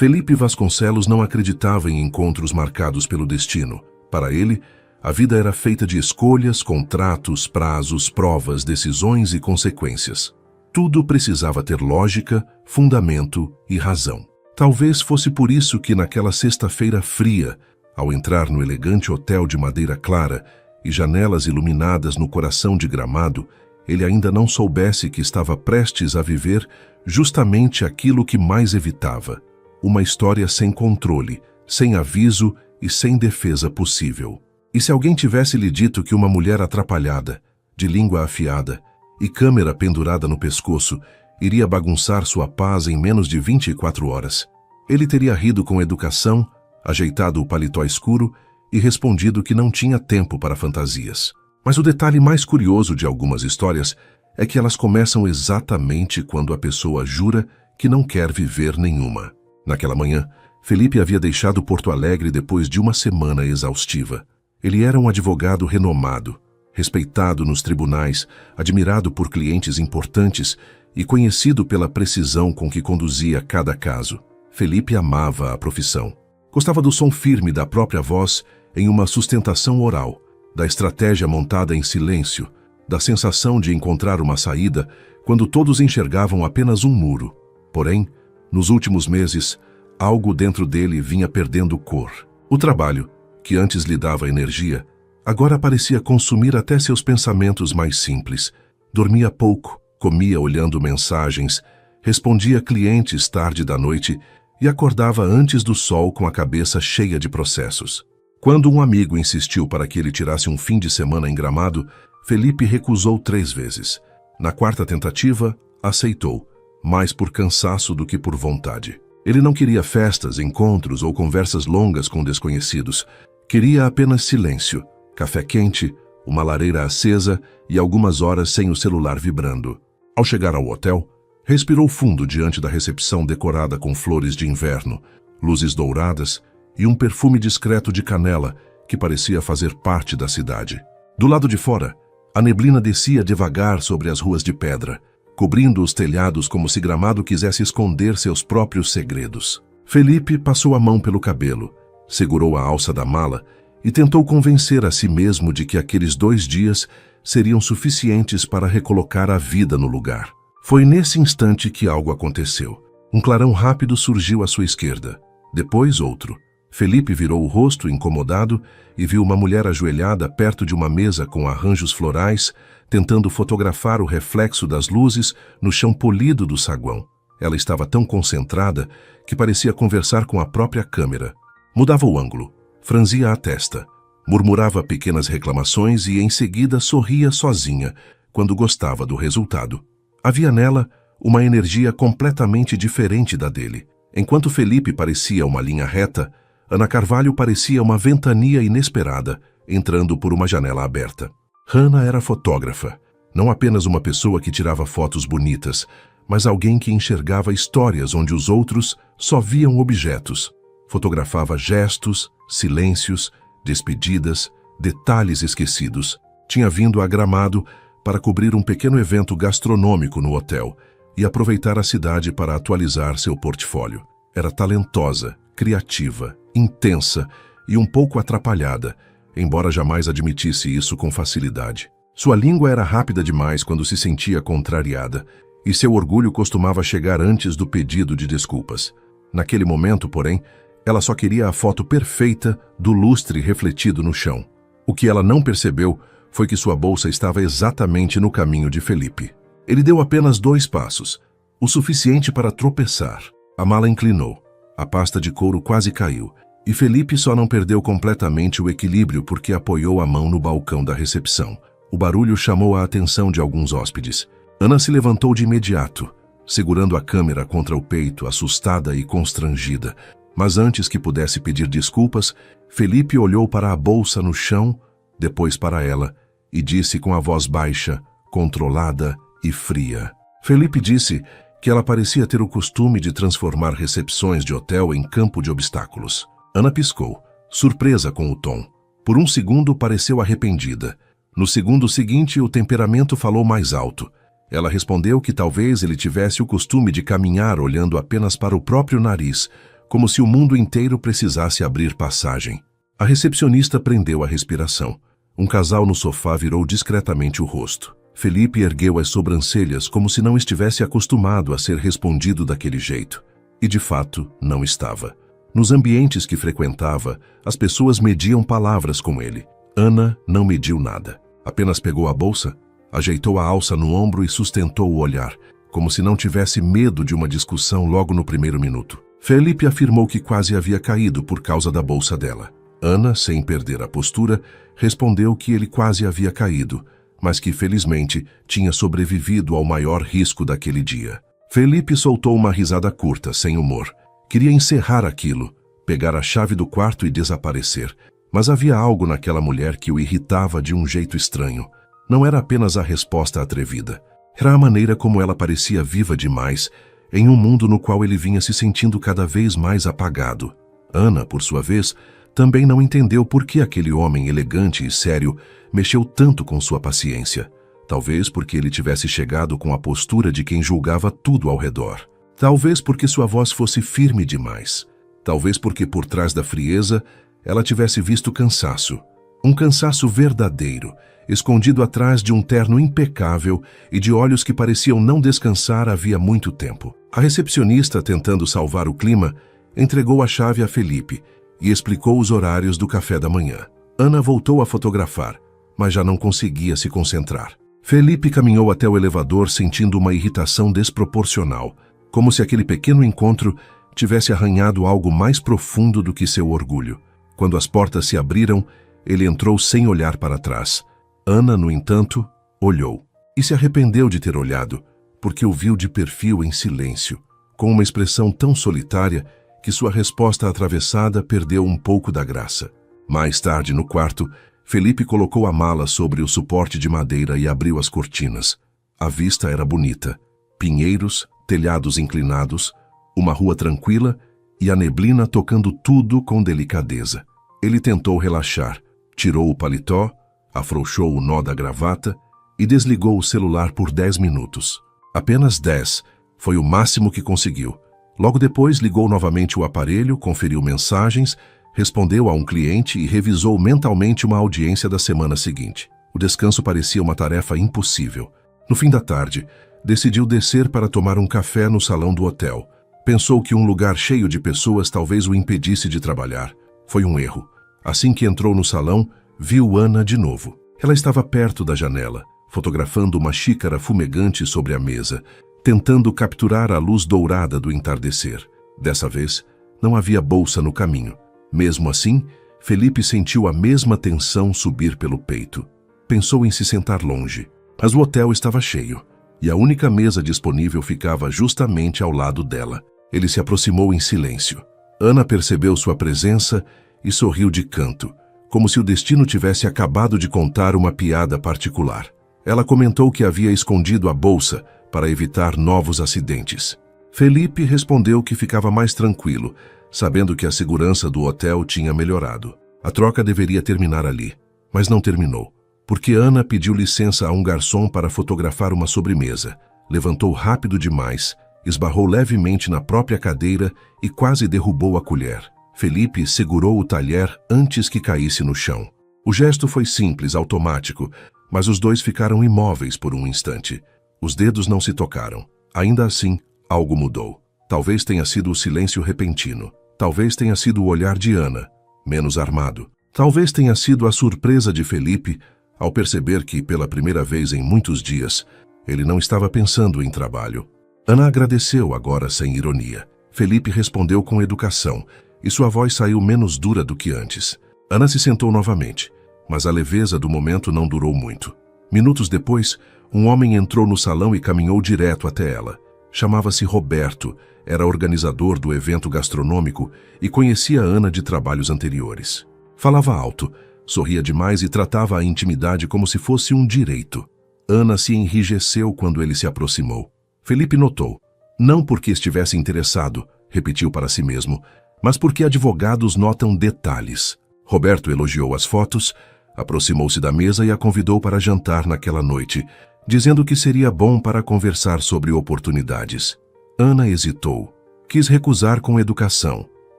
Felipe Vasconcelos não acreditava em encontros marcados pelo destino. Para ele, a vida era feita de escolhas, contratos, prazos, provas, decisões e consequências. Tudo precisava ter lógica, fundamento e razão. Talvez fosse por isso que naquela sexta-feira fria, ao entrar no elegante hotel de madeira clara e janelas iluminadas no coração de Gramado, ele ainda não soubesse que estava prestes a viver justamente aquilo que mais evitava: uma história sem controle, sem aviso e sem defesa possível. E se alguém tivesse lhe dito que uma mulher atrapalhada, de língua afiada e câmera pendurada no pescoço iria bagunçar sua paz em menos de 24 horas? Ele teria rido com educação, ajeitado o paletó escuro e respondido que não tinha tempo para fantasias. Mas o detalhe mais curioso de algumas histórias é que elas começam exatamente quando a pessoa jura que não quer viver nenhuma. Naquela manhã, Felipe havia deixado Porto Alegre depois de uma semana exaustiva. Ele era um advogado renomado, respeitado nos tribunais, admirado por clientes importantes e conhecido pela precisão com que conduzia cada caso. Felipe amava a profissão. Gostava do som firme da própria voz em uma sustentação oral, da estratégia montada em silêncio, da sensação de encontrar uma saída quando todos enxergavam apenas um muro. Porém, nos últimos meses, algo dentro dele vinha perdendo cor. O trabalho, que antes lhe dava energia, agora parecia consumir até seus pensamentos mais simples. Dormia pouco, comia olhando mensagens, respondia clientes tarde da noite e acordava antes do sol com a cabeça cheia de processos. Quando um amigo insistiu para que ele tirasse um fim de semana em Gramado, Felipe recusou 3 vezes. Na 4ª tentativa, aceitou, mais por cansaço do que por vontade. Ele não queria festas, encontros ou conversas longas com desconhecidos. Queria apenas silêncio, café quente, uma lareira acesa e algumas horas sem o celular vibrando. Ao chegar ao hotel, respirou fundo diante da recepção decorada com flores de inverno, luzes douradas e um perfume discreto de canela que parecia fazer parte da cidade. Do lado de fora, a neblina descia devagar sobre as ruas de pedra, cobrindo os telhados como se Gramado quisesse esconder seus próprios segredos. Felipe passou a mão pelo cabelo, segurou a alça da mala e tentou convencer a si mesmo de que aqueles 2 dias seriam suficientes para recolocar a vida no lugar. Foi nesse instante que algo aconteceu. Um clarão rápido surgiu à sua esquerda. Depois outro. Felipe virou o rosto incomodado e viu uma mulher ajoelhada perto de uma mesa com arranjos florais, tentando fotografar o reflexo das luzes no chão polido do saguão. Ela estava tão concentrada que parecia conversar com a própria câmera. Mudava o ângulo, franzia a testa, murmurava pequenas reclamações e em seguida sorria sozinha quando gostava do resultado. Havia nela uma energia completamente diferente da dele. Enquanto Felipe parecia uma linha reta, Ana Carvalho parecia uma ventania inesperada, entrando por uma janela aberta. Hannah era fotógrafa, não apenas uma pessoa que tirava fotos bonitas, mas alguém que enxergava histórias onde os outros só viam objetos. Fotografava gestos, silêncios, despedidas, detalhes esquecidos. Tinha vindo a Gramado para cobrir um pequeno evento gastronômico no hotel e aproveitar a cidade para atualizar seu portfólio. Era talentosa, criativa, intensa e um pouco atrapalhada, embora jamais admitisse isso com facilidade. Sua língua era rápida demais quando se sentia contrariada, e seu orgulho costumava chegar antes do pedido de desculpas. Naquele momento, porém, ela só queria a foto perfeita do lustre refletido no chão. O que ela não percebeu foi que sua bolsa estava exatamente no caminho de Felipe. Ele deu apenas 2 passos, o suficiente para tropeçar. A mala inclinou, a pasta de couro quase caiu, e Felipe só não perdeu completamente o equilíbrio porque apoiou a mão no balcão da recepção. O barulho chamou a atenção de alguns hóspedes. Ana se levantou de imediato, segurando a câmera contra o peito, assustada e constrangida. Mas antes que pudesse pedir desculpas, Felipe olhou para a bolsa no chão, depois para ela, e disse com a voz baixa, controlada e fria. Felipe disse que ela parecia ter o costume de transformar recepções de hotel em campo de obstáculos. Ana piscou, surpresa com o tom. Por um segundo pareceu arrependida. No segundo seguinte, o temperamento falou mais alto. Ela respondeu que talvez ele tivesse o costume de caminhar olhando apenas para o próprio nariz, como se o mundo inteiro precisasse abrir passagem. A recepcionista prendeu a respiração. Um casal no sofá virou discretamente o rosto. Felipe ergueu as sobrancelhas como se não estivesse acostumado a ser respondido daquele jeito. E de fato, não estava. Nos ambientes que frequentava, as pessoas mediam palavras com ele. Ana não mediu nada. Apenas pegou a bolsa, ajeitou a alça no ombro e sustentou o olhar, como se não tivesse medo de uma discussão logo no primeiro minuto. Felipe afirmou que quase havia caído por causa da bolsa dela. Ana, sem perder a postura, respondeu que ele quase havia caído, mas que, felizmente, tinha sobrevivido ao maior risco daquele dia. Felipe soltou uma risada curta, sem humor. Queria encerrar aquilo, pegar a chave do quarto e desaparecer. Mas havia algo naquela mulher que o irritava de um jeito estranho. Não era apenas a resposta atrevida. Era a maneira como ela parecia viva demais, em um mundo no qual ele vinha se sentindo cada vez mais apagado. Ana, por sua vez, também não entendeu por que aquele homem elegante e sério mexeu tanto com sua paciência. Talvez porque ele tivesse chegado com a postura de quem julgava tudo ao redor. Talvez porque sua voz fosse firme demais. Talvez porque por trás da frieza ela tivesse visto cansaço. Um cansaço verdadeiro, escondido atrás de um terno impecável e de olhos que pareciam não descansar havia muito tempo. A recepcionista, tentando salvar o clima, entregou a chave a Felipe e explicou os horários do café da manhã. Ana voltou a fotografar, mas já não conseguia se concentrar. Felipe caminhou até o elevador sentindo uma irritação desproporcional, como se aquele pequeno encontro tivesse arranhado algo mais profundo do que seu orgulho. Quando as portas se abriram, ele entrou sem olhar para trás. Ana, no entanto, olhou. E se arrependeu de ter olhado, porque o viu de perfil em silêncio, com uma expressão tão solitária que sua resposta atravessada perdeu um pouco da graça. Mais tarde, no quarto, Felipe colocou a mala sobre o suporte de madeira e abriu as cortinas. A vista era bonita. Pinheiros, telhados inclinados, uma rua tranquila e a neblina tocando tudo com delicadeza. Ele tentou relaxar, tirou o paletó, afrouxou o nó da gravata e desligou o celular por 10 minutos. Apenas 10, foi o máximo que conseguiu. Logo depois ligou novamente o aparelho, conferiu mensagens, respondeu a um cliente e revisou mentalmente uma audiência da semana seguinte. O descanso parecia uma tarefa impossível. No fim da tarde, decidiu descer para tomar um café no salão do hotel. Pensou que um lugar cheio de pessoas talvez o impedisse de trabalhar. Foi um erro. Assim que entrou no salão, viu Ana de novo. Ela estava perto da janela, fotografando uma xícara fumegante sobre a mesa, tentando capturar a luz dourada do entardecer. Dessa vez, não havia bolsa no caminho. Mesmo assim, Felipe sentiu a mesma tensão subir pelo peito. Pensou em se sentar longe, mas o hotel estava cheio, e a única mesa disponível ficava justamente ao lado dela. Ele se aproximou em silêncio. Ana percebeu sua presença e sorriu de canto, como se o destino tivesse acabado de contar uma piada particular. Ela comentou que havia escondido a bolsa para evitar novos acidentes. Felipe respondeu que ficava mais tranquilo, sabendo que a segurança do hotel tinha melhorado. A troca deveria terminar ali, mas não terminou, porque Ana pediu licença a um garçom para fotografar uma sobremesa. Levantou rápido demais, esbarrou levemente na própria cadeira e quase derrubou a colher. Felipe segurou o talher antes que caísse no chão. O gesto foi simples, automático, mas os dois ficaram imóveis por um instante. Os dedos não se tocaram. Ainda assim, algo mudou. Talvez tenha sido o silêncio repentino. Talvez tenha sido o olhar de Ana, menos armado. Talvez tenha sido a surpresa de Felipe ao perceber que, pela primeira vez em muitos dias, ele não estava pensando em trabalho. Ana agradeceu, agora sem ironia. Felipe respondeu com educação, e sua voz saiu menos dura do que antes. Ana se sentou novamente, mas a leveza do momento não durou muito. Minutos depois, um homem entrou no salão e caminhou direto até ela. Chamava-se Roberto, era organizador do evento gastronômico e conhecia Ana de trabalhos anteriores. Falava alto, sorria demais e tratava a intimidade como se fosse um direito. Ana se enrijeceu quando ele se aproximou. Felipe notou. Não porque estivesse interessado, repetiu para si mesmo, mas porque advogados notam detalhes. Roberto elogiou as fotos, aproximou-se da mesa e a convidou para jantar naquela noite, dizendo que seria bom para conversar sobre oportunidades. Ana hesitou. Quis recusar com educação,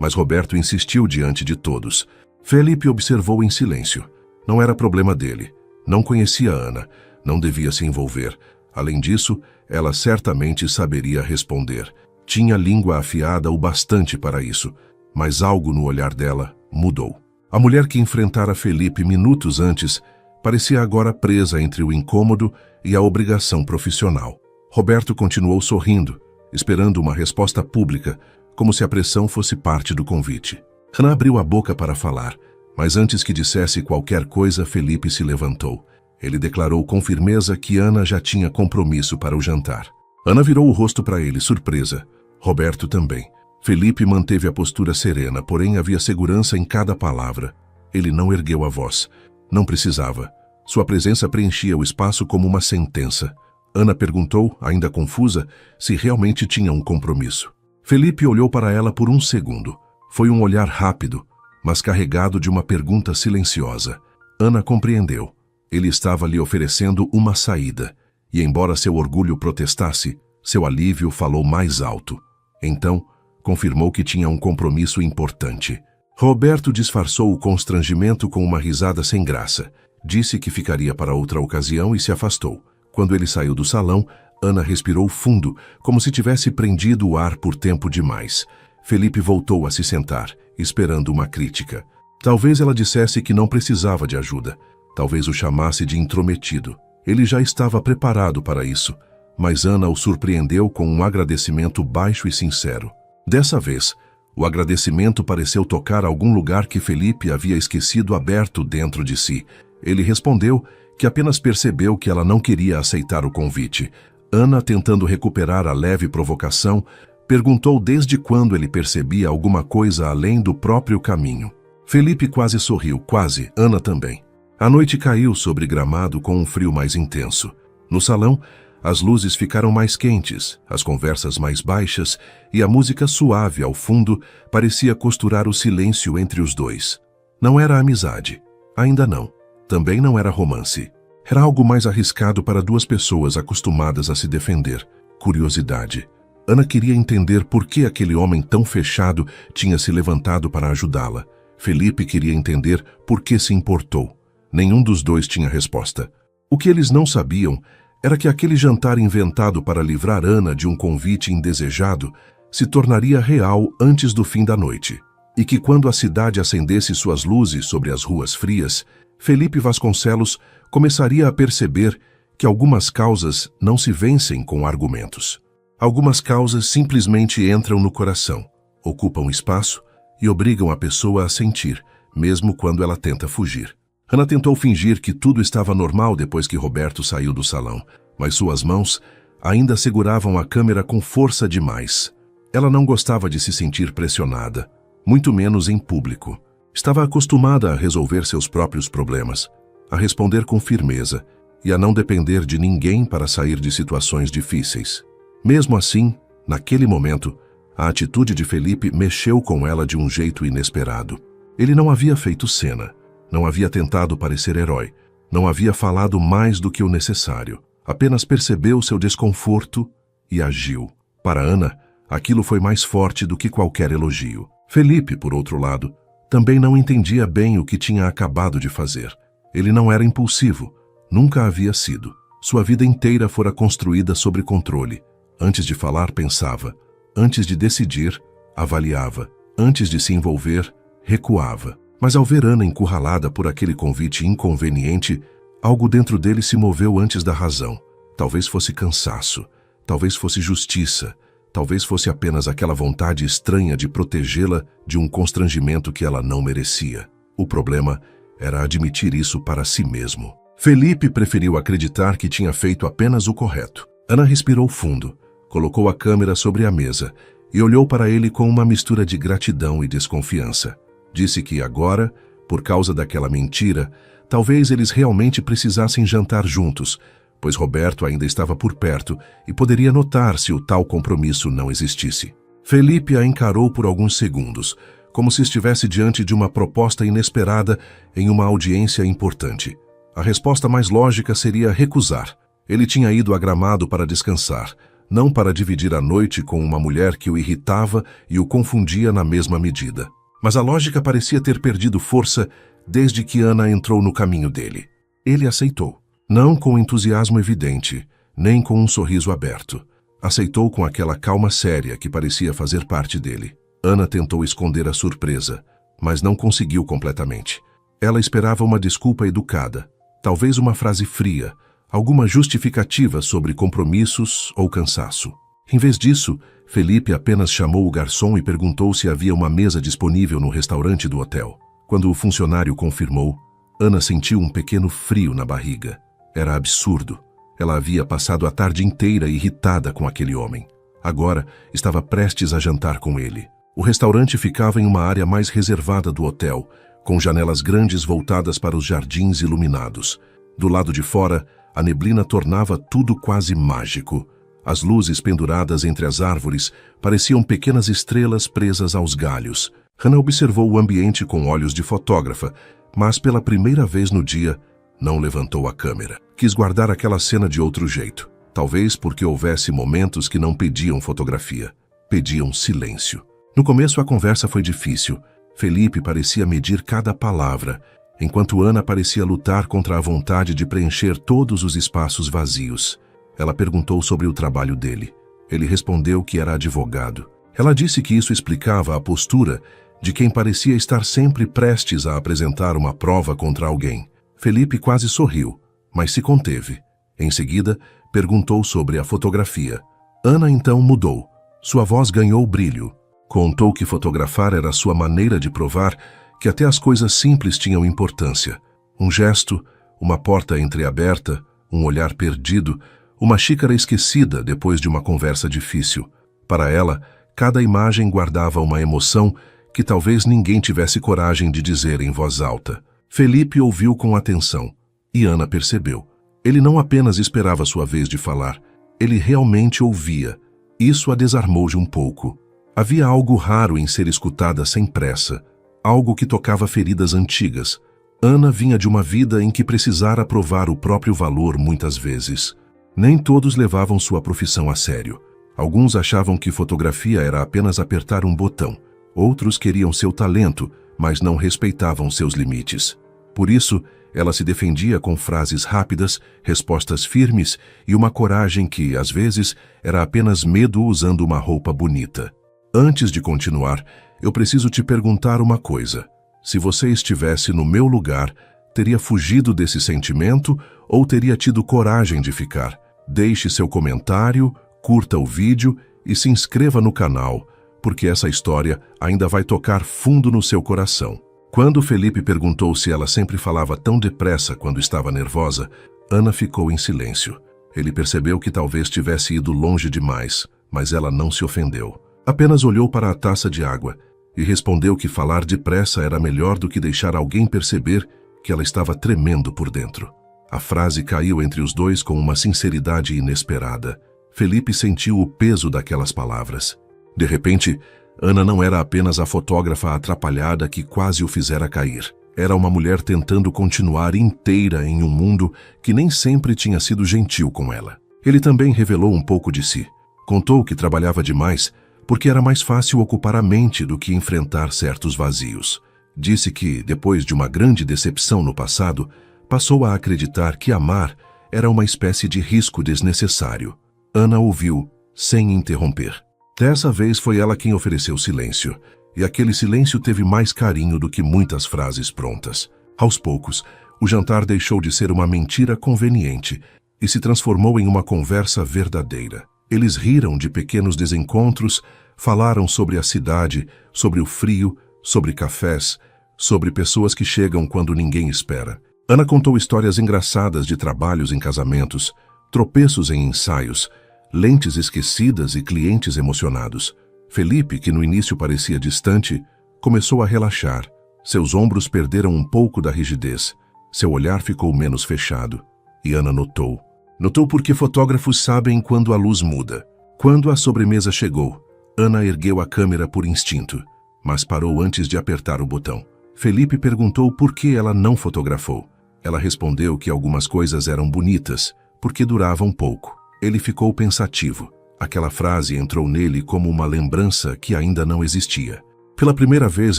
Mas Roberto insistiu diante de todos. Felipe observou em silêncio. Não era problema dele. Não conhecia Ana. Não devia se envolver. Além disso, ela certamente saberia responder. Tinha língua afiada o bastante para isso. Mas algo no olhar dela mudou. A mulher que enfrentara Felipe minutos antes parecia agora presa entre o incômodo e a obrigação profissional. Roberto continuou sorrindo, esperando uma resposta pública, como se a pressão fosse parte do convite. Ana abriu a boca para falar, mas antes que dissesse qualquer coisa, Felipe se levantou. Ele declarou com firmeza que Ana já tinha compromisso para o jantar. Ana virou o rosto para ele, surpresa. Roberto também. Felipe manteve a postura serena, porém havia segurança em cada palavra. Ele não ergueu a voz. Não precisava. Sua presença preenchia o espaço como uma sentença. Ana perguntou, ainda confusa, se realmente tinha um compromisso. Felipe olhou para ela por um segundo. Foi um olhar rápido, mas carregado de uma pergunta silenciosa. Ana compreendeu. Ele estava lhe oferecendo uma saída. E embora seu orgulho protestasse, seu alívio falou mais alto. Então, confirmou que tinha um compromisso importante. Roberto disfarçou o constrangimento com uma risada sem graça. Disse que ficaria para outra ocasião e se afastou. Quando ele saiu do salão, Ana respirou fundo, como se tivesse prendido o ar por tempo demais. Felipe voltou a se sentar, esperando uma crítica. Talvez ela dissesse que não precisava de ajuda. Talvez o chamasse de intrometido. Ele já estava preparado para isso. Mas Ana o surpreendeu com um agradecimento baixo e sincero. Dessa vez, o agradecimento pareceu tocar algum lugar que Felipe havia esquecido aberto dentro de si. Ele respondeu que apenas percebeu que ela não queria aceitar o convite. Ana, tentando recuperar a leve provocação, perguntou desde quando ele percebia alguma coisa além do próprio caminho. Felipe quase sorriu, quase, Ana também. A noite caiu sobre gramado com um frio mais intenso. No salão, as luzes ficaram mais quentes, as conversas mais baixas e a música suave ao fundo parecia costurar o silêncio entre os dois. Não era amizade. Ainda não. Também não era romance. Era algo mais arriscado para duas pessoas acostumadas a se defender. Curiosidade. Ana queria entender por que aquele homem tão fechado tinha se levantado para ajudá-la. Felipe queria entender por que se importou. Nenhum dos dois tinha resposta. O que eles não sabiam era que aquele jantar inventado para livrar Ana de um convite indesejado se tornaria real antes do fim da noite. E que quando a cidade acendesse suas luzes sobre as ruas frias, Felipe Vasconcelos começaria a perceber que algumas causas não se vencem com argumentos. Algumas causas simplesmente entram no coração, ocupam espaço e obrigam a pessoa a sentir, mesmo quando ela tenta fugir. Ana tentou fingir que tudo estava normal depois que Roberto saiu do salão, mas suas mãos ainda seguravam a câmera com força demais. Ela não gostava de se sentir pressionada, muito menos em público. Estava acostumada a resolver seus próprios problemas, a responder com firmeza e a não depender de ninguém para sair de situações difíceis. Mesmo assim, naquele momento, a atitude de Felipe mexeu com ela de um jeito inesperado. Ele não havia feito cena. Não havia tentado parecer herói. Não havia falado mais do que o necessário. Apenas percebeu seu desconforto e agiu. Para Ana, aquilo foi mais forte do que qualquer elogio. Felipe, por outro lado, também não entendia bem o que tinha acabado de fazer. Ele não era impulsivo. Nunca havia sido. Sua vida inteira fora construída sob controle. Antes de falar, pensava. Antes de decidir, avaliava. Antes de se envolver, recuava. Mas ao ver Ana encurralada por aquele convite inconveniente, algo dentro dele se moveu antes da razão. Talvez fosse cansaço, talvez fosse justiça, talvez fosse apenas aquela vontade estranha de protegê-la de um constrangimento que ela não merecia. O problema era admitir isso para si mesmo. Felipe preferiu acreditar que tinha feito apenas o correto. Ana respirou fundo, colocou a câmera sobre a mesa e olhou para ele com uma mistura de gratidão e desconfiança. Disse que agora, por causa daquela mentira, talvez eles realmente precisassem jantar juntos, pois Roberto ainda estava por perto e poderia notar se o tal compromisso não existisse. Felipe a encarou por alguns segundos, como se estivesse diante de uma proposta inesperada em uma audiência importante. A resposta mais lógica seria recusar. Ele tinha ido a Gramado para descansar. não para dividir a noite com uma mulher que o irritava e o confundia na mesma medida. Mas a lógica parecia ter perdido força desde que Ana entrou no caminho dele. Ele aceitou, não com entusiasmo evidente, nem com um sorriso aberto. Aceitou com aquela calma séria que parecia fazer parte dele. Ana tentou esconder a surpresa, mas não conseguiu completamente. Ela esperava uma desculpa educada, talvez uma frase fria, alguma justificativa sobre compromissos ou cansaço. Em vez disso, Felipe apenas chamou o garçom e perguntou se havia uma mesa disponível no restaurante do hotel. Quando o funcionário confirmou, Ana sentiu um pequeno frio na barriga. Era absurdo. Ela havia passado a tarde inteira irritada com aquele homem. Agora estava prestes a jantar com ele. O restaurante ficava em uma área mais reservada do hotel, com janelas grandes voltadas para os jardins iluminados. Do lado de fora, a neblina tornava tudo quase mágico. As luzes penduradas entre as árvores pareciam pequenas estrelas presas aos galhos. Ana observou o ambiente com olhos de fotógrafa, mas pela primeira vez no dia, não levantou a câmera. Quis guardar aquela cena de outro jeito. Talvez porque houvesse momentos que não pediam fotografia. Pediam silêncio. No começo a conversa foi difícil. Felipe parecia medir cada palavra, enquanto Ana parecia lutar contra a vontade de preencher todos os espaços vazios. Ela perguntou sobre o trabalho dele. Ele respondeu que era advogado. Ela disse que isso explicava a postura de quem parecia estar sempre prestes a apresentar uma prova contra alguém. Felipe quase sorriu, mas se conteve. Em seguida, perguntou sobre a fotografia. Ana então mudou. Sua voz ganhou brilho. Contou que fotografar era sua maneira de provar que até as coisas simples tinham importância. Um gesto, uma porta entreaberta, um olhar perdido, uma xícara esquecida depois de uma conversa difícil. Para ela, cada imagem guardava uma emoção que talvez ninguém tivesse coragem de dizer em voz alta. Felipe ouviu com atenção, e Ana percebeu. Ele não apenas esperava sua vez de falar, ele realmente ouvia. Isso a desarmou de um pouco. Havia algo raro em ser escutada sem pressa, algo que tocava feridas antigas. Ana vinha de uma vida em que precisara provar o próprio valor muitas vezes. Nem todos levavam sua profissão a sério. Alguns achavam que fotografia era apenas apertar um botão. Outros queriam seu talento, mas não respeitavam seus limites. Por isso, ela se defendia com frases rápidas, respostas firmes e uma coragem que, às vezes, era apenas medo usando uma roupa bonita. Antes de continuar, eu preciso te perguntar uma coisa. Se você estivesse no meu lugar, teria fugido desse sentimento ou teria tido coragem de ficar? Deixe seu comentário, curta o vídeo e se inscreva no canal, porque essa história ainda vai tocar fundo no seu coração. Quando Felipe perguntou se ela sempre falava tão depressa quando estava nervosa, Ana ficou em silêncio. Ele percebeu que talvez tivesse ido longe demais, mas ela não se ofendeu. Apenas olhou para a taça de água e respondeu que falar depressa era melhor do que deixar alguém perceber que ela estava tremendo por dentro. A frase caiu entre os dois com uma sinceridade inesperada. Felipe sentiu o peso daquelas palavras. De repente, Ana não era apenas a fotógrafa atrapalhada que quase o fizera cair. Era uma mulher tentando continuar inteira em um mundo que nem sempre tinha sido gentil com ela. Ele também revelou um pouco de si. Contou que trabalhava demais porque era mais fácil ocupar a mente do que enfrentar certos vazios. Disse que, depois de uma grande decepção no passado, passou a acreditar que amar era uma espécie de risco desnecessário. Ana ouviu, sem interromper. Dessa vez foi ela quem ofereceu silêncio, e aquele silêncio teve mais carinho do que muitas frases prontas. Aos poucos, o jantar deixou de ser uma mentira conveniente e se transformou em uma conversa verdadeira. Eles riram de pequenos desencontros, falaram sobre a cidade, sobre o frio, sobre cafés, sobre pessoas que chegam quando ninguém espera. Ana contou histórias engraçadas de trabalhos em casamentos, tropeços em ensaios, lentes esquecidas e clientes emocionados. Felipe, que no início parecia distante, começou a relaxar. Seus ombros perderam um pouco da rigidez. Seu olhar ficou menos fechado. E Ana notou. Notou porque fotógrafos sabem quando a luz muda. Quando a sobremesa chegou, Ana ergueu a câmera por instinto, mas parou antes de apertar o botão. Felipe perguntou por que ela não fotografou. Ela respondeu que algumas coisas eram bonitas, porque duravam pouco. Ele ficou pensativo. Aquela frase entrou nele como uma lembrança que ainda não existia. Pela primeira vez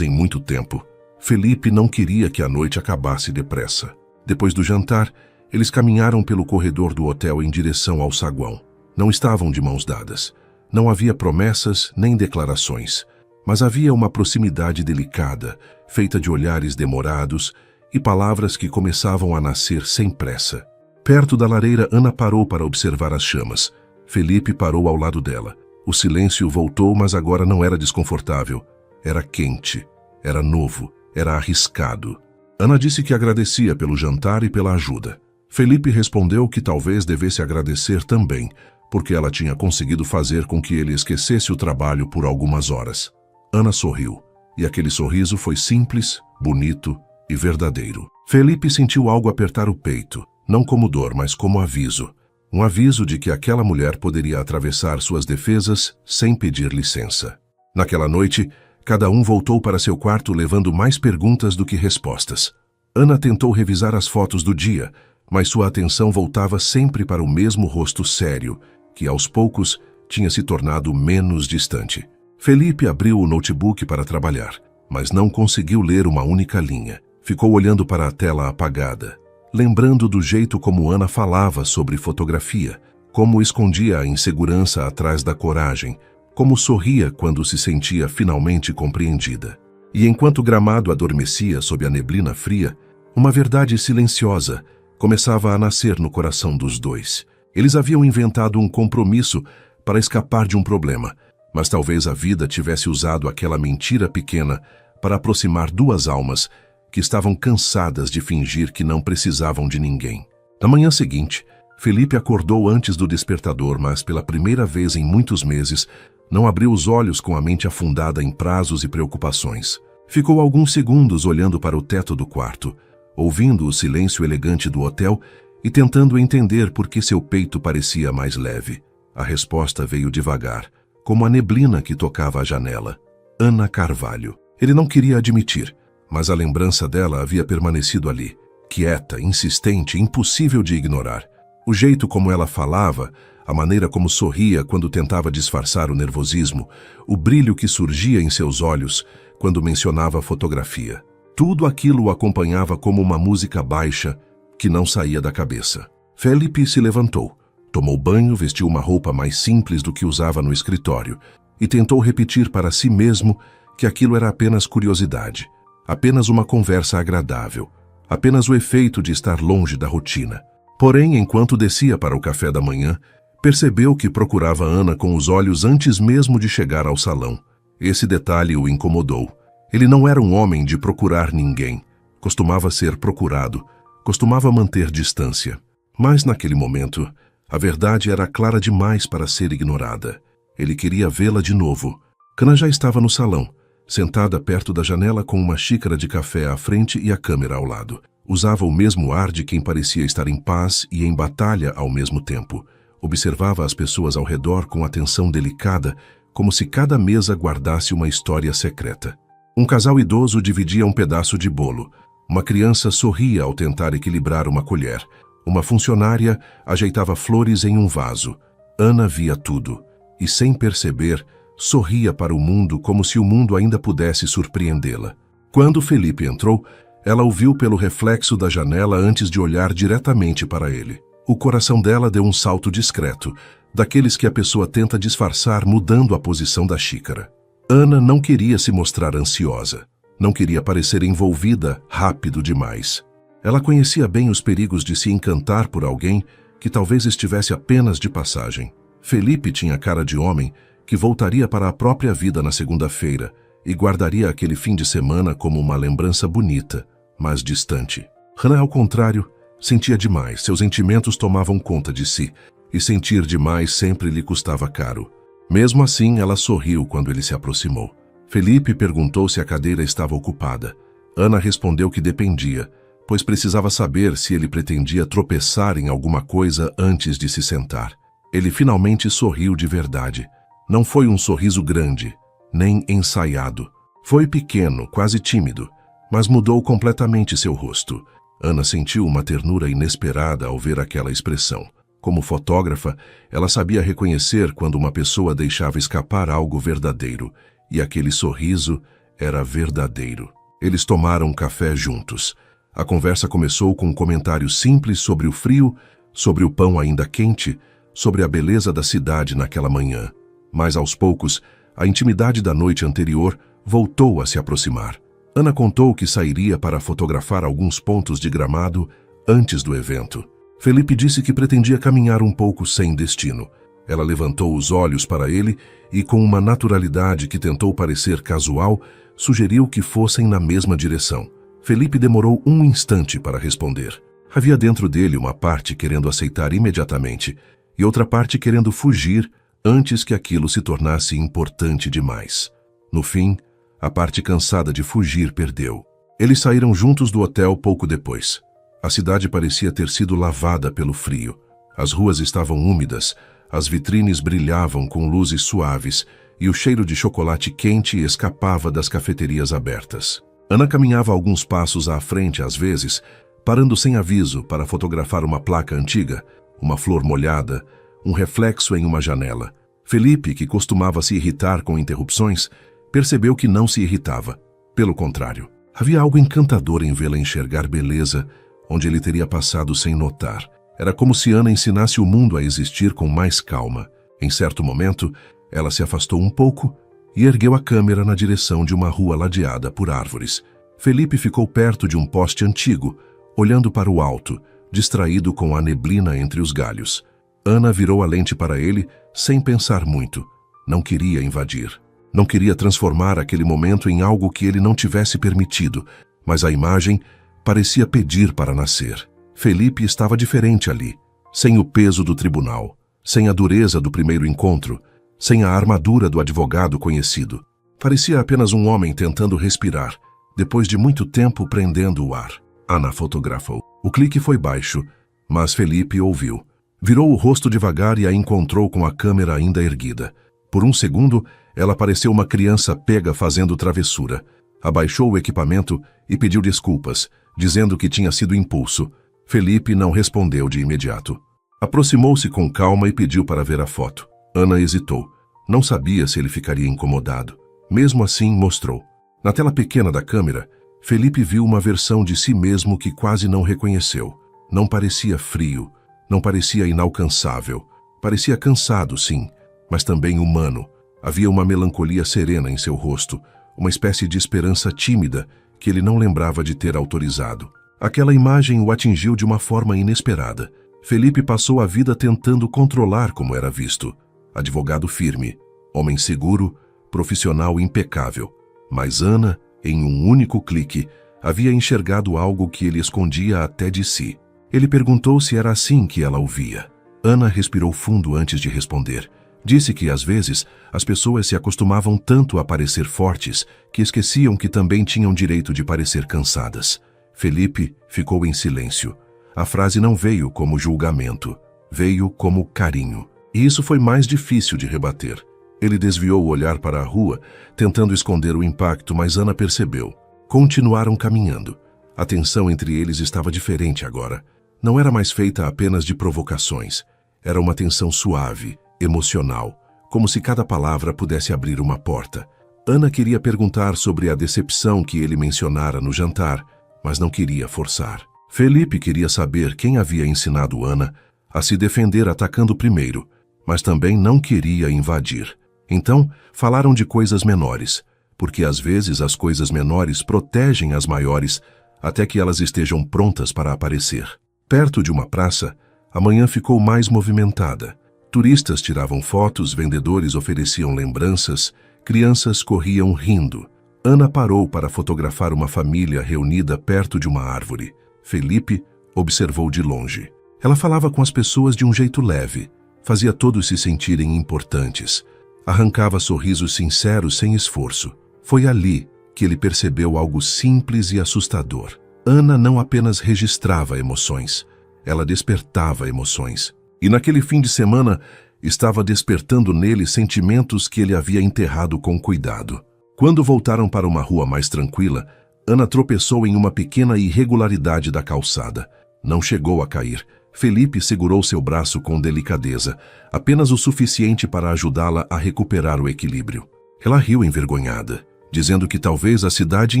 em muito tempo, Felipe não queria que a noite acabasse depressa. Depois do jantar, eles caminharam pelo corredor do hotel em direção ao saguão. Não estavam de mãos dadas. Não havia promessas nem declarações, mas havia uma proximidade delicada, feita de olhares demorados e palavras que começavam a nascer sem pressa. Perto da lareira, Ana parou para observar as chamas. Felipe parou ao lado dela. O silêncio voltou, mas agora não era desconfortável. Era quente, era novo, era arriscado. Ana disse que agradecia pelo jantar e pela ajuda. Felipe respondeu que talvez devesse agradecer também, porque ela tinha conseguido fazer com que ele esquecesse o trabalho por algumas horas. Ana sorriu, e aquele sorriso foi simples, bonito e verdadeiro. Felipe sentiu algo apertar o peito, não como dor, mas como aviso. Um aviso de que aquela mulher poderia atravessar suas defesas sem pedir licença. Naquela noite, cada um voltou para seu quarto levando mais perguntas do que respostas. Ana tentou revisar as fotos do dia, mas sua atenção voltava sempre para o mesmo rosto sério, que aos poucos tinha se tornado menos distante. Felipe abriu o notebook para trabalhar, mas não conseguiu ler uma única linha. Ficou olhando para a tela apagada, lembrando do jeito como Ana falava sobre fotografia, como escondia a insegurança atrás da coragem, como sorria quando se sentia finalmente compreendida. E enquanto o gramado adormecia sob a neblina fria, uma verdade silenciosa começava a nascer no coração dos dois. Eles haviam inventado um compromisso para escapar de um problema, mas talvez a vida tivesse usado aquela mentira pequena para aproximar duas almas que estavam cansadas de fingir que não precisavam de ninguém. Na manhã seguinte, Felipe acordou antes do despertador, mas pela primeira vez em muitos meses, não abriu os olhos com a mente afundada em prazos e preocupações. Ficou alguns segundos olhando para o teto do quarto, ouvindo o silêncio elegante do hotel e tentando entender por que seu peito parecia mais leve. A resposta veio devagar, como a neblina que tocava a janela. Ana Carvalho. Ele não queria admitir, mas a lembrança dela havia permanecido ali, quieta, insistente, impossível de ignorar. O jeito como ela falava, a maneira como sorria quando tentava disfarçar o nervosismo, o brilho que surgia em seus olhos quando mencionava a fotografia. Tudo aquilo o acompanhava como uma música baixa que não saía da cabeça. Felipe se levantou, tomou banho, vestiu uma roupa mais simples do que usava no escritório e tentou repetir para si mesmo que aquilo era apenas curiosidade, apenas uma conversa agradável, apenas o efeito de estar longe da rotina. Porém, enquanto descia para o café da manhã, percebeu que procurava Ana com os olhos antes mesmo de chegar ao salão. Esse detalhe o incomodou. Ele não era um homem de procurar ninguém. Costumava ser procurado, costumava manter distância. Mas naquele momento, a verdade era clara demais para ser ignorada. Ele queria vê-la de novo. Ana já estava no salão, sentada perto da janela com uma xícara de café à frente e a câmera ao lado. Usava o mesmo ar de quem parecia estar em paz e em batalha ao mesmo tempo. Observava as pessoas ao redor com atenção delicada, como se cada mesa guardasse uma história secreta. Um casal idoso dividia um pedaço de bolo. Uma criança sorria ao tentar equilibrar uma colher. Uma funcionária ajeitava flores em um vaso. Ana via tudo e, sem perceber, sorria para o mundo como se o mundo ainda pudesse surpreendê-la. Quando Felipe entrou, ela o viu pelo reflexo da janela antes de olhar diretamente para ele. O coração dela deu um salto discreto, daqueles que a pessoa tenta disfarçar mudando a posição da xícara. Ana não queria se mostrar ansiosa. Não queria parecer envolvida rápido demais. Ela conhecia bem os perigos de se encantar por alguém que talvez estivesse apenas de passagem. Felipe tinha cara de homem que voltaria para a própria vida na segunda-feira e guardaria aquele fim de semana como uma lembrança bonita, mas distante. Ana, ao contrário, sentia demais, seus sentimentos tomavam conta de si, e sentir demais sempre lhe custava caro. Mesmo assim, ela sorriu quando ele se aproximou. Felipe perguntou se a cadeira estava ocupada. Ana respondeu que dependia, pois precisava saber se ele pretendia tropeçar em alguma coisa antes de se sentar. Ele finalmente sorriu de verdade. Não foi um sorriso grande, nem ensaiado. Foi pequeno, quase tímido, mas mudou completamente seu rosto. Ana sentiu uma ternura inesperada ao ver aquela expressão. Como fotógrafa, ela sabia reconhecer quando uma pessoa deixava escapar algo verdadeiro, e aquele sorriso era verdadeiro. Eles tomaram café juntos. A conversa começou com um comentário simples sobre o frio, sobre o pão ainda quente, sobre a beleza da cidade naquela manhã. Mas aos poucos, a intimidade da noite anterior voltou a se aproximar. Ana contou que sairia para fotografar alguns pontos de Gramado antes do evento. Felipe disse que pretendia caminhar um pouco sem destino. Ela levantou os olhos para ele e, com uma naturalidade que tentou parecer casual, sugeriu que fossem na mesma direção. Felipe demorou um instante para responder. Havia dentro dele uma parte querendo aceitar imediatamente e outra parte querendo fugir antes que aquilo se tornasse importante demais. No fim, a parte cansada de fugir perdeu. Eles saíram juntos do hotel pouco depois. A cidade parecia ter sido lavada pelo frio. As ruas estavam úmidas, as vitrines brilhavam com luzes suaves e o cheiro de chocolate quente escapava das cafeterias abertas. Ana caminhava alguns passos à frente às vezes, parando sem aviso para fotografar uma placa antiga, uma flor molhada, um reflexo em uma janela. Felipe, que costumava se irritar com interrupções, percebeu que não se irritava. Pelo contrário, havia algo encantador em vê-la enxergar beleza onde ele teria passado sem notar. Era como se Ana ensinasse o mundo a existir com mais calma. Em certo momento, ela se afastou um pouco e ergueu a câmera na direção de uma rua ladeada por árvores. Felipe ficou perto de um poste antigo, olhando para o alto, distraído com a neblina entre os galhos. Ana virou a lente para ele sem pensar muito. Não queria invadir. Não queria transformar aquele momento em algo que ele não tivesse permitido, mas a imagem parecia pedir para nascer. Felipe estava diferente ali, sem o peso do tribunal, sem a dureza do primeiro encontro, sem a armadura do advogado conhecido. Parecia apenas um homem tentando respirar, depois de muito tempo prendendo o ar. Ana fotografou. O clique foi baixo, mas Felipe ouviu. Virou o rosto devagar e a encontrou com a câmera ainda erguida. Por um segundo, ela pareceu uma criança pega fazendo travessura. Abaixou o equipamento e pediu desculpas, dizendo que tinha sido impulso. Felipe não respondeu de imediato. Aproximou-se com calma e pediu para ver a foto. Ana hesitou. Não sabia se ele ficaria incomodado. Mesmo assim, mostrou. Na tela pequena da câmera, Felipe viu uma versão de si mesmo que quase não reconheceu. Não parecia frio, não parecia inalcançável. Parecia cansado, sim, mas também humano. Havia uma melancolia serena em seu rosto, uma espécie de esperança tímida que ele não lembrava de ter autorizado. Aquela imagem o atingiu de uma forma inesperada. Felipe passou a vida tentando controlar como era visto. Advogado firme, homem seguro, profissional impecável. Mas Ana, em um único clique, havia enxergado algo que ele escondia até de si. Ele perguntou se era assim que ela o via. Ana respirou fundo antes de responder. Disse que, às vezes, as pessoas se acostumavam tanto a parecer fortes que esqueciam que também tinham direito de parecer cansadas. Felipe ficou em silêncio. A frase não veio como julgamento, veio como carinho. E isso foi mais difícil de rebater. Ele desviou o olhar para a rua, tentando esconder o impacto, mas Ana percebeu. Continuaram caminhando. A tensão entre eles estava diferente agora. Não era mais feita apenas de provocações. Era uma tensão suave, emocional, como se cada palavra pudesse abrir uma porta. Ana queria perguntar sobre a decepção que ele mencionara no jantar, mas não queria forçar. Felipe queria saber quem havia ensinado Ana a se defender atacando primeiro, mas também não queria invadir. Então, falaram de coisas menores, porque às vezes as coisas menores protegem as maiores até que elas estejam prontas para aparecer. Perto de uma praça, a manhã ficou mais movimentada. Turistas tiravam fotos, vendedores ofereciam lembranças, crianças corriam rindo. Ana parou para fotografar uma família reunida perto de uma árvore. Felipe observou de longe. Ela falava com as pessoas de um jeito leve, fazia todos se sentirem importantes. Arrancava sorrisos sinceros sem esforço. Foi ali que ele percebeu algo simples e assustador. Ana não apenas registrava emoções, ela despertava emoções. E naquele fim de semana, estava despertando nele sentimentos que ele havia enterrado com cuidado. Quando voltaram para uma rua mais tranquila, Ana tropeçou em uma pequena irregularidade da calçada. Não chegou a cair. Felipe segurou seu braço com delicadeza, apenas o suficiente para ajudá-la a recuperar o equilíbrio. Ela riu envergonhada, dizendo que talvez a cidade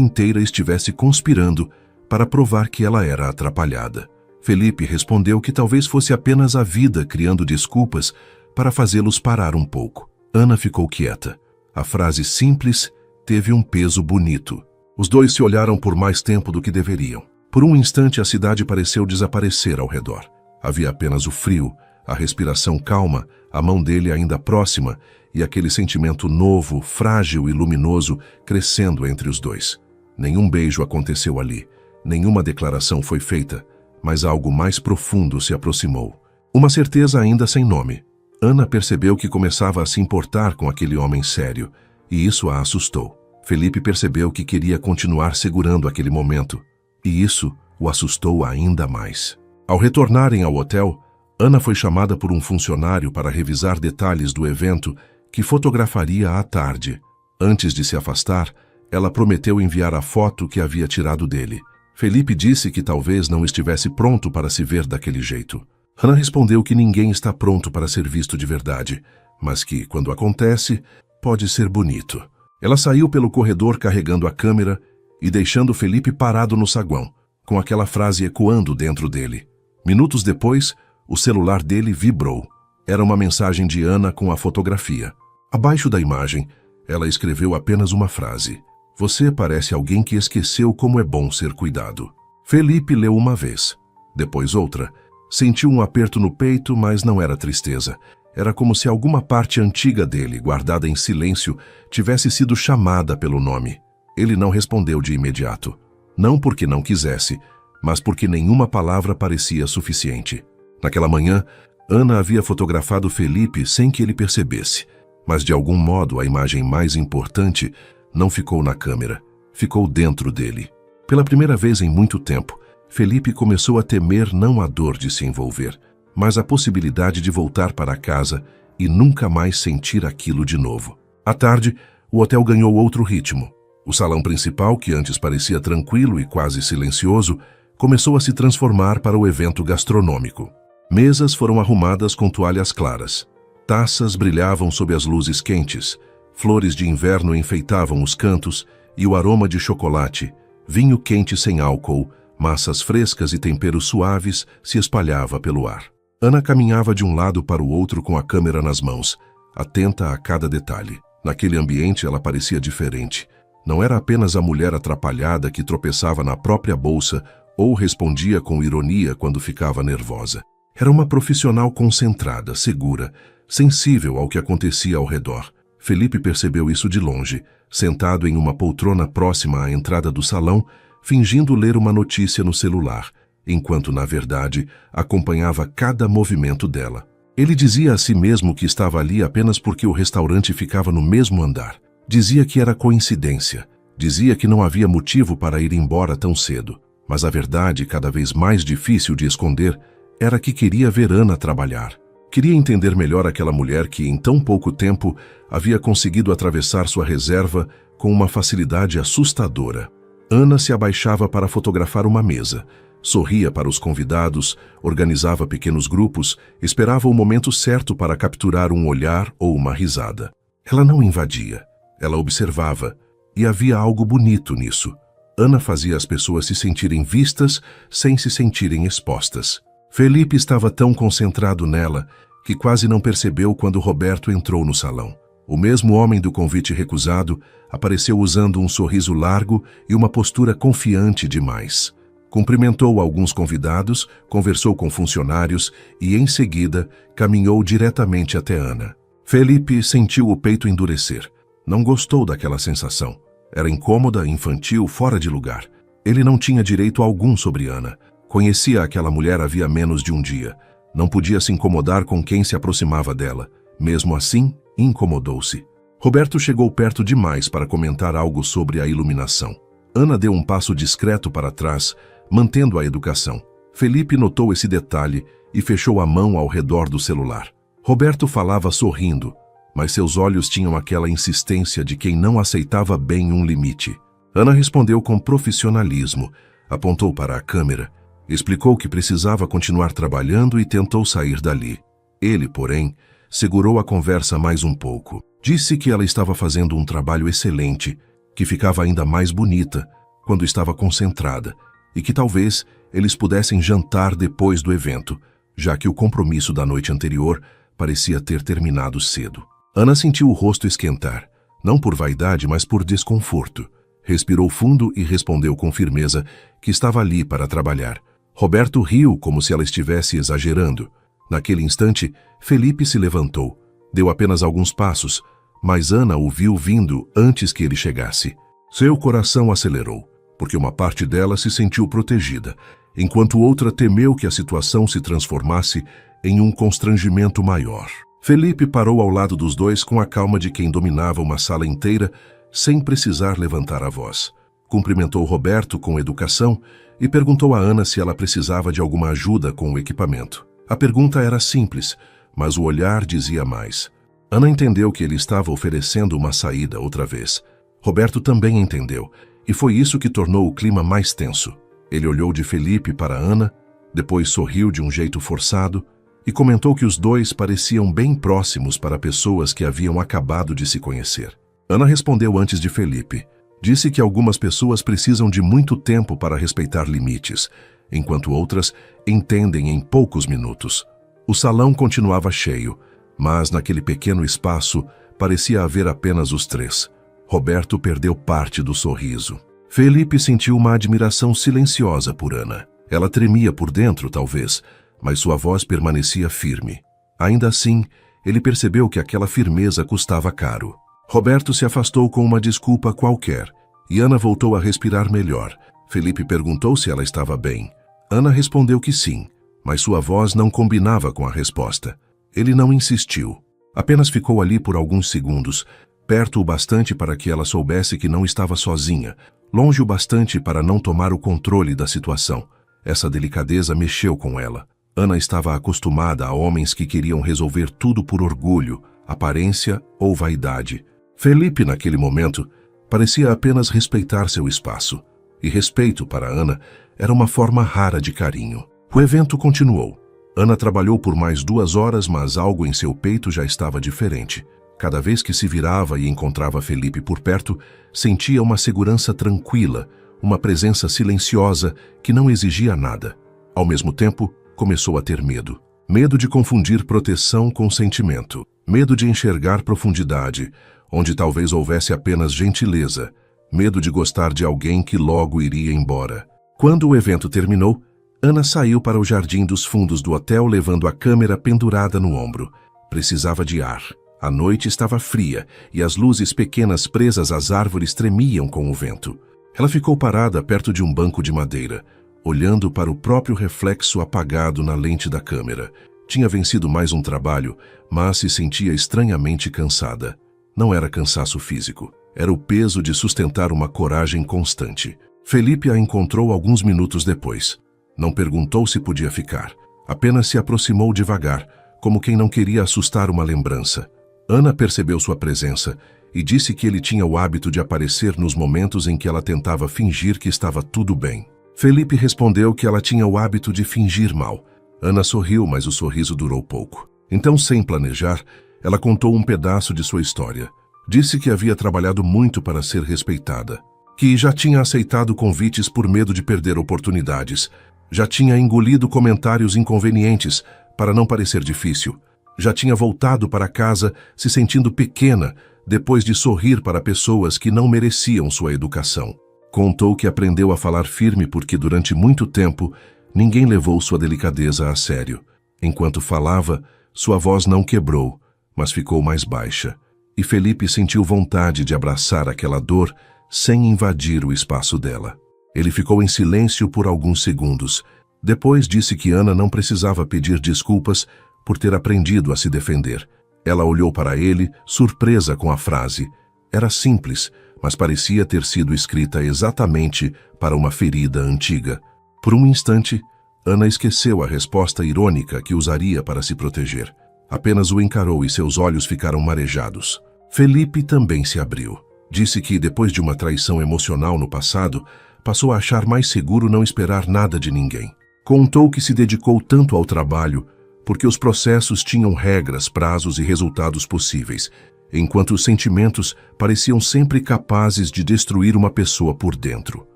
inteira estivesse conspirando para provar que ela era atrapalhada. Felipe respondeu que talvez fosse apenas a vida criando desculpas para fazê-los parar um pouco. Ana ficou quieta. A frase simples teve um peso bonito. Os dois se olharam por mais tempo do que deveriam. Por um instante a cidade pareceu desaparecer ao redor. Havia apenas o frio, a respiração calma, a mão dele ainda próxima e aquele sentimento novo, frágil e luminoso crescendo entre os dois. Nenhum beijo aconteceu ali, nenhuma declaração foi feita, mas algo mais profundo se aproximou. Uma certeza ainda sem nome. Ana percebeu que começava a se importar com aquele homem sério, e isso a assustou. Felipe percebeu que queria continuar segurando aquele momento, e isso o assustou ainda mais. Ao retornarem ao hotel, Ana foi chamada por um funcionário para revisar detalhes do evento que fotografaria à tarde. Antes de se afastar, ela prometeu enviar a foto que havia tirado dele. Felipe disse que talvez não estivesse pronto para se ver daquele jeito. Ana respondeu que ninguém está pronto para ser visto de verdade, mas que, quando acontece, pode ser bonito. Ela saiu pelo corredor carregando a câmera e deixando Felipe parado no saguão, com aquela frase ecoando dentro dele. Minutos depois, o celular dele vibrou. Era uma mensagem de Ana com a fotografia. Abaixo da imagem, ela escreveu apenas uma frase. Você parece alguém que esqueceu como é bom ser cuidado. Felipe leu uma vez, depois outra. Sentiu um aperto no peito, mas não era tristeza. Era como se alguma parte antiga dele, guardada em silêncio, tivesse sido chamada pelo nome. Ele não respondeu de imediato. Não porque não quisesse, mas porque nenhuma palavra parecia suficiente. Naquela manhã, Ana havia fotografado Felipe sem que ele percebesse, mas de algum modo a imagem mais importante não ficou na câmera, ficou dentro dele. Pela primeira vez em muito tempo, Felipe começou a temer não a dor de se envolver, mas a possibilidade de voltar para casa e nunca mais sentir aquilo de novo. À tarde, o hotel ganhou outro ritmo. O salão principal, que antes parecia tranquilo e quase silencioso, começou a se transformar para o evento gastronômico. Mesas foram arrumadas com toalhas claras. Taças brilhavam sob as luzes quentes. Flores de inverno enfeitavam os cantos e o aroma de chocolate, vinho quente sem álcool, massas frescas e temperos suaves se espalhava pelo ar. Ana caminhava de um lado para o outro com a câmera nas mãos, atenta a cada detalhe. Naquele ambiente ela parecia diferente. Não era apenas a mulher atrapalhada que tropeçava na própria bolsa ou respondia com ironia quando ficava nervosa. Era uma profissional concentrada, segura, sensível ao que acontecia ao redor. Felipe percebeu isso de longe, sentado em uma poltrona próxima à entrada do salão, fingindo ler uma notícia no celular, enquanto, na verdade, acompanhava cada movimento dela. Ele dizia a si mesmo que estava ali apenas porque o restaurante ficava no mesmo andar. Dizia que era coincidência. Dizia que não havia motivo para ir embora tão cedo. Mas a verdade, cada vez mais difícil de esconder, era que queria ver Ana trabalhar. Queria entender melhor aquela mulher que, em tão pouco tempo, havia conseguido atravessar sua reserva com uma facilidade assustadora. Ana se abaixava para fotografar uma mesa, sorria para os convidados, organizava pequenos grupos, esperava o momento certo para capturar um olhar ou uma risada. Ela não invadia, ela observava, e havia algo bonito nisso. Ana fazia as pessoas se sentirem vistas sem se sentirem expostas. Felipe estava tão concentrado nela que quase não percebeu quando Roberto entrou no salão. O mesmo homem do convite recusado apareceu usando um sorriso largo e uma postura confiante demais. Cumprimentou alguns convidados, conversou com funcionários e, em seguida, caminhou diretamente até Ana. Felipe sentiu o peito endurecer. Não gostou daquela sensação. Era incômoda, infantil, fora de lugar. Ele não tinha direito algum sobre Ana. Conhecia aquela mulher havia menos de um dia. Não podia se incomodar com quem se aproximava dela. Mesmo assim, incomodou-se. Roberto chegou perto demais para comentar algo sobre a iluminação. Ana deu um passo discreto para trás, mantendo a educação. Felipe notou esse detalhe e fechou a mão ao redor do celular. Roberto falava sorrindo, mas seus olhos tinham aquela insistência de quem não aceitava bem um limite. Ana respondeu com profissionalismo, apontou para a câmera Explicou que precisava continuar trabalhando e tentou sair dali. Ele, porém, segurou a conversa mais um pouco. Disse que ela estava fazendo um trabalho excelente, que ficava ainda mais bonita quando estava concentrada e que talvez eles pudessem jantar depois do evento, já que o compromisso da noite anterior parecia ter terminado cedo. Ana sentiu o rosto esquentar, não por vaidade, mas por desconforto. Respirou fundo e respondeu com firmeza que estava ali para trabalhar. Roberto riu como se ela estivesse exagerando. Naquele instante, Felipe se levantou. Deu apenas alguns passos, mas Ana o viu vindo antes que ele chegasse. Seu coração acelerou, porque uma parte dela se sentiu protegida, enquanto outra temeu que a situação se transformasse em um constrangimento maior. Felipe parou ao lado dos dois com a calma de quem dominava uma sala inteira, sem precisar levantar a voz. Cumprimentou Roberto com educação e perguntou a Ana se ela precisava de alguma ajuda com o equipamento. A pergunta era simples, mas o olhar dizia mais. Ana entendeu que ele estava oferecendo uma saída outra vez. Roberto também entendeu, e foi isso que tornou o clima mais tenso. Ele olhou de Felipe para Ana, depois sorriu de um jeito forçado e comentou que os dois pareciam bem próximos para pessoas que haviam acabado de se conhecer. Ana respondeu antes de Felipe. Disse que algumas pessoas precisam de muito tempo para respeitar limites, enquanto outras entendem em poucos minutos. O salão continuava cheio, mas naquele pequeno espaço parecia haver apenas os três. Roberto perdeu parte do sorriso. Felipe sentiu uma admiração silenciosa por Ana. Ela tremia por dentro, talvez, mas sua voz permanecia firme. Ainda assim, ele percebeu que aquela firmeza custava caro. Roberto se afastou com uma desculpa qualquer, e Ana voltou a respirar melhor. Felipe perguntou se ela estava bem. Ana respondeu que sim, mas sua voz não combinava com a resposta. Ele não insistiu. Apenas ficou ali por alguns segundos, perto o bastante para que ela soubesse que não estava sozinha, longe o bastante para não tomar o controle da situação. Essa delicadeza mexeu com ela. Ana estava acostumada a homens que queriam resolver tudo por orgulho, aparência ou vaidade. Felipe, naquele momento, parecia apenas respeitar seu espaço. E respeito, para Ana, era uma forma rara de carinho. O evento continuou. Ana trabalhou por mais 2 horas, mas algo em seu peito já estava diferente. Cada vez que se virava e encontrava Felipe por perto, sentia uma segurança tranquila, uma presença silenciosa que não exigia nada. Ao mesmo tempo, começou a ter medo. Medo de confundir proteção com sentimento. Medo de enxergar profundidade, onde talvez houvesse apenas gentileza. Medo de gostar de alguém que logo iria embora. Quando o evento terminou, Ana saiu para o jardim dos fundos do hotel levando a câmera pendurada no ombro. Precisava de ar. A noite estava fria e as luzes pequenas presas às árvores tremiam com o vento. Ela ficou parada perto de um banco de madeira, olhando para o próprio reflexo apagado na lente da câmera. Tinha vencido mais um trabalho, mas se sentia estranhamente cansada. Não era cansaço físico, era o peso de sustentar uma coragem constante. Felipe a encontrou alguns minutos depois. Não perguntou se podia ficar, apenas se aproximou devagar, como quem não queria assustar uma lembrança. Ana percebeu sua presença e disse que ele tinha o hábito de aparecer nos momentos em que ela tentava fingir que estava tudo bem. Felipe respondeu que ela tinha o hábito de fingir mal. Ana sorriu, mas o sorriso durou pouco. Então, sem planejar, ela contou um pedaço de sua história. Disse que havia trabalhado muito para ser respeitada, que já tinha aceitado convites por medo de perder oportunidades, já tinha engolido comentários inconvenientes para não parecer difícil, já tinha voltado para casa se sentindo pequena depois de sorrir para pessoas que não mereciam sua educação. Contou que aprendeu a falar firme porque durante muito tempo ninguém levou sua delicadeza a sério. Enquanto falava, sua voz não quebrou, mas ficou mais baixa. E Felipe sentiu vontade de abraçar aquela dor sem invadir o espaço dela. Ele ficou em silêncio por alguns segundos. Depois disse que Ana não precisava pedir desculpas por ter aprendido a se defender. Ela olhou para ele, surpresa com a frase. Era simples, mas parecia ter sido escrita exatamente para uma ferida antiga. Por um instante, Ana esqueceu a resposta irônica que usaria para se proteger. Apenas o encarou e seus olhos ficaram marejados. Felipe também se abriu. Disse que, depois de uma traição emocional no passado, passou a achar mais seguro não esperar nada de ninguém. Contou que se dedicou tanto ao trabalho porque os processos tinham regras, prazos e resultados possíveis, enquanto os sentimentos pareciam sempre capazes de destruir uma pessoa por dentro.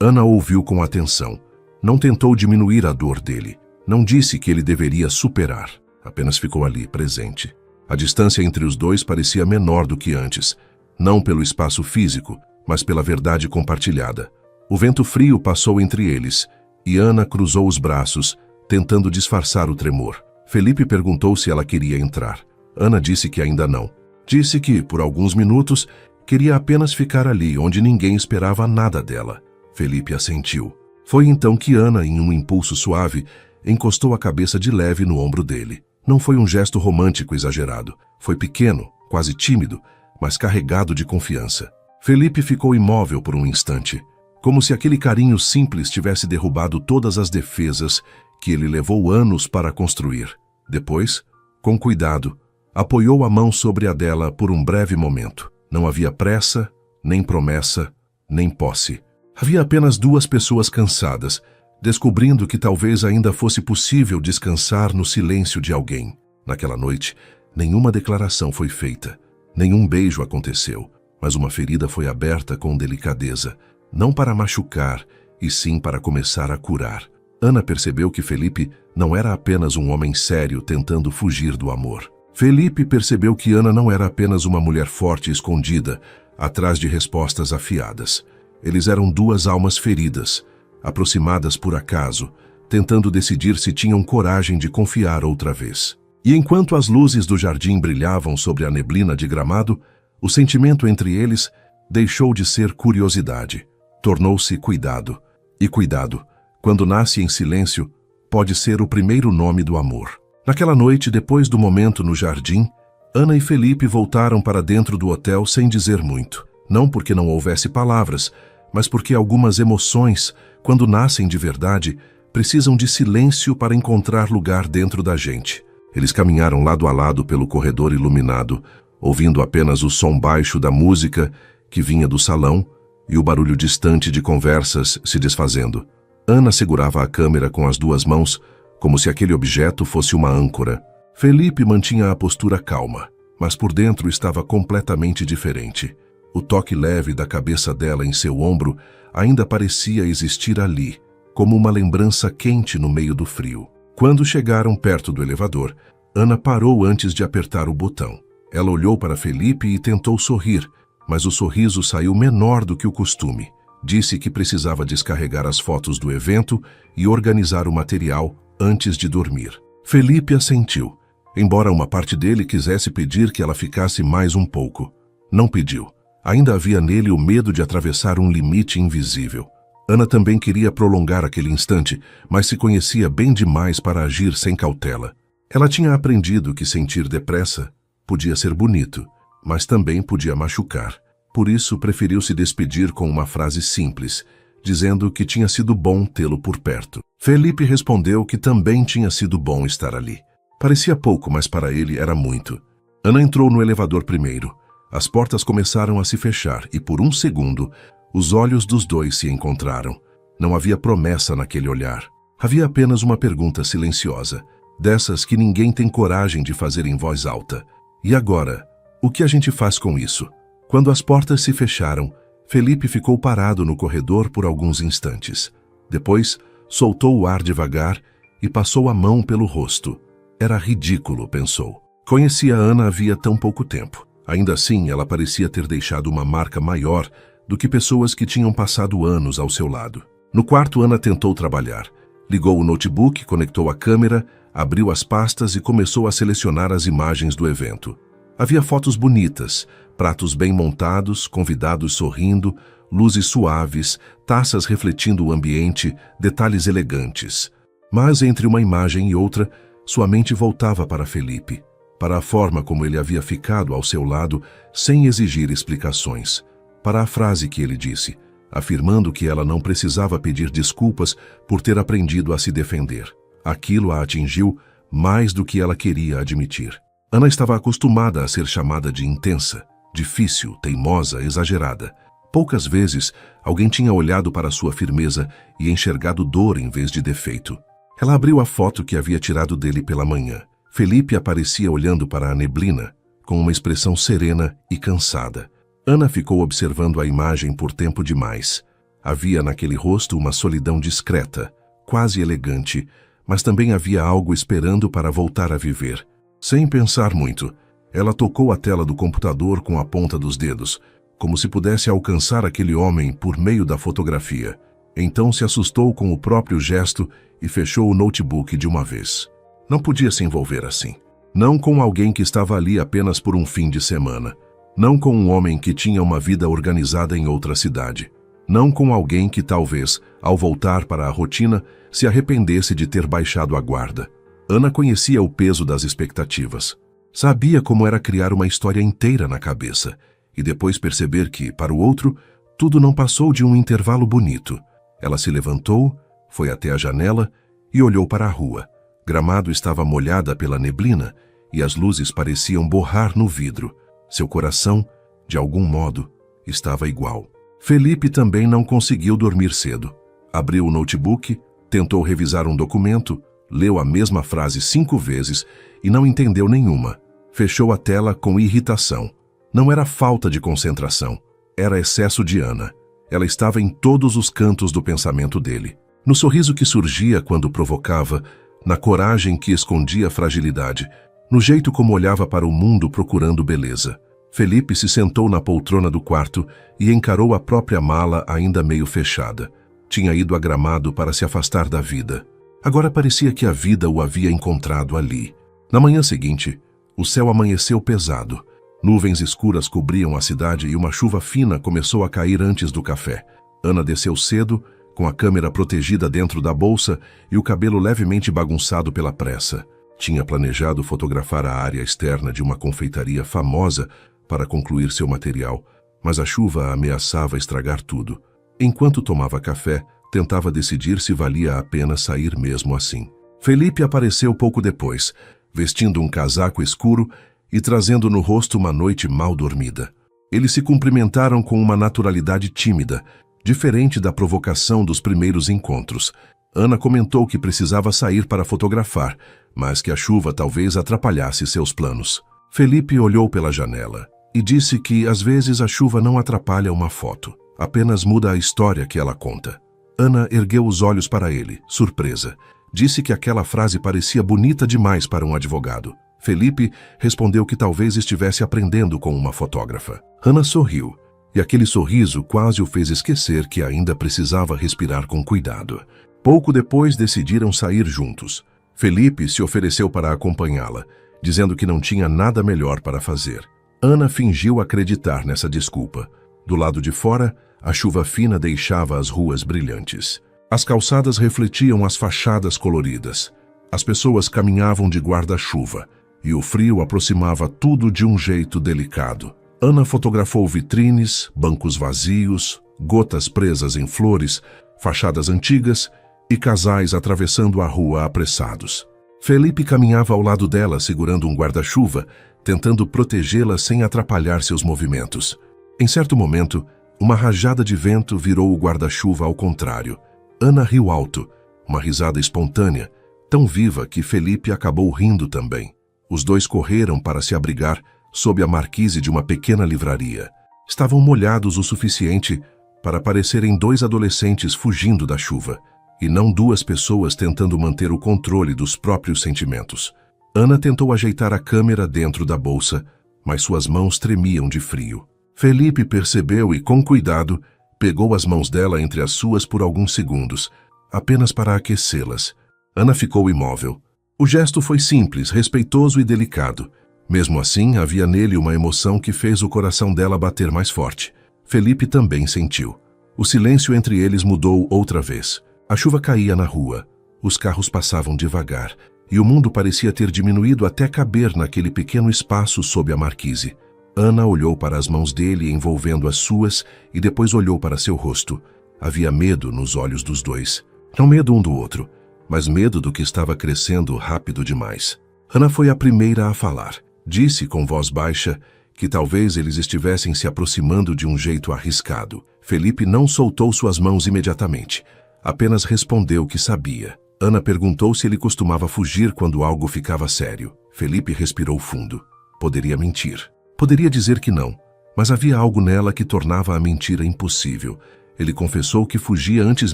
Ana ouviu com atenção. Não tentou diminuir a dor dele. Não disse que ele deveria superar. Apenas ficou ali, presente. A distância entre os dois parecia menor do que antes, não pelo espaço físico, mas pela verdade compartilhada. O vento frio passou entre eles, e Ana cruzou os braços, tentando disfarçar o tremor. Felipe perguntou se ela queria entrar. Ana disse que ainda não. Disse que, por alguns minutos, queria apenas ficar ali, onde ninguém esperava nada dela. Felipe assentiu. Foi então que Ana, em um impulso suave, encostou a cabeça de leve no ombro dele. Não foi um gesto romântico exagerado. Foi pequeno, quase tímido, mas carregado de confiança. Felipe ficou imóvel por um instante, como se aquele carinho simples tivesse derrubado todas as defesas que ele levou anos para construir. Depois, com cuidado, apoiou a mão sobre a dela por um breve momento. Não havia pressa, nem promessa, nem posse. Havia apenas duas pessoas cansadas, descobrindo que talvez ainda fosse possível descansar no silêncio de alguém. Naquela noite, nenhuma declaração foi feita, nenhum beijo aconteceu, mas uma ferida foi aberta com delicadeza, não para machucar, e sim para começar a curar. Ana percebeu que Felipe não era apenas um homem sério tentando fugir do amor. Felipe percebeu que Ana não era apenas uma mulher forte e escondida, atrás de respostas afiadas. Eles eram duas almas feridas, aproximadas por acaso, tentando decidir se tinham coragem de confiar outra vez. E enquanto as luzes do jardim brilhavam sobre a neblina de gramado, o sentimento entre eles deixou de ser curiosidade, tornou-se cuidado. E cuidado, quando nasce em silêncio, pode ser o primeiro nome do amor. Naquela noite, depois do momento no jardim, Ana e Felipe voltaram para dentro do hotel sem dizer muito. Não porque não houvesse palavras, mas porque algumas emoções, quando nascem de verdade, precisam de silêncio para encontrar lugar dentro da gente. Eles caminharam lado a lado pelo corredor iluminado, ouvindo apenas o som baixo da música que vinha do salão e o barulho distante de conversas se desfazendo. Ana segurava a câmera com as duas mãos, como se aquele objeto fosse uma âncora. Felipe mantinha a postura calma, mas por dentro estava completamente diferente. O toque leve da cabeça dela em seu ombro ainda parecia existir ali, como uma lembrança quente no meio do frio. Quando chegaram perto do elevador, Ana parou antes de apertar o botão. Ela olhou para Felipe e tentou sorrir, mas o sorriso saiu menor do que o costume. Disse que precisava descarregar as fotos do evento e organizar o material antes de dormir. Felipe assentiu, embora uma parte dele quisesse pedir que ela ficasse mais um pouco. Não pediu. Ainda havia nele o medo de atravessar um limite invisível. Ana também queria prolongar aquele instante, mas se conhecia bem demais para agir sem cautela. Ela tinha aprendido que sentir depressa podia ser bonito, mas também podia machucar. Por isso, preferiu se despedir com uma frase simples, dizendo que tinha sido bom tê-lo por perto. Felipe respondeu que também tinha sido bom estar ali. Parecia pouco, mas para ele era muito. Ana entrou no elevador primeiro. As portas começaram a se fechar e, por um segundo, os olhos dos dois se encontraram. Não havia promessa naquele olhar. Havia apenas uma pergunta silenciosa, dessas que ninguém tem coragem de fazer em voz alta. E agora, o que a gente faz com isso? Quando as portas se fecharam, Felipe ficou parado no corredor por alguns instantes. Depois, soltou o ar devagar e passou a mão pelo rosto. Era ridículo, pensou. Conhecia Ana havia tão pouco tempo. Ainda assim, ela parecia ter deixado uma marca maior do que pessoas que tinham passado anos ao seu lado. No quarto, Ana tentou trabalhar. Ligou o notebook, conectou a câmera, abriu as pastas e começou a selecionar as imagens do evento. Havia fotos bonitas, pratos bem montados, convidados sorrindo, luzes suaves, taças refletindo o ambiente, detalhes elegantes. Mas entre uma imagem e outra, sua mente voltava para Felipe, para a forma como ele havia ficado ao seu lado sem exigir explicações, para a frase que ele disse, afirmando que ela não precisava pedir desculpas por ter aprendido a se defender. Aquilo a atingiu mais do que ela queria admitir. Ana estava acostumada a ser chamada de intensa, difícil, teimosa, exagerada. Poucas vezes alguém tinha olhado para sua firmeza e enxergado dor em vez de defeito. Ela abriu a foto que havia tirado dele pela manhã. Felipe aparecia olhando para a neblina, com uma expressão serena e cansada. Ana ficou observando a imagem por tempo demais. Havia naquele rosto uma solidão discreta, quase elegante, mas também havia algo esperando para voltar a viver. Sem pensar muito, ela tocou a tela do computador com a ponta dos dedos, como se pudesse alcançar aquele homem por meio da fotografia. Então se assustou com o próprio gesto e fechou o notebook de uma vez. Não podia se envolver assim. Não com alguém que estava ali apenas por um fim de semana. Não com um homem que tinha uma vida organizada em outra cidade. Não com alguém que talvez, ao voltar para a rotina, se arrependesse de ter baixado a guarda. Ana conhecia o peso das expectativas. Sabia como era criar uma história inteira na cabeça e depois perceber que, para o outro, tudo não passou de um intervalo bonito. Ela se levantou, foi até a janela e olhou para a rua. Gramado estava molhada pela neblina e as luzes pareciam borrar no vidro. Seu coração, de algum modo, estava igual. Felipe também não conseguiu dormir cedo. Abriu o notebook, tentou revisar um documento, leu a mesma frase 5 vezes e não entendeu nenhuma. Fechou a tela com irritação. Não era falta de concentração, era excesso de Ana. Ela estava em todos os cantos do pensamento dele. No sorriso que surgia quando provocava, na coragem que escondia a fragilidade, no jeito como olhava para o mundo procurando beleza. Felipe se sentou na poltrona do quarto e encarou a própria mala ainda meio fechada. Tinha ido a Gramado para se afastar da vida. Agora parecia que a vida o havia encontrado ali. Na manhã seguinte, o céu amanheceu pesado. Nuvens escuras cobriam a cidade e uma chuva fina começou a cair antes do café. Ana desceu cedo, com a câmera protegida dentro da bolsa e o cabelo levemente bagunçado pela pressa. Tinha planejado fotografar a área externa de uma confeitaria famosa para concluir seu material, mas a chuva ameaçava estragar tudo. Enquanto tomava café, tentava decidir se valia a pena sair mesmo assim. Felipe apareceu pouco depois, vestindo um casaco escuro e trazendo no rosto uma noite mal dormida. Eles se cumprimentaram com uma naturalidade tímida, diferente da provocação dos primeiros encontros. Ana comentou que precisava sair para fotografar, mas que a chuva talvez atrapalhasse seus planos. Felipe olhou pela janela e disse que às vezes a chuva não atrapalha uma foto, apenas muda a história que ela conta. Ana ergueu os olhos para ele, surpresa. Disse que aquela frase parecia bonita demais para um advogado. Felipe respondeu que talvez estivesse aprendendo com uma fotógrafa. Ana sorriu, e aquele sorriso quase o fez esquecer que ainda precisava respirar com cuidado. Pouco depois decidiram sair juntos. Felipe se ofereceu para acompanhá-la, dizendo que não tinha nada melhor para fazer. Ana fingiu acreditar nessa desculpa. Do lado de fora, a chuva fina deixava as ruas brilhantes. As calçadas refletiam as fachadas coloridas. As pessoas caminhavam de guarda-chuva, e o frio aproximava tudo de um jeito delicado. Ana fotografou vitrines, bancos vazios, gotas presas em flores, fachadas antigas e casais atravessando a rua apressados. Felipe caminhava ao lado dela segurando um guarda-chuva, tentando protegê-la sem atrapalhar seus movimentos. Em certo momento, uma rajada de vento virou o guarda-chuva ao contrário. Ana riu alto, uma risada espontânea, tão viva que Felipe acabou rindo também. Os dois correram para se abrigar sob a marquise de uma pequena livraria. Estavam molhados o suficiente para parecerem 2 adolescentes fugindo da chuva, e não 2 pessoas tentando manter o controle dos próprios sentimentos. Ana tentou ajeitar a câmera dentro da bolsa, mas suas mãos tremiam de frio. Felipe percebeu e, com cuidado, pegou as mãos dela entre as suas por alguns segundos, apenas para aquecê-las. Ana ficou imóvel. O gesto foi simples, respeitoso e delicado. Mesmo assim, havia nele uma emoção que fez o coração dela bater mais forte. Felipe também sentiu. O silêncio entre eles mudou outra vez. A chuva caía na rua, os carros passavam devagar, e o mundo parecia ter diminuído até caber naquele pequeno espaço sob a marquise. Ana olhou para as mãos dele envolvendo as suas e depois olhou para seu rosto. Havia medo nos olhos dos dois. Não medo um do outro, mas medo do que estava crescendo rápido demais. Ana foi a primeira a falar. Disse com voz baixa que talvez eles estivessem se aproximando de um jeito arriscado. Felipe não soltou suas mãos imediatamente. Apenas respondeu que sabia. Ana perguntou se ele costumava fugir quando algo ficava sério. Felipe respirou fundo. Poderia mentir. Poderia dizer que não, mas havia algo nela que tornava a mentira impossível. Ele confessou que fugia antes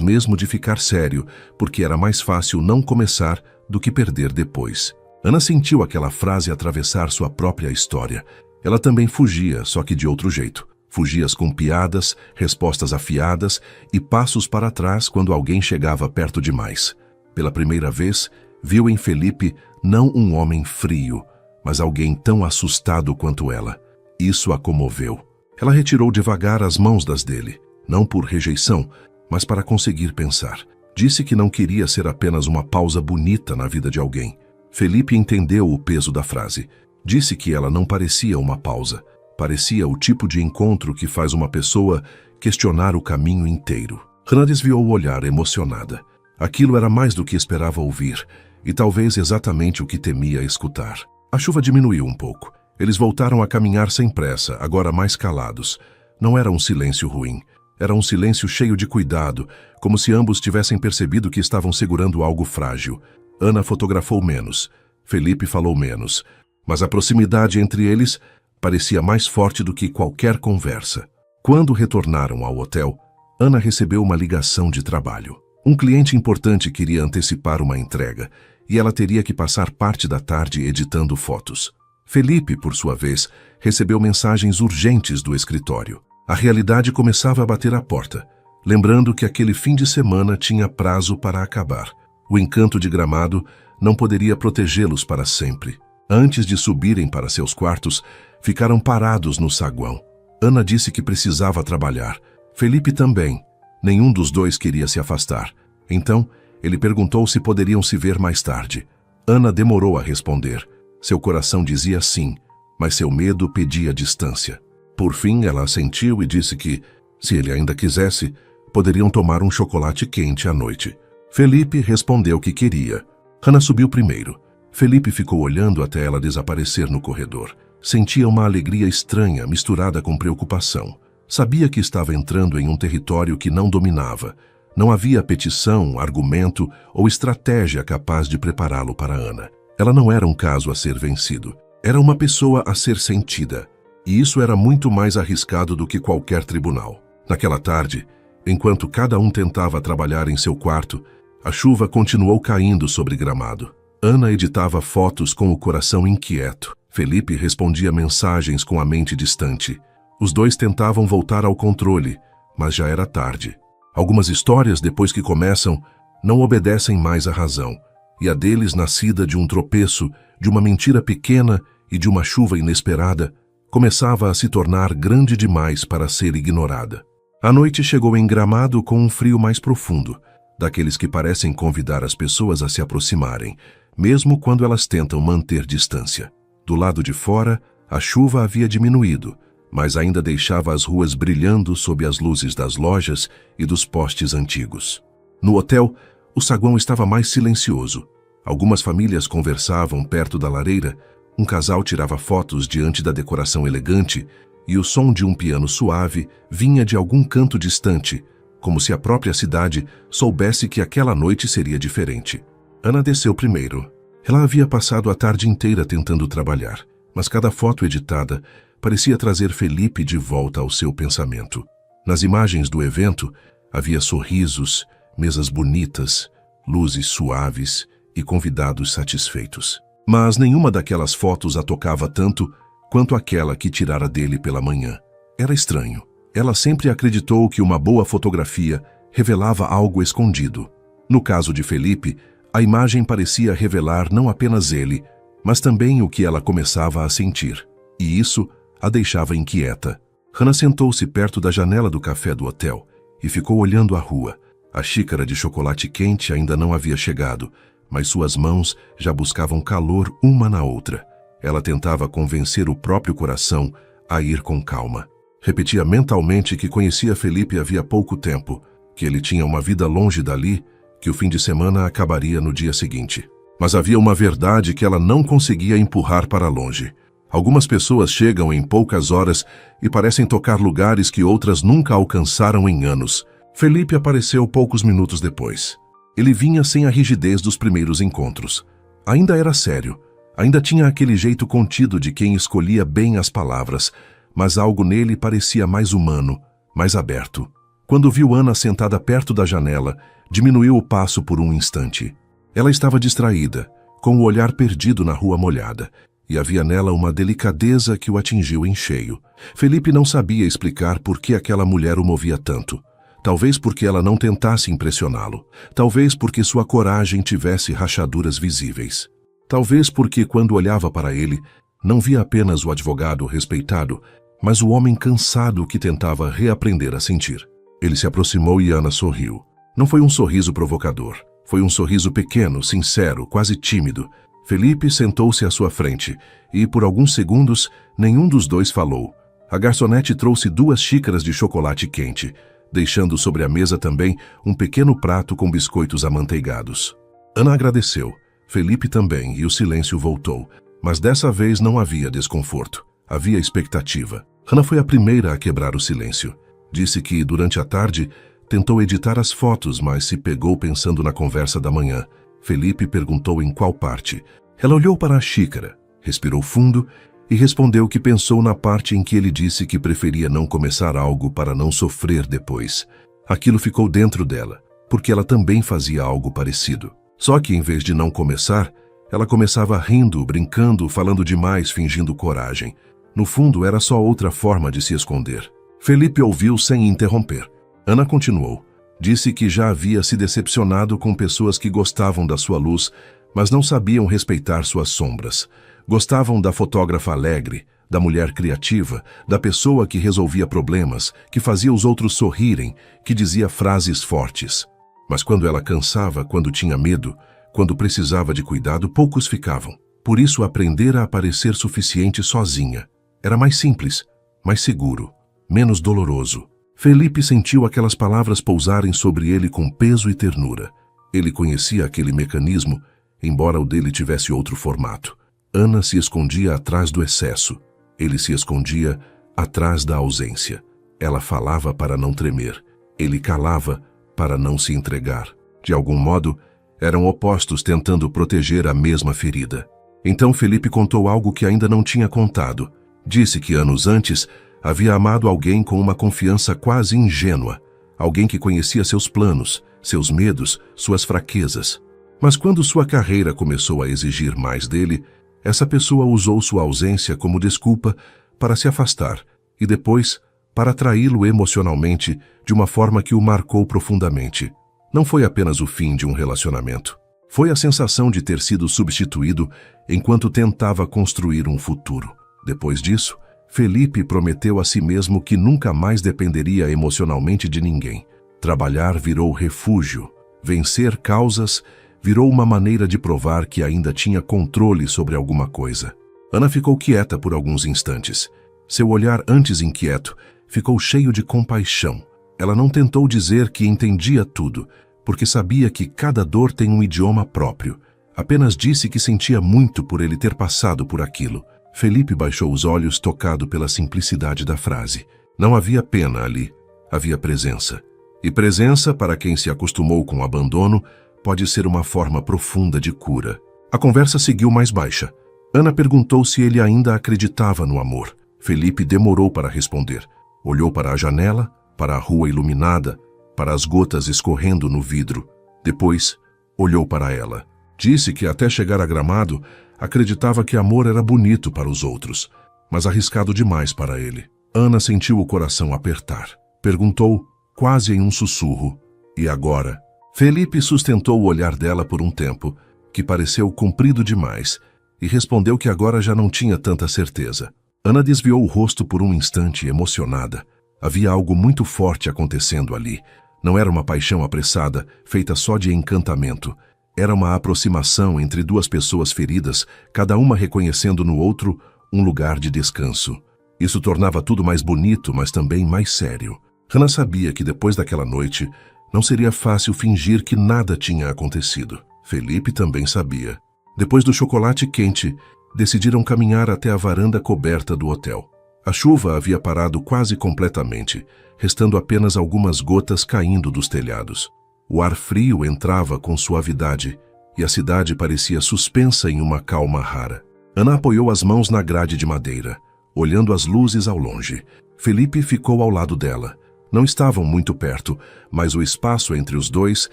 mesmo de ficar sério, porque era mais fácil não começar do que perder depois. Ana sentiu aquela frase atravessar sua própria história. Ela também fugia, só que de outro jeito. Fugias com piadas, respostas afiadas e passos para trás quando alguém chegava perto demais. Pela primeira vez, viu em Felipe não um homem frio, mas alguém tão assustado quanto ela. Isso a comoveu. Ela retirou devagar as mãos das dele, não por rejeição, mas para conseguir pensar. Disse que não queria ser apenas uma pausa bonita na vida de alguém. Felipe entendeu o peso da frase. Disse que ela não parecia uma pausa. Parecia o tipo de encontro que faz uma pessoa questionar o caminho inteiro. Ana desviou o olhar emocionada. Aquilo era mais do que esperava ouvir, e talvez exatamente o que temia escutar. A chuva diminuiu um pouco. Eles voltaram a caminhar sem pressa, agora mais calados. Não era um silêncio ruim. Era um silêncio cheio de cuidado, como se ambos tivessem percebido que estavam segurando algo frágil. Ana fotografou menos. Felipe falou menos. Mas a proximidade entre eles parecia mais forte do que qualquer conversa. Quando retornaram ao hotel, Ana recebeu uma ligação de trabalho. Um cliente importante queria antecipar uma entrega, e ela teria que passar parte da tarde editando fotos. Felipe, por sua vez, recebeu mensagens urgentes do escritório. A realidade começava a bater à porta, lembrando que aquele fim de semana tinha prazo para acabar. O encanto de Gramado não poderia protegê-los para sempre. Antes de subirem para seus quartos, ficaram parados no saguão. Ana disse que precisava trabalhar. Felipe também. Nenhum dos dois queria se afastar. Então, ele perguntou se poderiam se ver mais tarde. Ana demorou a responder. Seu coração dizia sim, mas seu medo pedia distância. Por fim, ela assentiu e disse que, se ele ainda quisesse, poderiam tomar um chocolate quente à noite. Felipe respondeu que queria. Ana subiu primeiro. Felipe ficou olhando até ela desaparecer no corredor. Sentia uma alegria estranha misturada com preocupação. Sabia que estava entrando em um território que não dominava. Não havia petição, argumento ou estratégia capaz de prepará-lo para Ana. Ela não era um caso a ser vencido. Era uma pessoa a ser sentida. E isso era muito mais arriscado do que qualquer tribunal. Naquela tarde, enquanto cada um tentava trabalhar em seu quarto, a chuva continuou caindo sobre Gramado. Ana editava fotos com o coração inquieto. Felipe respondia mensagens com a mente distante. Os dois tentavam voltar ao controle, mas já era tarde. Algumas histórias, depois que começam, não obedecem mais à razão, e a deles, nascida de um tropeço, de uma mentira pequena e de uma chuva inesperada, começava a se tornar grande demais para ser ignorada. A noite chegou em Gramado com um frio mais profundo, daqueles que parecem convidar as pessoas a se aproximarem, mesmo quando elas tentam manter distância. Do lado de fora, a chuva havia diminuído, mas ainda deixava as ruas brilhando sob as luzes das lojas e dos postes antigos. No hotel, o saguão estava mais silencioso. Algumas famílias conversavam perto da lareira, um casal tirava fotos diante da decoração elegante e o som de um piano suave vinha de algum canto distante, como se a própria cidade soubesse que aquela noite seria diferente. Ana desceu primeiro. Ela havia passado a tarde inteira tentando trabalhar, mas cada foto editada parecia trazer Felipe de volta ao seu pensamento. Nas imagens do evento, havia sorrisos, mesas bonitas, luzes suaves e convidados satisfeitos. Mas nenhuma daquelas fotos a tocava tanto quanto aquela que tirara dele pela manhã. Era estranho. Ela sempre acreditou que uma boa fotografia revelava algo escondido. No caso de Felipe, a imagem parecia revelar não apenas ele, mas também o que ela começava a sentir. E isso a deixava inquieta. Ana sentou-se perto da janela do café do hotel e ficou olhando a rua. A xícara de chocolate quente ainda não havia chegado, mas suas mãos já buscavam calor uma na outra. Ela tentava convencer o próprio coração a ir com calma. Repetia mentalmente que conhecia Felipe havia pouco tempo, que ele tinha uma vida longe dali, que o fim de semana acabaria no dia seguinte. Mas havia uma verdade que ela não conseguia empurrar para longe. Algumas pessoas chegam em poucas horas e parecem tocar lugares que outras nunca alcançaram em anos. Felipe apareceu poucos minutos depois. Ele vinha sem a rigidez dos primeiros encontros. Ainda era sério, ainda tinha aquele jeito contido de quem escolhia bem as palavras, mas algo nele parecia mais humano, mais aberto. Quando viu Ana sentada perto da janela, diminuiu o passo por um instante. Ela estava distraída, com o olhar perdido na rua molhada, e havia nela uma delicadeza que o atingiu em cheio. Felipe não sabia explicar por que aquela mulher o movia tanto. Talvez porque ela não tentasse impressioná-lo. Talvez porque sua coragem tivesse rachaduras visíveis. Talvez porque, quando olhava para ele, não via apenas o advogado respeitado, mas o homem cansado que tentava reaprender a sentir. Ele se aproximou e Ana sorriu. Não foi um sorriso provocador. Foi um sorriso pequeno, sincero, quase tímido. Felipe sentou-se à sua frente e, por alguns segundos, nenhum dos dois falou. A garçonete trouxe 2 xícaras de chocolate quente, deixando sobre a mesa também um pequeno prato com biscoitos amanteigados. Ana agradeceu, Felipe também, e o silêncio voltou. Mas dessa vez não havia desconforto. Havia expectativa. Ana foi a primeira a quebrar o silêncio. Disse que, durante a tarde, tentou editar as fotos, mas se pegou pensando na conversa da manhã. Felipe perguntou em qual parte. Ela olhou para a xícara, respirou fundo e respondeu que pensou na parte em que ele disse que preferia não começar algo para não sofrer depois. Aquilo ficou dentro dela, porque ela também fazia algo parecido. Só que, em vez de não começar, ela começava rindo, brincando, falando demais, fingindo coragem. No fundo, era só outra forma de se esconder. Felipe ouviu sem interromper. Ana continuou. Disse que já havia se decepcionado com pessoas que gostavam da sua luz, mas não sabiam respeitar suas sombras. Gostavam da fotógrafa alegre, da mulher criativa, da pessoa que resolvia problemas, que fazia os outros sorrirem, que dizia frases fortes. Mas quando ela cansava, quando tinha medo, quando precisava de cuidado, poucos ficavam. Por isso aprendera a parecer suficiente sozinha. Era mais simples, mais seguro, menos doloroso. Felipe sentiu aquelas palavras pousarem sobre ele com peso e ternura. Ele conhecia aquele mecanismo, embora o dele tivesse outro formato. Ana se escondia atrás do excesso. Ele se escondia atrás da ausência. Ela falava para não tremer. Ele calava para não se entregar. De algum modo, eram opostos tentando proteger a mesma ferida. Então Felipe contou algo que ainda não tinha contado. Disse que anos antes havia amado alguém com uma confiança quase ingênua, alguém que conhecia seus planos, seus medos, suas fraquezas. Mas quando sua carreira começou a exigir mais dele, essa pessoa usou sua ausência como desculpa para se afastar e depois para atraí-lo emocionalmente de uma forma que o marcou profundamente. Não foi apenas o fim de um relacionamento. Foi a sensação de ter sido substituído enquanto tentava construir um futuro. Depois disso, Felipe prometeu a si mesmo que nunca mais dependeria emocionalmente de ninguém. Trabalhar virou refúgio. Vencer causas virou uma maneira de provar que ainda tinha controle sobre alguma coisa. Ana ficou quieta por alguns instantes. Seu olhar, antes inquieto, ficou cheio de compaixão. Ela não tentou dizer que entendia tudo, porque sabia que cada dor tem um idioma próprio. Apenas disse que sentia muito por ele ter passado por aquilo. Felipe baixou os olhos, tocado pela simplicidade da frase. Não havia pena ali, havia presença. E presença, para quem se acostumou com o abandono, pode ser uma forma profunda de cura. A conversa seguiu mais baixa. Ana perguntou se ele ainda acreditava no amor. Felipe demorou para responder. Olhou para a janela, para a rua iluminada, para as gotas escorrendo no vidro. Depois, olhou para ela. Disse que até chegar a Gramado, acreditava que amor era bonito para os outros, mas arriscado demais para ele. Ana sentiu o coração apertar. Perguntou, quase em um sussurro, e agora? Felipe sustentou o olhar dela por um tempo, que pareceu comprido demais, e respondeu que agora já não tinha tanta certeza. Ana desviou o rosto por um instante, emocionada. Havia algo muito forte acontecendo ali. Não era uma paixão apressada, feita só de encantamento. Era uma aproximação entre duas pessoas feridas, cada uma reconhecendo no outro um lugar de descanso. Isso tornava tudo mais bonito, mas também mais sério. Ana sabia que depois daquela noite, não seria fácil fingir que nada tinha acontecido. Felipe também sabia. Depois do chocolate quente, decidiram caminhar até a varanda coberta do hotel. A chuva havia parado quase completamente, restando apenas algumas gotas caindo dos telhados. O ar frio entrava com suavidade e a cidade parecia suspensa em uma calma rara. Ana apoiou as mãos na grade de madeira, olhando as luzes ao longe. Felipe ficou ao lado dela. Não estavam muito perto, mas o espaço entre os dois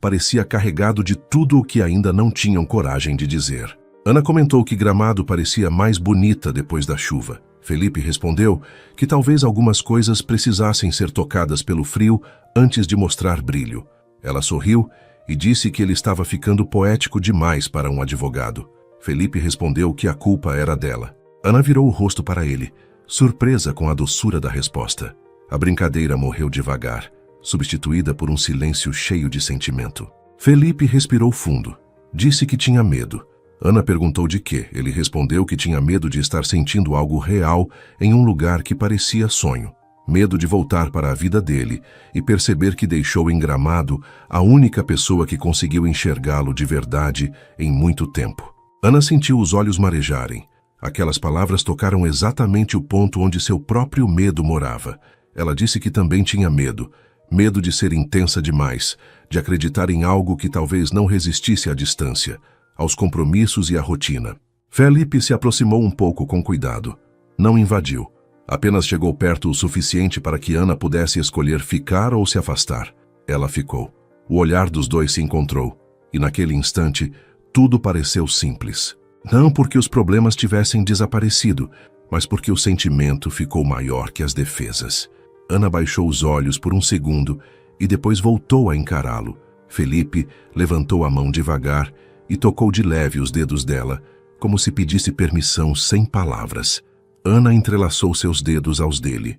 parecia carregado de tudo o que ainda não tinham coragem de dizer. Ana comentou que Gramado parecia mais bonita depois da chuva. Felipe respondeu que talvez algumas coisas precisassem ser tocadas pelo frio antes de mostrar brilho. Ela sorriu e disse que ele estava ficando poético demais para um advogado. Felipe respondeu que a culpa era dela. Ana virou o rosto para ele, surpresa com a doçura da resposta. A brincadeira morreu devagar, substituída por um silêncio cheio de sentimento. Felipe respirou fundo. Disse que tinha medo. Ana perguntou de quê. Ele respondeu que tinha medo de estar sentindo algo real em um lugar que parecia sonho. Medo de voltar para a vida dele e perceber que deixou em Gramado a única pessoa que conseguiu enxergá-lo de verdade em muito tempo. Ana sentiu os olhos marejarem. Aquelas palavras tocaram exatamente o ponto onde seu próprio medo morava. Ela disse que também tinha medo. Medo de ser intensa demais, de acreditar em algo que talvez não resistisse à distância, aos compromissos e à rotina. Felipe se aproximou um pouco com cuidado. Não invadiu. Apenas chegou perto o suficiente para que Ana pudesse escolher ficar ou se afastar. Ela ficou. O olhar dos dois se encontrou, e naquele instante, tudo pareceu simples. Não porque os problemas tivessem desaparecido, mas porque o sentimento ficou maior que as defesas. Ana baixou os olhos por um segundo e depois voltou a encará-lo. Felipe levantou a mão devagar e tocou de leve os dedos dela, como se pedisse permissão sem palavras. Ana entrelaçou seus dedos aos dele.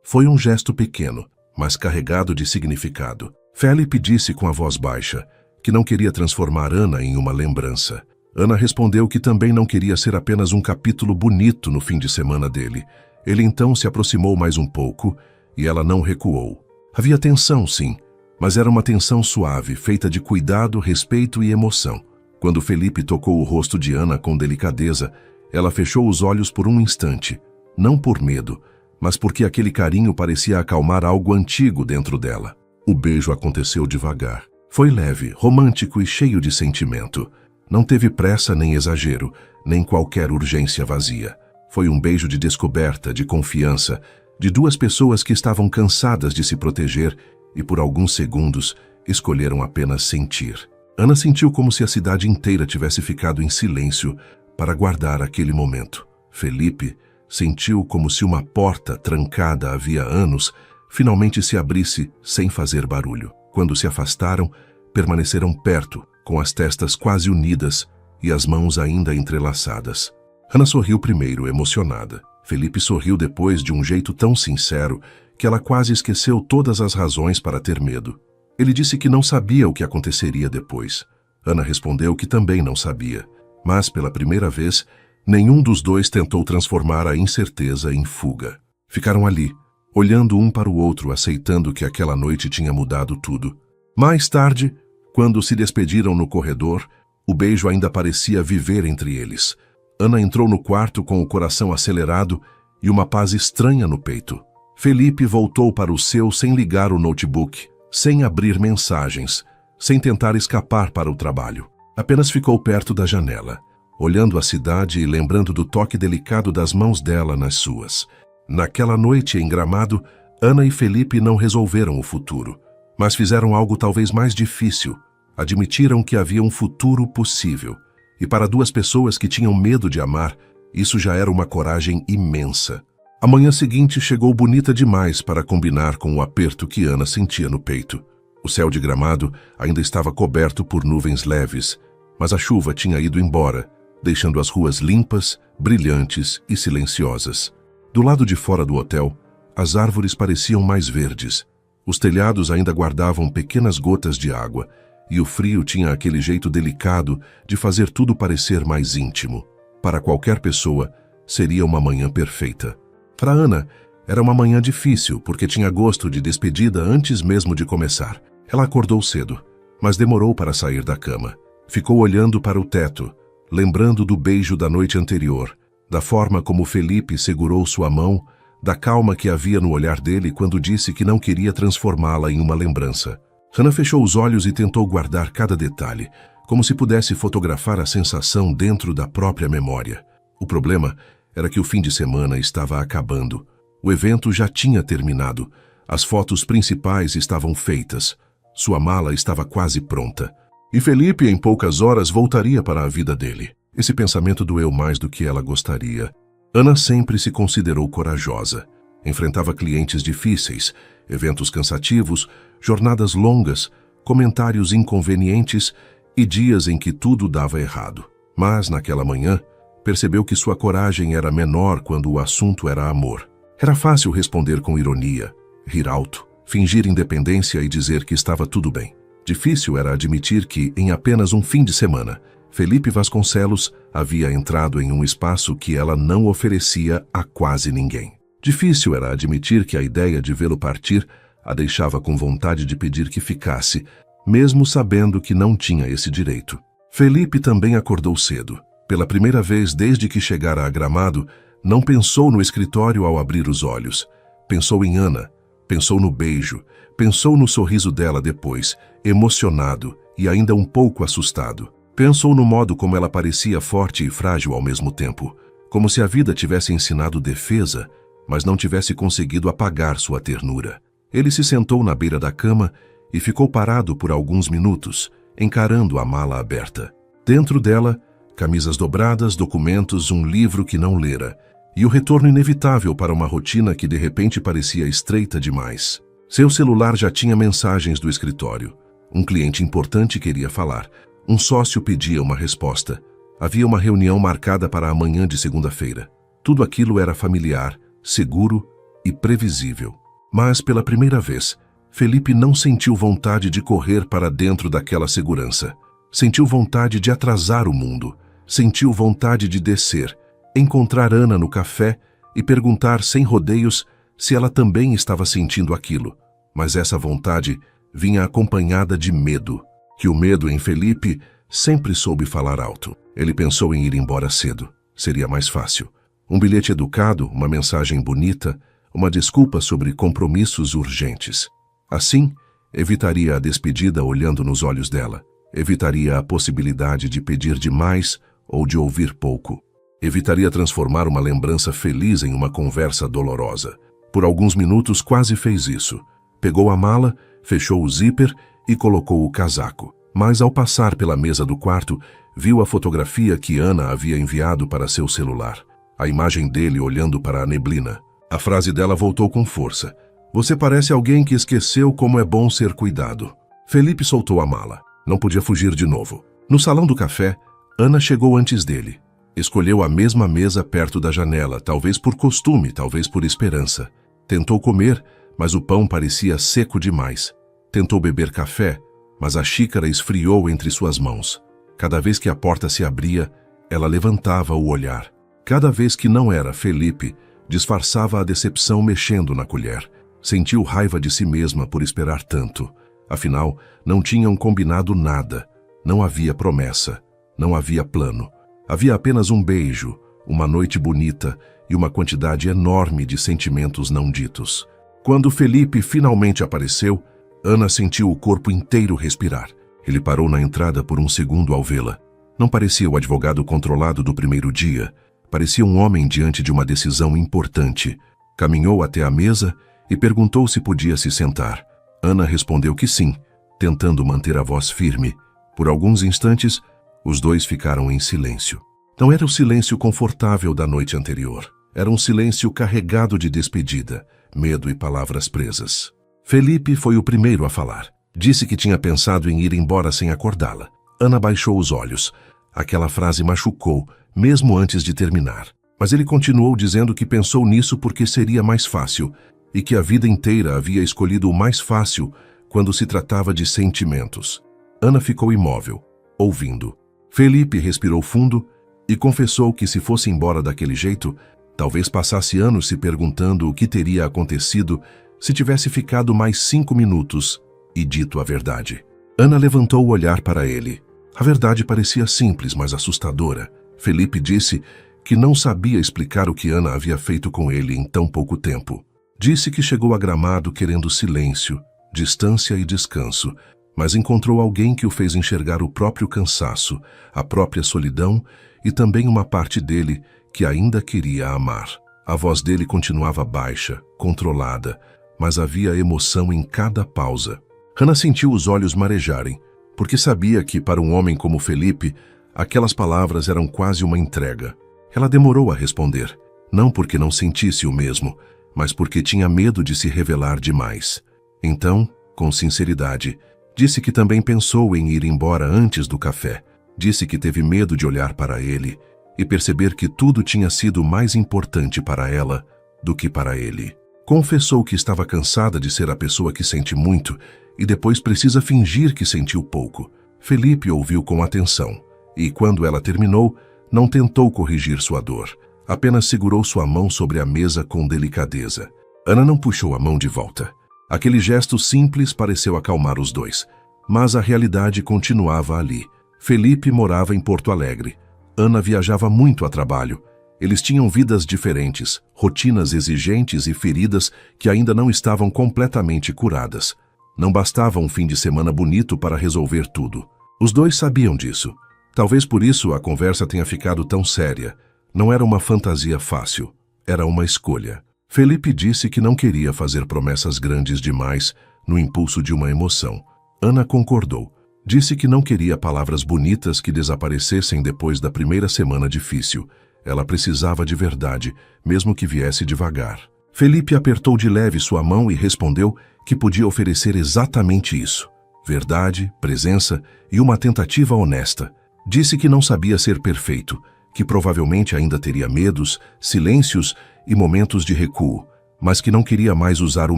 Foi um gesto pequeno, mas carregado de significado. Felipe disse com a voz baixa que não queria transformar Ana em uma lembrança. Ana respondeu que também não queria ser apenas um capítulo bonito no fim de semana dele. Ele então se aproximou mais um pouco e ela não recuou. Havia tensão, sim, mas era uma tensão suave, feita de cuidado, respeito e emoção. Quando Felipe tocou o rosto de Ana com delicadeza, ela fechou os olhos por um instante, não por medo, mas porque aquele carinho parecia acalmar algo antigo dentro dela. O beijo aconteceu devagar. Foi leve, romântico e cheio de sentimento. Não teve pressa nem exagero, nem qualquer urgência vazia. Foi um beijo de descoberta, de confiança, de duas pessoas que estavam cansadas de se proteger e por alguns segundos escolheram apenas sentir. Ana sentiu como se a cidade inteira tivesse ficado em silêncio para guardar aquele momento. Felipe sentiu como se uma porta trancada havia anos finalmente se abrisse sem fazer barulho. Quando se afastaram, permaneceram perto, com as testas quase unidas e as mãos ainda entrelaçadas. Ana sorriu primeiro, emocionada. Felipe sorriu depois de um jeito tão sincero que ela quase esqueceu todas as razões para ter medo. Ele disse que não sabia o que aconteceria depois. Ana respondeu que também não sabia, mas pela primeira vez, nenhum dos dois tentou transformar a incerteza em fuga. Ficaram ali, olhando um para o outro, aceitando que aquela noite tinha mudado tudo. Mais tarde, quando se despediram no corredor, o beijo ainda parecia viver entre eles. Ana entrou no quarto com o coração acelerado e uma paz estranha no peito. Felipe voltou para o seu sem ligar o notebook, sem abrir mensagens, sem tentar escapar para o trabalho. Apenas ficou perto da janela, olhando a cidade e lembrando do toque delicado das mãos dela nas suas. Naquela noite em Gramado, Ana e Felipe não resolveram o futuro, mas fizeram algo talvez mais difícil. Admitiram que havia um futuro possível. E para duas pessoas que tinham medo de amar, isso já era uma coragem imensa. A manhã seguinte chegou bonita demais para combinar com o aperto que Ana sentia no peito. O céu de Gramado ainda estava coberto por nuvens leves, mas a chuva tinha ido embora, deixando as ruas limpas, brilhantes e silenciosas. Do lado de fora do hotel, as árvores pareciam mais verdes. Os telhados ainda guardavam pequenas gotas de água, e o frio tinha aquele jeito delicado de fazer tudo parecer mais íntimo. Para qualquer pessoa, seria uma manhã perfeita. Para Ana, era uma manhã difícil, porque tinha gosto de despedida antes mesmo de começar. Ela acordou cedo, mas demorou para sair da cama. Ficou olhando para o teto, lembrando do beijo da noite anterior, da forma como Felipe segurou sua mão, da calma que havia no olhar dele quando disse que não queria transformá-la em uma lembrança. Ana fechou os olhos e tentou guardar cada detalhe, como se pudesse fotografar a sensação dentro da própria memória. O problema era que o fim de semana estava acabando. O evento já tinha terminado. As fotos principais estavam feitas. Sua mala estava quase pronta. E Felipe, em poucas horas, voltaria para a vida dele. Esse pensamento doeu mais do que ela gostaria. Ana sempre se considerou corajosa. Enfrentava clientes difíceis, eventos cansativos, jornadas longas, comentários inconvenientes e dias em que tudo dava errado. Mas, naquela manhã, percebeu que sua coragem era menor quando o assunto era amor. Era fácil responder com ironia, rir alto, fingir independência e dizer que estava tudo bem. Difícil era admitir que, em apenas um fim de semana, Felipe Vasconcelos havia entrado em um espaço que ela não oferecia a quase ninguém. Difícil era admitir que a ideia de vê-lo partir a deixava com vontade de pedir que ficasse, mesmo sabendo que não tinha esse direito. Felipe também acordou cedo. Pela primeira vez desde que chegara a Gramado, não pensou no escritório ao abrir os olhos. Pensou em Ana, pensou no beijo, pensou no sorriso dela depois, emocionado e ainda um pouco assustado. Pensou no modo como ela parecia forte e frágil ao mesmo tempo, como se a vida tivesse ensinado defesa, mas não tivesse conseguido apagar sua ternura. Ele se sentou na beira da cama e ficou parado por alguns minutos, encarando a mala aberta. Dentro dela, camisas dobradas, documentos, um livro que não lera, e o retorno inevitável para uma rotina que de repente parecia estreita demais. Seu celular já tinha mensagens do escritório. Um cliente importante queria falar. Um sócio pedia uma resposta. Havia uma reunião marcada para amanhã de segunda-feira. Tudo aquilo era familiar, seguro e previsível. Mas, pela primeira vez, Felipe não sentiu vontade de correr para dentro daquela segurança. Sentiu vontade de atrasar o mundo. Sentiu vontade de descer, encontrar Ana no café e perguntar sem rodeios se ela também estava sentindo aquilo. Mas essa vontade vinha acompanhada de medo, que o medo em Felipe sempre soube falar alto. Ele pensou em ir embora cedo. Seria mais fácil. Um bilhete educado, uma mensagem bonita, uma desculpa sobre compromissos urgentes. Assim, evitaria a despedida olhando nos olhos dela. Evitaria a possibilidade de pedir demais ou de ouvir pouco. Evitaria transformar uma lembrança feliz em uma conversa dolorosa. Por alguns minutos quase fez isso. Pegou a mala, fechou o zíper e colocou o casaco. Mas ao passar pela mesa do quarto, viu a fotografia que Ana havia enviado para seu celular. A imagem dele olhando para a neblina. A frase dela voltou com força. Você parece alguém que esqueceu como é bom ser cuidado. Felipe soltou a mala. Não podia fugir de novo. No salão do café, Ana chegou antes dele. Escolheu a mesma mesa perto da janela, talvez por costume, talvez por esperança. Tentou comer, mas o pão parecia seco demais. Tentou beber café, mas a xícara esfriou entre suas mãos. Cada vez que a porta se abria, ela levantava o olhar. Cada vez que não era Felipe, disfarçava a decepção mexendo na colher. Sentiu raiva de si mesma por esperar tanto. Afinal, não tinham combinado nada. Não havia promessa. Não havia plano. Havia apenas um beijo, uma noite bonita e uma quantidade enorme de sentimentos não ditos. Quando Felipe finalmente apareceu, Ana sentiu o corpo inteiro respirar. Ele parou na entrada por um segundo ao vê-la. Não parecia o advogado controlado do primeiro dia. Parecia um homem diante de uma decisão importante. Caminhou até a mesa e perguntou se podia se sentar. Ana respondeu que sim, tentando manter a voz firme. Por alguns instantes, os dois ficaram em silêncio. Não era o silêncio confortável da noite anterior. Era um silêncio carregado de despedida, medo e palavras presas. Felipe foi o primeiro a falar. Disse que tinha pensado em ir embora sem acordá-la. Ana baixou os olhos. Aquela frase machucou, mesmo antes de terminar. Mas ele continuou dizendo que pensou nisso porque seria mais fácil e que a vida inteira havia escolhido o mais fácil quando se tratava de sentimentos. Ana ficou imóvel, ouvindo. Felipe respirou fundo e confessou que se fosse embora daquele jeito, talvez passasse anos se perguntando o que teria acontecido se tivesse ficado mais 5 minutos e dito a verdade. Ana levantou o olhar para ele. A verdade parecia simples, mas assustadora. Felipe disse que não sabia explicar o que Ana havia feito com ele em tão pouco tempo. Disse que chegou a Gramado querendo silêncio. distância e descanso, mas encontrou alguém que o fez enxergar o próprio cansaço, a própria solidão e também uma parte dele que ainda queria amar. A voz dele continuava baixa, controlada, mas havia emoção em cada pausa. Hannah sentiu os olhos marejarem, porque sabia que, para um homem como Felipe, aquelas palavras eram quase uma entrega. Ela demorou a responder, não porque não sentisse o mesmo, mas porque tinha medo de se revelar demais. Então, com sinceridade, disse que também pensou em ir embora antes do café. Disse que teve medo de olhar para ele e perceber que tudo tinha sido mais importante para ela do que para ele. Confessou que estava cansada de ser a pessoa que sente muito e depois precisa fingir que sentiu pouco. Felipe ouviu com atenção e, quando ela terminou, não tentou corrigir sua dor. Apenas segurou sua mão sobre a mesa com delicadeza. Ana não puxou a mão de volta. Aquele gesto simples pareceu acalmar os dois, mas a realidade continuava ali. Felipe morava em Porto Alegre. Ana viajava muito a trabalho. Eles tinham vidas diferentes, rotinas exigentes e feridas que ainda não estavam completamente curadas. Não bastava um fim de semana bonito para resolver tudo. Os dois sabiam disso. Talvez por isso a conversa tenha ficado tão séria. Não era uma fantasia fácil, era uma escolha. Felipe disse que não queria fazer promessas grandes demais no impulso de uma emoção. Ana concordou. Disse que não queria palavras bonitas que desaparecessem depois da primeira semana difícil. Ela precisava de verdade, mesmo que viesse devagar. Felipe apertou de leve sua mão e respondeu que podia oferecer exatamente isso. Verdade, presença e uma tentativa honesta. Disse que não sabia ser perfeito, que provavelmente ainda teria medos, silêncios e momentos de recuo, mas que não queria mais usar o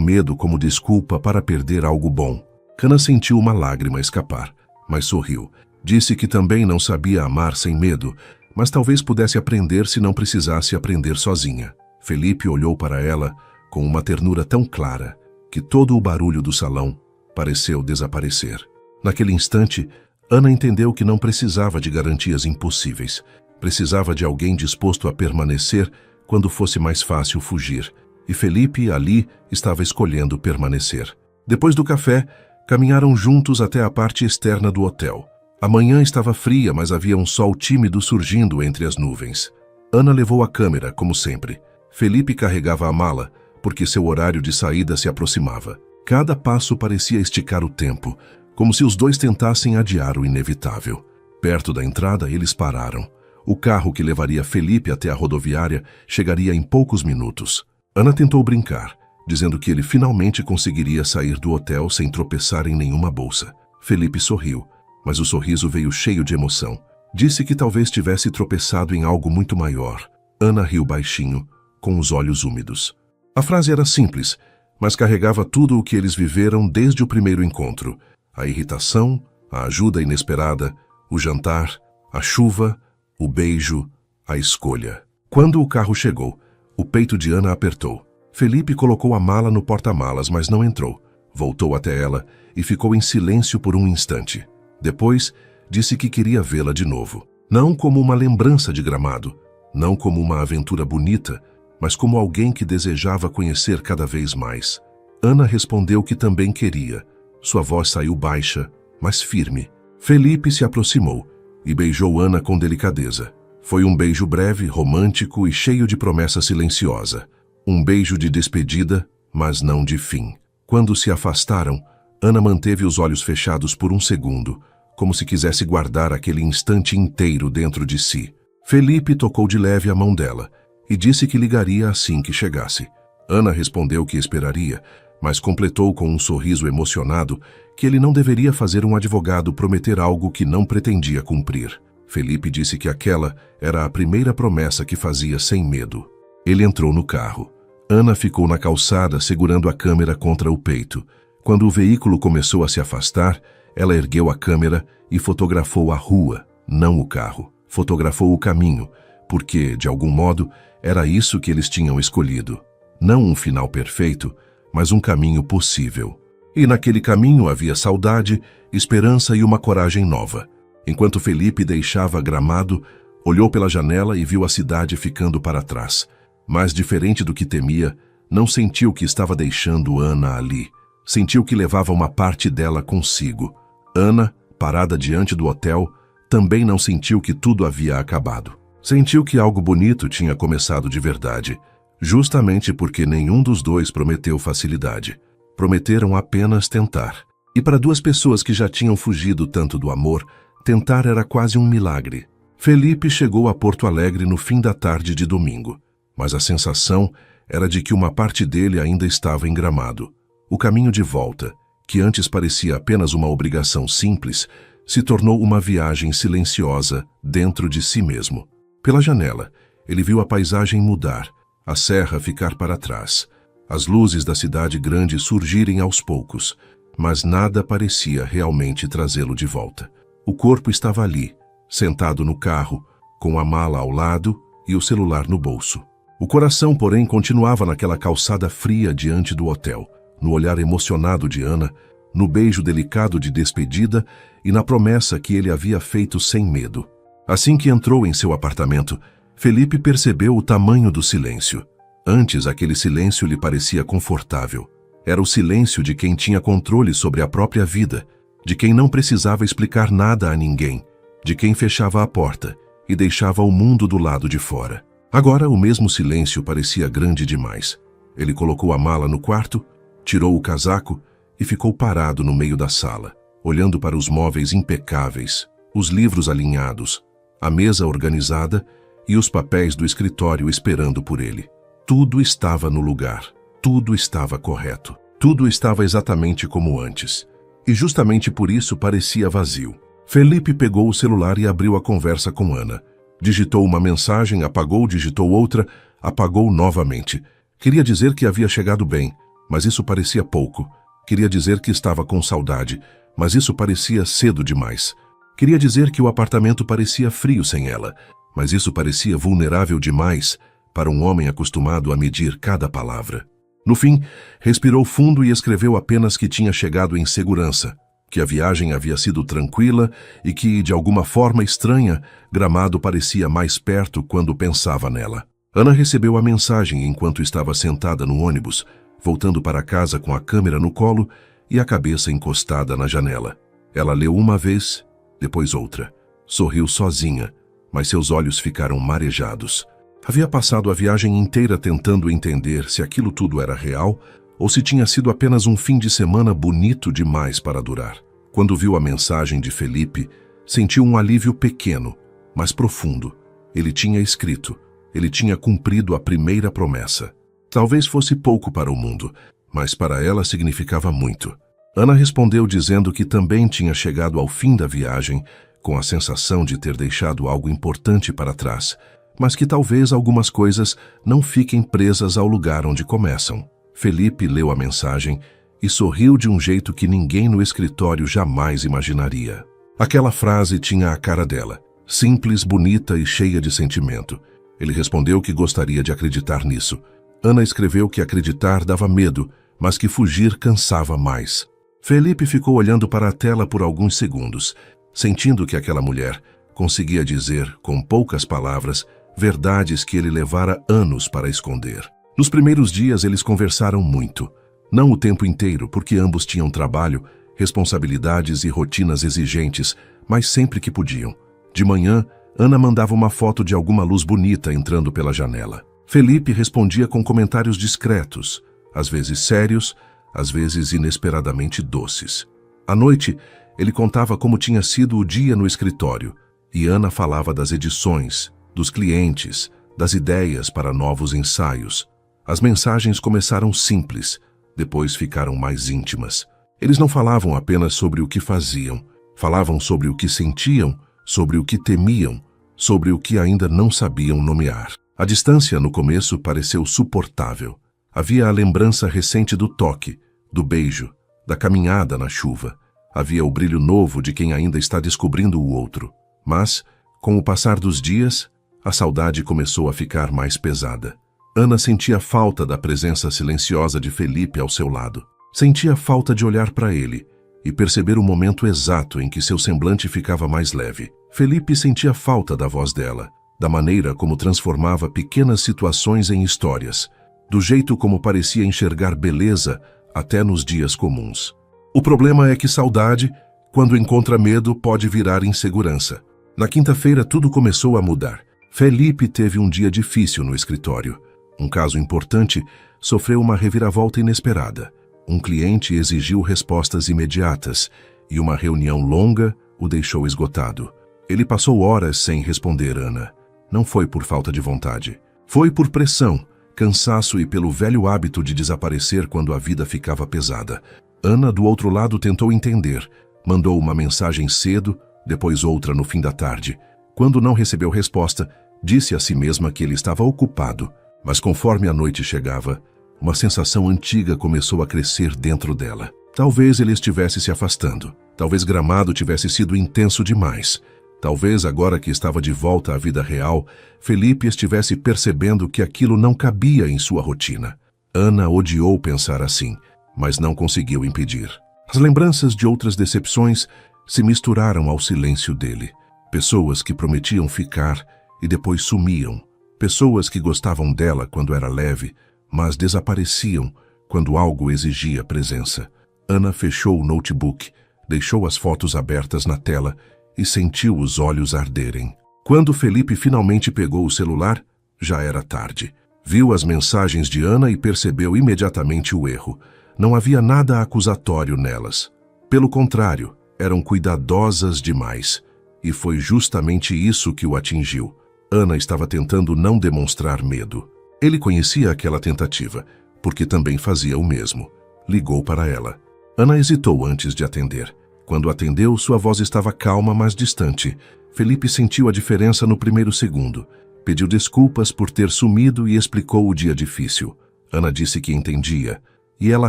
medo como desculpa para perder algo bom. Hannah sentiu uma lágrima escapar, mas sorriu. Disse que também não sabia amar sem medo, mas talvez pudesse aprender se não precisasse aprender sozinha. Felipe olhou para ela com uma ternura tão clara que todo o barulho do salão pareceu desaparecer. Naquele instante, Ana entendeu que não precisava de garantias impossíveis. Precisava de alguém disposto a permanecer quando fosse mais fácil fugir. E Felipe, ali, estava escolhendo permanecer. Depois do café, caminharam juntos até a parte externa do hotel. A manhã estava fria, mas havia um sol tímido surgindo entre as nuvens. Ana levou a câmera, como sempre. Felipe carregava a mala, porque seu horário de saída se aproximava. Cada passo parecia esticar o tempo, como se os dois tentassem adiar o inevitável. Perto da entrada, eles pararam. O carro que levaria Felipe até a rodoviária chegaria em poucos minutos. Ana tentou brincar, dizendo que ele finalmente conseguiria sair do hotel sem tropeçar em nenhuma bolsa. Felipe sorriu, mas o sorriso veio cheio de emoção. Disse que talvez tivesse tropeçado em algo muito maior. Ana riu baixinho, com os olhos úmidos. A frase era simples, mas carregava tudo o que eles viveram desde o primeiro encontro. A irritação, a ajuda inesperada, o jantar, a chuva, o beijo, a escolha. Quando o carro chegou, o peito de Ana apertou. Felipe colocou a mala no porta-malas, mas não entrou. Voltou até ela e ficou em silêncio por um instante. Depois, disse que queria vê-la de novo. Não como uma lembrança de Gramado, não como uma aventura bonita, mas como alguém que desejava conhecer cada vez mais. Ana respondeu que também queria. Sua voz saiu baixa, mas firme. Felipe se aproximou e beijou Ana com delicadeza. Foi um beijo breve, romântico e cheio de promessa silenciosa. Um beijo de despedida, mas não de fim. Quando se afastaram, Ana manteve os olhos fechados por um segundo, como se quisesse guardar aquele instante inteiro dentro de si. Felipe tocou de leve a mão dela e disse que ligaria assim que chegasse. Ana respondeu que esperaria, mas completou com um sorriso emocionado que ele não deveria fazer um advogado prometer algo que não pretendia cumprir. Felipe disse que aquela era a primeira promessa que fazia sem medo. Ele entrou no carro. Ana ficou na calçada segurando a câmera contra o peito. Quando o veículo começou a se afastar, ela ergueu a câmera e fotografou a rua, não o carro. Fotografou o caminho, porque, de algum modo, era isso que eles tinham escolhido. Não um final perfeito, mas um caminho possível. E naquele caminho havia saudade, esperança e uma coragem nova. Enquanto Felipe deixava Gramado, olhou pela janela e viu a cidade ficando para trás. Mas, diferente do que temia, não sentiu que estava deixando Ana ali. Sentiu que levava uma parte dela consigo. Ana, parada diante do hotel, também não sentiu que tudo havia acabado. Sentiu que algo bonito tinha começado de verdade, justamente porque nenhum dos dois prometeu facilidade. Prometeram apenas tentar. E para duas pessoas que já tinham fugido tanto do amor, tentar era quase um milagre. Felipe chegou a Porto Alegre no fim da tarde de domingo, mas a sensação era de que uma parte dele ainda estava em Gramado. O caminho de volta, que antes parecia apenas uma obrigação simples, se tornou uma viagem silenciosa dentro de si mesmo. Pela janela, ele viu a paisagem mudar, a serra ficar para trás, as luzes da cidade grande surgirem aos poucos, mas nada parecia realmente trazê-lo de volta. O corpo estava ali, sentado no carro, com a mala ao lado e o celular no bolso. O coração, porém, continuava naquela calçada fria diante do hotel, no olhar emocionado de Ana, no beijo delicado de despedida e na promessa que ele havia feito sem medo. Assim que entrou em seu apartamento, Felipe percebeu o tamanho do silêncio. Antes, aquele silêncio lhe parecia confortável. Era o silêncio de quem tinha controle sobre a própria vida, de quem não precisava explicar nada a ninguém, de quem fechava a porta e deixava o mundo do lado de fora. Agora, o mesmo silêncio parecia grande demais. Ele colocou a mala no quarto, tirou o casaco e ficou parado no meio da sala, olhando para os móveis impecáveis, os livros alinhados, a mesa organizada e os papéis do escritório esperando por ele. Tudo estava no lugar, tudo estava correto, tudo estava exatamente como antes. E justamente por isso parecia vazio. Felipe pegou o celular e abriu a conversa com Ana. Digitou uma mensagem, apagou, digitou outra, apagou novamente. Queria dizer que havia chegado bem, mas isso parecia pouco. Queria dizer que estava com saudade, mas isso parecia cedo demais. Queria dizer que o apartamento parecia frio sem ela, mas isso parecia vulnerável demais para um homem acostumado a medir cada palavra. No fim, respirou fundo e escreveu apenas que tinha chegado em segurança, que a viagem havia sido tranquila e que, de alguma forma estranha, Gramado parecia mais perto quando pensava nela. Ana recebeu a mensagem enquanto estava sentada no ônibus, voltando para casa com a câmera no colo e a cabeça encostada na janela. Ela leu uma vez, depois outra. Sorriu sozinha, mas seus olhos ficaram marejados. Havia passado a viagem inteira tentando entender se aquilo tudo era real ou se tinha sido apenas um fim de semana bonito demais para durar. Quando viu a mensagem de Felipe, sentiu um alívio pequeno, mas profundo. Ele tinha escrito, ele tinha cumprido a primeira promessa. Talvez fosse pouco para o mundo, mas para ela significava muito. Ana respondeu dizendo que também tinha chegado ao fim da viagem, com a sensação de ter deixado algo importante para trás, mas que talvez algumas coisas não fiquem presas ao lugar onde começam. Felipe leu a mensagem e sorriu de um jeito que ninguém no escritório jamais imaginaria. Aquela frase tinha a cara dela, simples, bonita e cheia de sentimento. Ele respondeu que gostaria de acreditar nisso. Ana escreveu que acreditar dava medo, mas que fugir cansava mais. Felipe ficou olhando para a tela por alguns segundos, sentindo que aquela mulher conseguia dizer, com poucas palavras, verdades que ele levara anos para esconder. Nos primeiros dias eles conversaram muito. Não o tempo inteiro, porque ambos tinham trabalho, responsabilidades e rotinas exigentes, mas sempre que podiam. De manhã, Ana mandava uma foto de alguma luz bonita entrando pela janela. Felipe respondia com comentários discretos, às vezes sérios, às vezes inesperadamente doces. À noite, ele contava como tinha sido o dia no escritório, e Ana falava das edições, dos clientes, das ideias para novos ensaios. As mensagens começaram simples, depois ficaram mais íntimas. Eles não falavam apenas sobre o que faziam, falavam sobre o que sentiam, sobre o que temiam, sobre o que ainda não sabiam nomear. A distância, no começo, pareceu suportável. Havia a lembrança recente do toque, do beijo, da caminhada na chuva. Havia o brilho novo de quem ainda está descobrindo o outro. Mas, com o passar dos dias, a saudade começou a ficar mais pesada. Ana sentia falta da presença silenciosa de Felipe ao seu lado. Sentia falta de olhar para ele e perceber o momento exato em que seu semblante ficava mais leve. Felipe sentia falta da voz dela, da maneira como transformava pequenas situações em histórias, do jeito como parecia enxergar beleza até nos dias comuns. O problema é que saudade, quando encontra medo, pode virar insegurança. Na quinta-feira, tudo começou a mudar. Felipe teve um dia difícil no escritório. Um caso importante sofreu uma reviravolta inesperada. Um cliente exigiu respostas imediatas e uma reunião longa o deixou esgotado. Ele passou horas sem responder Ana. Não foi por falta de vontade. Foi por pressão, cansaço e pelo velho hábito de desaparecer quando a vida ficava pesada. Ana, do outro lado, tentou entender. Mandou uma mensagem cedo, depois outra no fim da tarde. Quando não recebeu resposta, disse a si mesma que ele estava ocupado. Mas conforme a noite chegava, uma sensação antiga começou a crescer dentro dela. Talvez ele estivesse se afastando. Talvez Gramado tivesse sido intenso demais. Talvez, agora que estava de volta à vida real, Felipe estivesse percebendo que aquilo não cabia em sua rotina. Ana odiou pensar assim, mas não conseguiu impedir. As lembranças de outras decepções se misturaram ao silêncio dele. Pessoas que prometiam ficar e depois sumiam. Pessoas que gostavam dela quando era leve, mas desapareciam quando algo exigia presença. Ana fechou o notebook, deixou as fotos abertas na tela e sentiu os olhos arderem. Quando Felipe finalmente pegou o celular, já era tarde. Viu as mensagens de Ana e percebeu imediatamente o erro. Não havia nada acusatório nelas. Pelo contrário, eram cuidadosas demais. E foi justamente isso que o atingiu. Ana estava tentando não demonstrar medo. Ele conhecia aquela tentativa, porque também fazia o mesmo. Ligou para ela. Ana hesitou antes de atender. Quando atendeu, sua voz estava calma, mas distante. Felipe sentiu a diferença no primeiro segundo. Pediu desculpas por ter sumido e explicou o dia difícil. Ana disse que entendia. E ela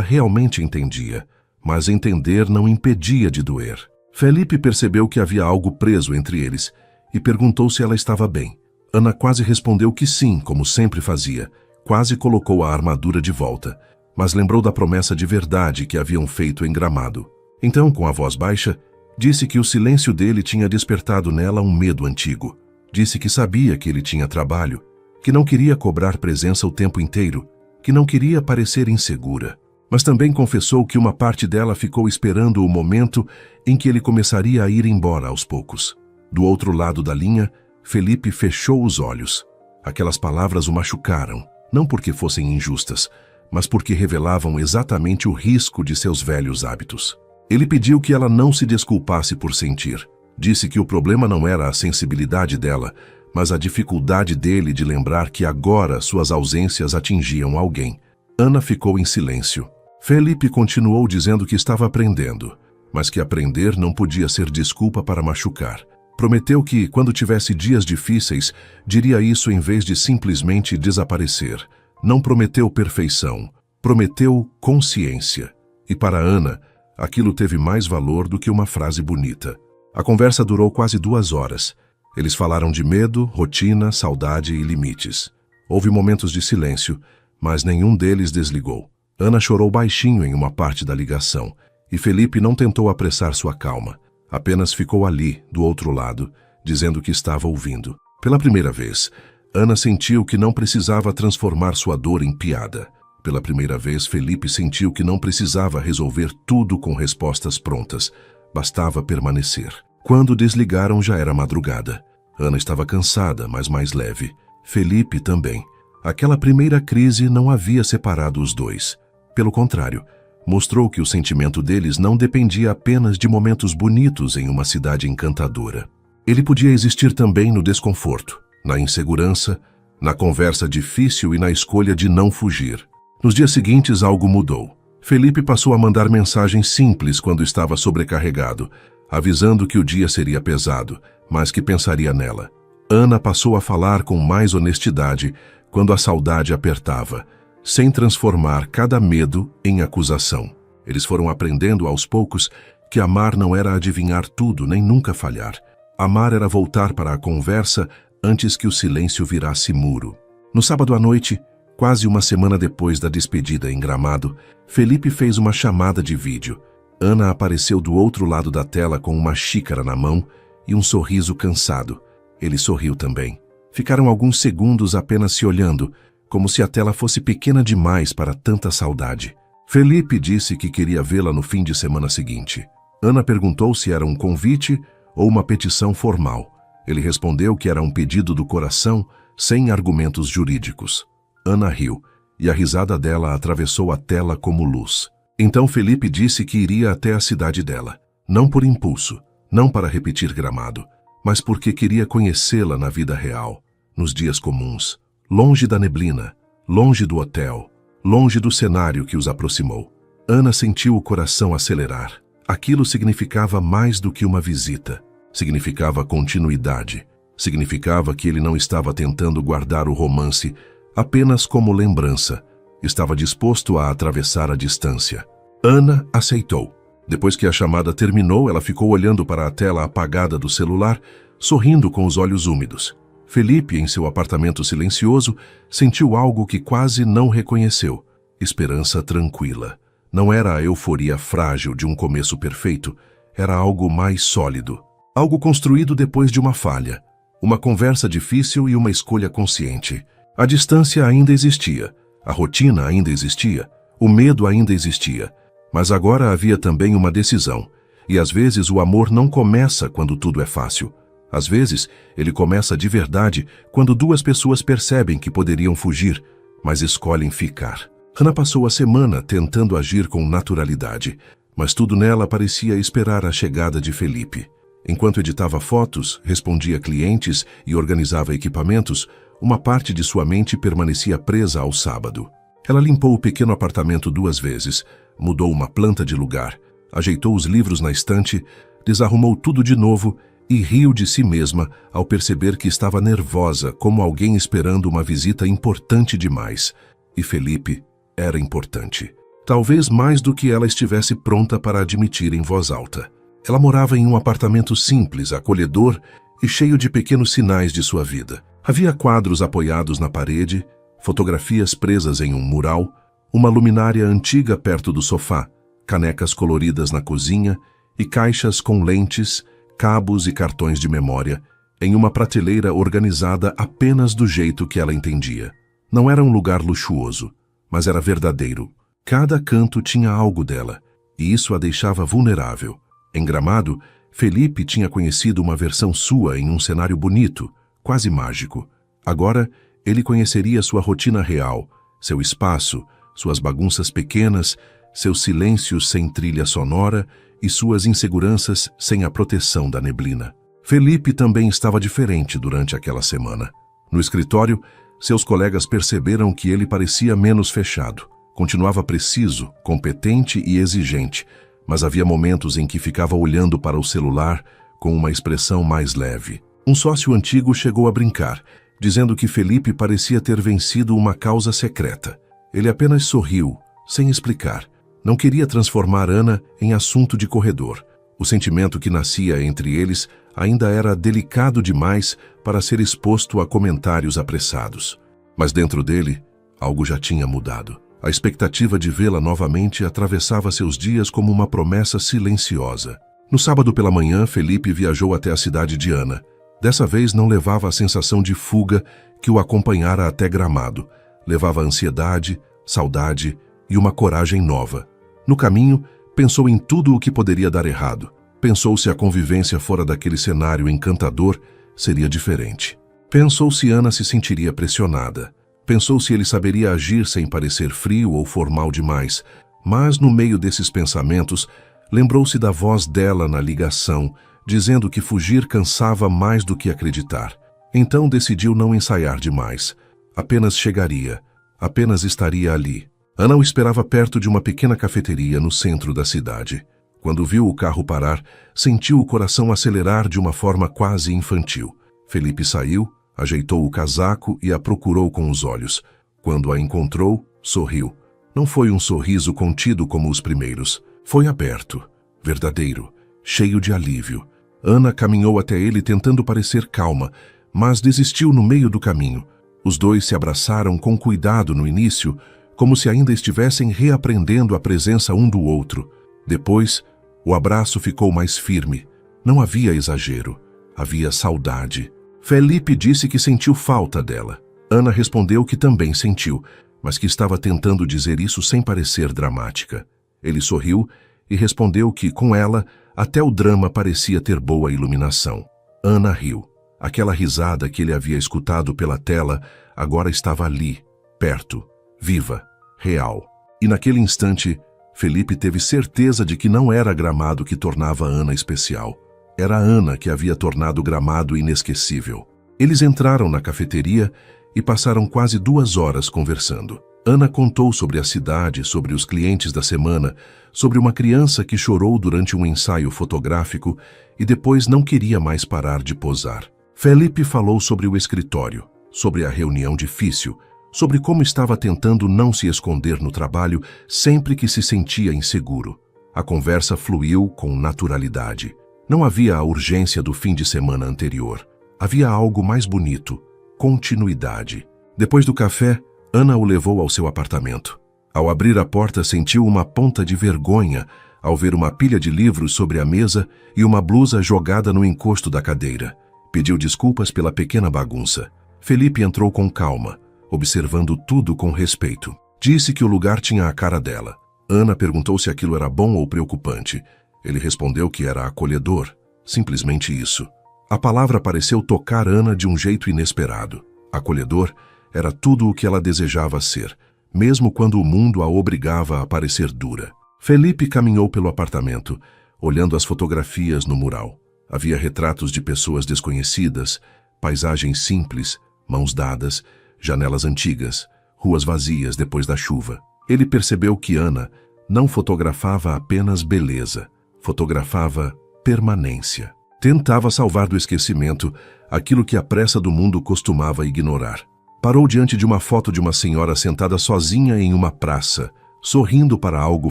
realmente entendia. Mas entender não impedia de doer. Felipe percebeu que havia algo preso entre eles e perguntou se ela estava bem. Ana quase respondeu que sim, como sempre fazia. Quase colocou a armadura de volta, mas lembrou da promessa de verdade que haviam feito em Gramado. Então, com a voz baixa, disse que o silêncio dele tinha despertado nela um medo antigo. Disse que sabia que ele tinha trabalho, que não queria cobrar presença o tempo inteiro, que não queria parecer insegura. Mas também confessou que uma parte dela ficou esperando o momento em que ele começaria a ir embora aos poucos. Do outro lado da linha, Felipe fechou os olhos. Aquelas palavras o machucaram, não porque fossem injustas, mas porque revelavam exatamente o risco de seus velhos hábitos. Ele pediu que ela não se desculpasse por sentir. Disse que o problema não era a sensibilidade dela, mas a dificuldade dele de lembrar que agora suas ausências atingiam alguém. Ana ficou em silêncio. Felipe continuou dizendo que estava aprendendo, mas que aprender não podia ser desculpa para machucar. Prometeu que, quando tivesse dias difíceis, diria isso em vez de simplesmente desaparecer. Não prometeu perfeição, prometeu consciência. E para Ana, aquilo teve mais valor do que uma frase bonita. A conversa durou quase 2 horas. Eles falaram de medo, rotina, saudade e limites. Houve momentos de silêncio, mas nenhum deles desligou. Ana chorou baixinho em uma parte da ligação, e Felipe não tentou apressar sua calma. Apenas ficou ali, do outro lado, dizendo que estava ouvindo. Pela primeira vez, Ana sentiu que não precisava transformar sua dor em piada. Pela primeira vez, Felipe sentiu que não precisava resolver tudo com respostas prontas. Bastava permanecer. Quando desligaram, já era madrugada. Ana estava cansada, mas mais leve. Felipe também. Aquela primeira crise não havia separado os dois. Pelo contrário, mostrou que o sentimento deles não dependia apenas de momentos bonitos em uma cidade encantadora. Ele podia existir também no desconforto, na insegurança, na conversa difícil e na escolha de não fugir. Nos dias seguintes, algo mudou. Felipe passou a mandar mensagens simples quando estava sobrecarregado, avisando que o dia seria pesado, mas que pensaria nela. Ana passou a falar com mais honestidade quando a saudade apertava, sem transformar cada medo em acusação. Eles foram aprendendo aos poucos que amar não era adivinhar tudo nem nunca falhar. Amar era voltar para a conversa antes que o silêncio virasse muro. No sábado à noite, quase uma semana depois da despedida em Gramado, Felipe fez uma chamada de vídeo. Ana apareceu do outro lado da tela com uma xícara na mão e um sorriso cansado. Ele sorriu também. Ficaram alguns segundos apenas se olhando, como se a tela fosse pequena demais para tanta saudade. Felipe disse que queria vê-la no fim de semana seguinte. Ana perguntou se era um convite ou uma petição formal. Ele respondeu que era um pedido do coração, sem argumentos jurídicos. Ana riu, e a risada dela atravessou a tela como luz. Então Felipe disse que iria até a cidade dela, não por impulso, não para repetir Gramado, mas porque queria conhecê-la na vida real, nos dias comuns, longe da neblina, longe do hotel, longe do cenário que os aproximou. Ana sentiu o coração acelerar. Aquilo significava mais do que uma visita. Significava continuidade. Significava que ele não estava tentando guardar o romance apenas como lembrança. Estava disposto a atravessar a distância. Ana aceitou. Depois que a chamada terminou, ela ficou olhando para a tela apagada do celular, sorrindo com os olhos úmidos. Felipe, em seu apartamento silencioso, sentiu algo que quase não reconheceu. Esperança tranquila. Não era a euforia frágil de um começo perfeito, era algo mais sólido. Algo construído depois de uma falha. Uma conversa difícil e uma escolha consciente. A distância ainda existia, a rotina ainda existia, o medo ainda existia. Mas agora havia também uma decisão. E às vezes o amor não começa quando tudo é fácil. Às vezes, ele começa de verdade quando duas pessoas percebem que poderiam fugir, mas escolhem ficar. Ana passou a semana tentando agir com naturalidade, mas tudo nela parecia esperar a chegada de Felipe. Enquanto editava fotos, respondia clientes e organizava equipamentos, uma parte de sua mente permanecia presa ao sábado. Ela limpou o pequeno apartamento 2 vezes, mudou uma planta de lugar, ajeitou os livros na estante, desarrumou tudo de novo e riu de si mesma ao perceber que estava nervosa como alguém esperando uma visita importante demais. E Felipe era importante. Talvez mais do que ela estivesse pronta para admitir em voz alta. Ela morava em um apartamento simples, acolhedor e cheio de pequenos sinais de sua vida. Havia quadros apoiados na parede, fotografias presas em um mural, uma luminária antiga perto do sofá, canecas coloridas na cozinha e caixas com lentes, cabos e cartões de memória, em uma prateleira organizada apenas do jeito que ela entendia. Não era um lugar luxuoso, mas era verdadeiro. Cada canto tinha algo dela, e isso a deixava vulnerável. Em Gramado, Felipe tinha conhecido uma versão sua em um cenário bonito, quase mágico. Agora, ele conheceria sua rotina real, seu espaço, suas bagunças pequenas, seus silêncios sem trilha sonora e suas inseguranças sem a proteção da neblina. Felipe também estava diferente durante aquela semana. No escritório, seus colegas perceberam que ele parecia menos fechado. Continuava preciso, competente e exigente, mas havia momentos em que ficava olhando para o celular com uma expressão mais leve. Um sócio antigo chegou a brincar, dizendo que Felipe parecia ter vencido uma causa secreta. Ele apenas sorriu, sem explicar. Não queria transformar Ana em assunto de corredor. O sentimento que nascia entre eles ainda era delicado demais para ser exposto a comentários apressados. Mas dentro dele, algo já tinha mudado. A expectativa de vê-la novamente atravessava seus dias como uma promessa silenciosa. No sábado pela manhã, Felipe viajou até a cidade de Ana. Dessa vez não levava a sensação de fuga que o acompanhara até Gramado. Levava ansiedade, saudade e uma coragem nova. No caminho, pensou em tudo o que poderia dar errado. Pensou se a convivência fora daquele cenário encantador seria diferente. Pensou se Ana se sentiria pressionada. Pensou se ele saberia agir sem parecer frio ou formal demais. Mas, no meio desses pensamentos, lembrou-se da voz dela na ligação, dizendo que fugir cansava mais do que acreditar. Então decidiu não ensaiar demais. Apenas chegaria. Apenas estaria ali. Ana o esperava perto de uma pequena cafeteria no centro da cidade. Quando viu o carro parar, sentiu o coração acelerar de uma forma quase infantil. Felipe saiu, ajeitou o casaco e a procurou com os olhos. Quando a encontrou, sorriu. Não foi um sorriso contido como os primeiros. Foi aberto, verdadeiro, cheio de alívio. Ana caminhou até ele tentando parecer calma, mas desistiu no meio do caminho. Os dois se abraçaram com cuidado no início, como se ainda estivessem reaprendendo a presença um do outro. Depois, o abraço ficou mais firme. Não havia exagero, havia saudade. Felipe disse que sentiu falta dela. Ana respondeu que também sentiu, mas que estava tentando dizer isso sem parecer dramática. Ele sorriu e respondeu que, com ela, até o drama parecia ter boa iluminação. Ana riu. Aquela risada que ele havia escutado pela tela agora estava ali, perto, viva, real. E naquele instante, Felipe teve certeza de que não era Gramado que tornava Ana especial. Era Ana que havia tornado Gramado inesquecível. Eles entraram na cafeteria e passaram quase 2 horas conversando. Ana contou sobre a cidade, sobre os clientes da semana, sobre uma criança que chorou durante um ensaio fotográfico e depois não queria mais parar de posar. Felipe falou sobre o escritório, sobre a reunião difícil, sobre como estava tentando não se esconder no trabalho sempre que se sentia inseguro. A conversa fluiu com naturalidade. Não havia a urgência do fim de semana anterior. Havia algo mais bonito, continuidade. Depois do café, Ana o levou ao seu apartamento. Ao abrir a porta, sentiu uma ponta de vergonha ao ver uma pilha de livros sobre a mesa e uma blusa jogada no encosto da cadeira. Pediu desculpas pela pequena bagunça. Felipe entrou com calma, observando tudo com respeito. Disse que o lugar tinha a cara dela. Ana perguntou se aquilo era bom ou preocupante. Ele respondeu que era acolhedor. Simplesmente isso. A palavra pareceu tocar Ana de um jeito inesperado. Acolhedor era tudo o que ela desejava ser, mesmo quando o mundo a obrigava a parecer dura. Felipe caminhou pelo apartamento, olhando as fotografias no mural. Havia retratos de pessoas desconhecidas, paisagens simples, mãos dadas, janelas antigas, ruas vazias depois da chuva. Ele percebeu que Ana não fotografava apenas beleza, fotografava permanência. Tentava salvar do esquecimento aquilo que a pressa do mundo costumava ignorar. Parou diante de uma foto de uma senhora sentada sozinha em uma praça, sorrindo para algo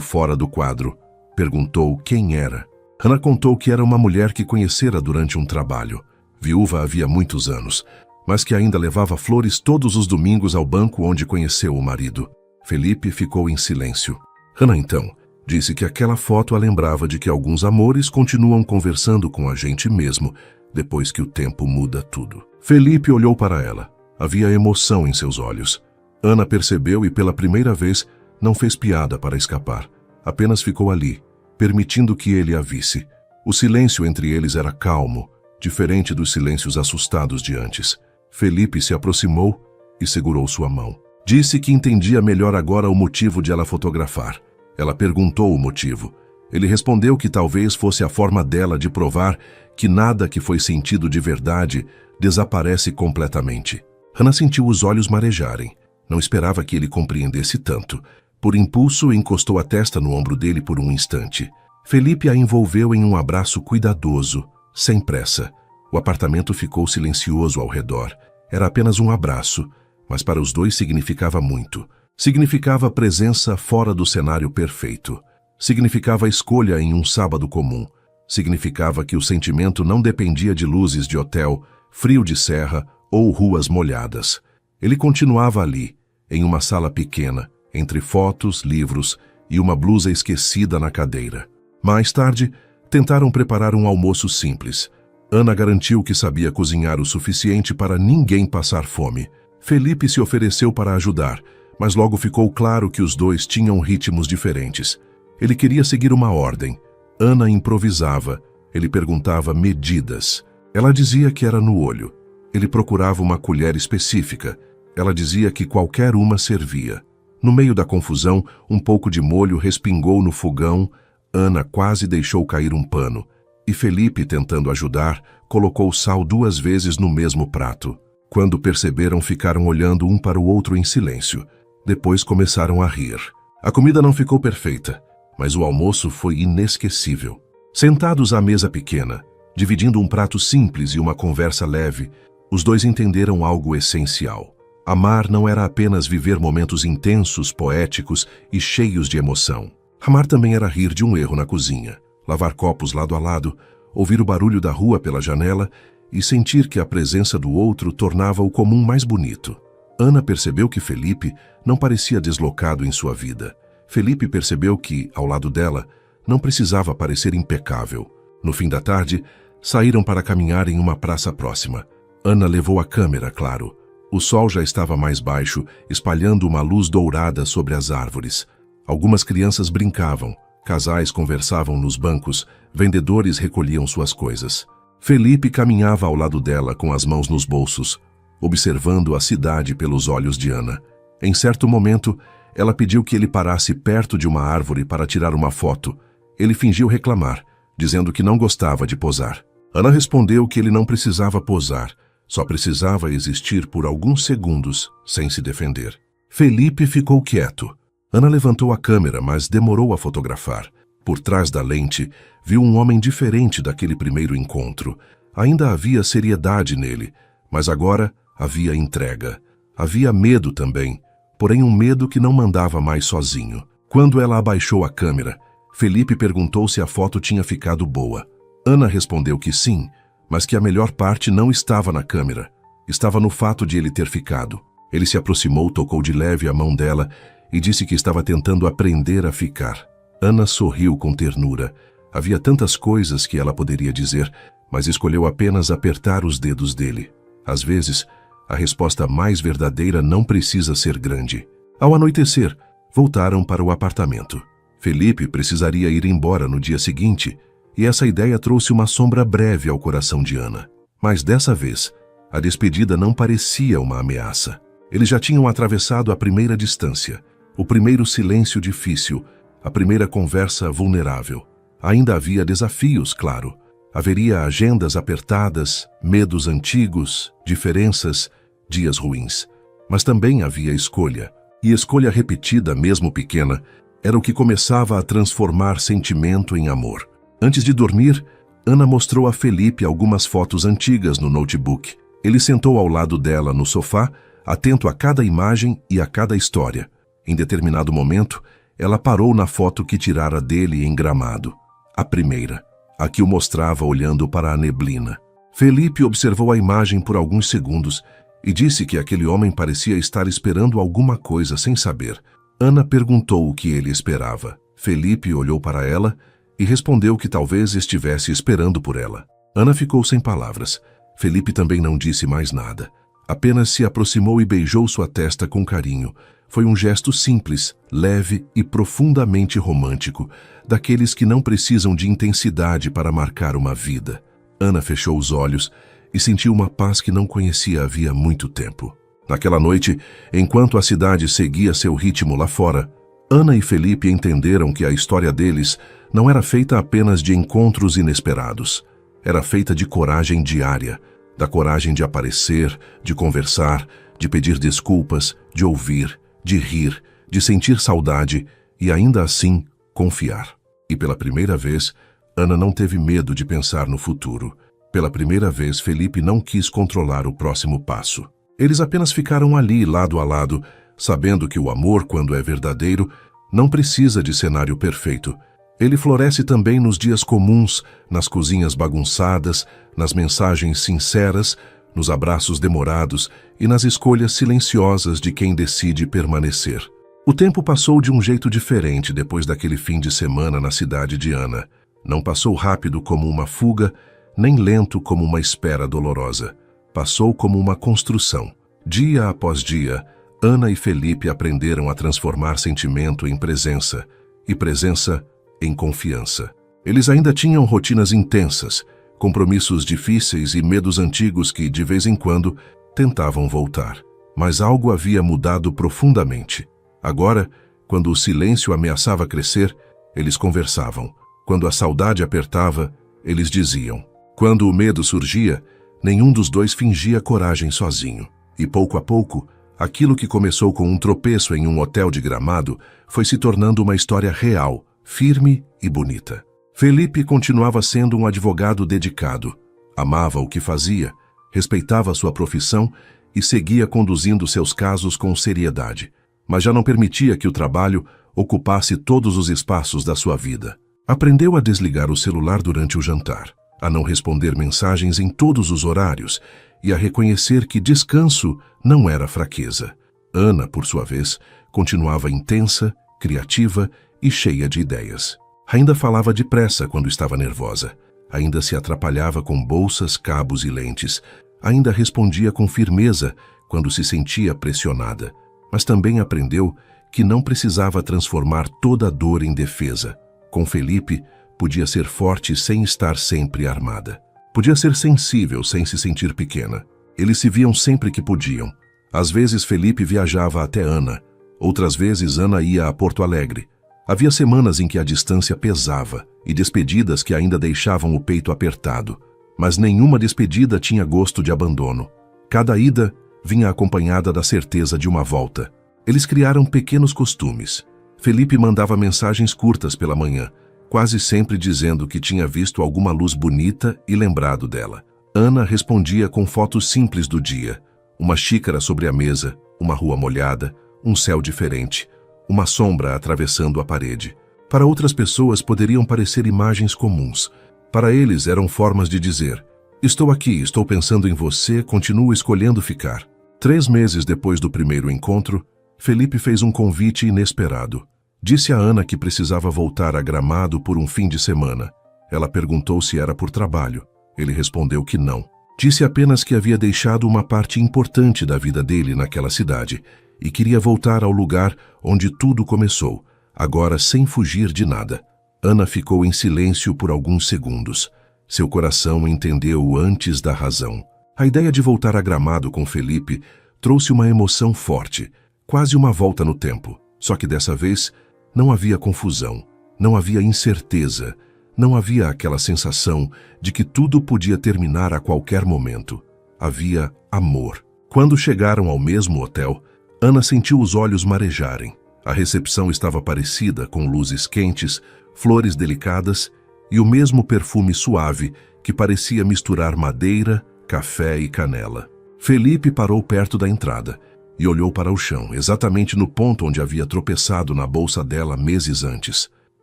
fora do quadro. Perguntou quem era. Ana contou que era uma mulher que conhecera durante um trabalho. Viúva havia muitos anos, mas que ainda levava flores todos os domingos ao banco onde conheceu o marido. Felipe ficou em silêncio. Ana, então, disse que aquela foto a lembrava de que alguns amores continuam conversando com a gente mesmo, depois que o tempo muda tudo. Felipe olhou para ela. Havia emoção em seus olhos. Ana percebeu e, pela primeira vez, não fez piada para escapar. Apenas ficou ali, permitindo que ele a visse. O silêncio entre eles era calmo, diferente dos silêncios assustados de antes. Felipe se aproximou e segurou sua mão. Disse que entendia melhor agora o motivo de ela fotografar. Ela perguntou o motivo. Ele respondeu que talvez fosse a forma dela de provar que nada que foi sentido de verdade desaparece completamente. Ana sentiu os olhos marejarem. Não esperava que ele compreendesse tanto. Por impulso, encostou a testa no ombro dele por um instante. Felipe a envolveu em um abraço cuidadoso, sem pressa. O apartamento ficou silencioso ao redor. Era apenas um abraço, mas para os dois significava muito. Significava presença fora do cenário perfeito. Significava escolha em um sábado comum. Significava que o sentimento não dependia de luzes de hotel, frio de serra ou ruas molhadas. Ele continuava ali, em uma sala pequena, entre fotos, livros e uma blusa esquecida na cadeira. Mais tarde, tentaram preparar um almoço simples. Ana garantiu que sabia cozinhar o suficiente para ninguém passar fome. Felipe se ofereceu para ajudar, mas logo ficou claro que os dois tinham ritmos diferentes. Ele queria seguir uma ordem. Ana improvisava. Ele perguntava medidas. Ela dizia que era no olho. Ele procurava uma colher específica. Ela dizia que qualquer uma servia. No meio da confusão, um pouco de molho respingou no fogão. Ana quase deixou cair um pano. E Felipe, tentando ajudar, colocou sal 2 vezes no mesmo prato. Quando perceberam, ficaram olhando um para o outro em silêncio. Depois começaram a rir. A comida não ficou perfeita, mas o almoço foi inesquecível. Sentados à mesa pequena, dividindo um prato simples e uma conversa leve, os dois entenderam algo essencial. Amar não era apenas viver momentos intensos, poéticos e cheios de emoção. Amar também era rir de um erro na cozinha, lavar copos lado a lado, ouvir o barulho da rua pela janela e sentir que a presença do outro tornava o comum mais bonito. Ana percebeu que Felipe não parecia deslocado em sua vida. Felipe percebeu que, ao lado dela, não precisava parecer impecável. No fim da tarde, saíram para caminhar em uma praça próxima. Ana levou a câmera, claro. O sol já estava mais baixo, espalhando uma luz dourada sobre as árvores. Algumas crianças brincavam, casais conversavam nos bancos, vendedores recolhiam suas coisas. Felipe caminhava ao lado dela com as mãos nos bolsos, observando a cidade pelos olhos de Ana. Em certo momento, ela pediu que ele parasse perto de uma árvore para tirar uma foto. Ele fingiu reclamar, dizendo que não gostava de posar. Ana respondeu que ele não precisava posar, só precisava existir por alguns segundos, sem se defender. Felipe ficou quieto. Ana levantou a câmera, mas demorou a fotografar. Por trás da lente, viu um homem diferente daquele primeiro encontro. Ainda havia seriedade nele, mas agora havia entrega. Havia medo também, porém um medo que não mandava mais sozinho. Quando ela abaixou a câmera, Felipe perguntou se a foto tinha ficado boa. Ana respondeu que sim, mas que a melhor parte não estava na câmera. Estava no fato de ele ter ficado. Ele se aproximou, tocou de leve a mão dela e disse que estava tentando aprender a ficar. Ana sorriu com ternura. Havia tantas coisas que ela poderia dizer, mas escolheu apenas apertar os dedos dele. Às vezes, a resposta mais verdadeira não precisa ser grande. Ao anoitecer, voltaram para o apartamento. Felipe precisaria ir embora no dia seguinte, e essa ideia trouxe uma sombra breve ao coração de Ana. Mas dessa vez, a despedida não parecia uma ameaça. Eles já tinham atravessado a primeira distância, o primeiro silêncio difícil, a primeira conversa vulnerável. Ainda havia desafios, claro. Haveria agendas apertadas, medos antigos, diferenças, dias ruins. Mas também havia escolha. E escolha repetida, mesmo pequena, era o que começava a transformar sentimento em amor. Antes de dormir, Ana mostrou a Felipe algumas fotos antigas no notebook. Ele sentou ao lado dela no sofá, atento a cada imagem e a cada história. Em determinado momento, ela parou na foto que tirara dele em Gramado. A primeira, a que o mostrava olhando para a neblina. Felipe observou a imagem por alguns segundos e disse que aquele homem parecia estar esperando alguma coisa sem saber. Ana perguntou o que ele esperava. Felipe olhou para ela e respondeu que talvez estivesse esperando por ela. Ana ficou sem palavras. Felipe também não disse mais nada. Apenas se aproximou e beijou sua testa com carinho. Foi um gesto simples, leve e profundamente romântico, daqueles que não precisam de intensidade para marcar uma vida. Ana fechou os olhos e sentiu uma paz que não conhecia havia muito tempo. Naquela noite, enquanto a cidade seguia seu ritmo lá fora, Ana e Felipe entenderam que a história deles não era feita apenas de encontros inesperados. Era feita de coragem diária, da coragem de aparecer, de conversar, de pedir desculpas, de ouvir, de rir, de sentir saudade e ainda assim confiar. E pela primeira vez, Ana não teve medo de pensar no futuro. Pela primeira vez, Felipe não quis controlar o próximo passo. Eles apenas ficaram ali, lado a lado, sabendo que o amor, quando é verdadeiro, não precisa de cenário perfeito. Ele floresce também nos dias comuns, nas cozinhas bagunçadas, nas mensagens sinceras, nos abraços demorados e nas escolhas silenciosas de quem decide permanecer. O tempo passou de um jeito diferente depois daquele fim de semana na cidade de Ana. Não passou rápido como uma fuga, nem lento como uma espera dolorosa. Passou como uma construção. Dia após dia, Ana e Felipe aprenderam a transformar sentimento em presença, e presença em confiança. Eles ainda tinham rotinas intensas, compromissos difíceis e medos antigos que, de vez em quando, tentavam voltar. Mas algo havia mudado profundamente. Agora, quando o silêncio ameaçava crescer, eles conversavam. Quando a saudade apertava, eles diziam. Quando o medo surgia, nenhum dos dois fingia coragem sozinho. E pouco a pouco, aquilo que começou com um tropeço em um hotel de Gramado foi se tornando uma história real, firme e bonita. Felipe continuava sendo um advogado dedicado. Amava o que fazia, respeitava sua profissão e seguia conduzindo seus casos com seriedade, mas já não permitia que o trabalho ocupasse todos os espaços da sua vida. Aprendeu a desligar o celular durante o jantar, a não responder mensagens em todos os horários e a reconhecer que descanso não era fraqueza. Ana, por sua vez, continuava intensa, criativa e cheia de ideias. Ainda falava depressa quando estava nervosa. Ainda se atrapalhava com bolsas, cabos e lentes. Ainda respondia com firmeza quando se sentia pressionada, mas também aprendeu que não precisava transformar toda a dor em defesa. Com Felipe, podia ser forte sem estar sempre armada. Podia ser sensível sem se sentir pequena. Eles se viam sempre que podiam. Às vezes Felipe viajava até Ana, outras vezes Ana ia a Porto Alegre. Havia semanas em que a distância pesava e despedidas que ainda deixavam o peito apertado, mas nenhuma despedida tinha gosto de abandono. Cada ida vinha acompanhada da certeza de uma volta. Eles criaram pequenos costumes. Felipe mandava mensagens curtas pela manhã, quase sempre dizendo que tinha visto alguma luz bonita e lembrado dela. Ana respondia com fotos simples do dia: uma xícara sobre a mesa, uma rua molhada, um céu diferente, uma sombra atravessando a parede. Para outras pessoas poderiam parecer imagens comuns. Para eles eram formas de dizer: estou aqui, estou pensando em você, continuo escolhendo ficar. 3 meses depois do primeiro encontro, Felipe fez um convite inesperado. Disse a Ana que precisava voltar a Gramado por um fim de semana. Ela perguntou se era por trabalho. Ele respondeu que não. Disse apenas que havia deixado uma parte importante da vida dele naquela cidade e queria voltar ao lugar onde tudo começou, agora sem fugir de nada. Ana ficou em silêncio por alguns segundos. Seu coração entendeu antes da razão. A ideia de voltar a Gramado com Felipe trouxe uma emoção forte, quase uma volta no tempo. Só que dessa vez não havia confusão, não havia incerteza, não havia aquela sensação de que tudo podia terminar a qualquer momento. Havia amor. Quando chegaram ao mesmo hotel, Ana sentiu os olhos marejarem. A recepção estava parecida, com luzes quentes, flores delicadas e o mesmo perfume suave que parecia misturar madeira, café e canela. Felipe parou perto da entrada e olhou para o chão, exatamente no ponto onde havia tropeçado na bolsa dela meses antes.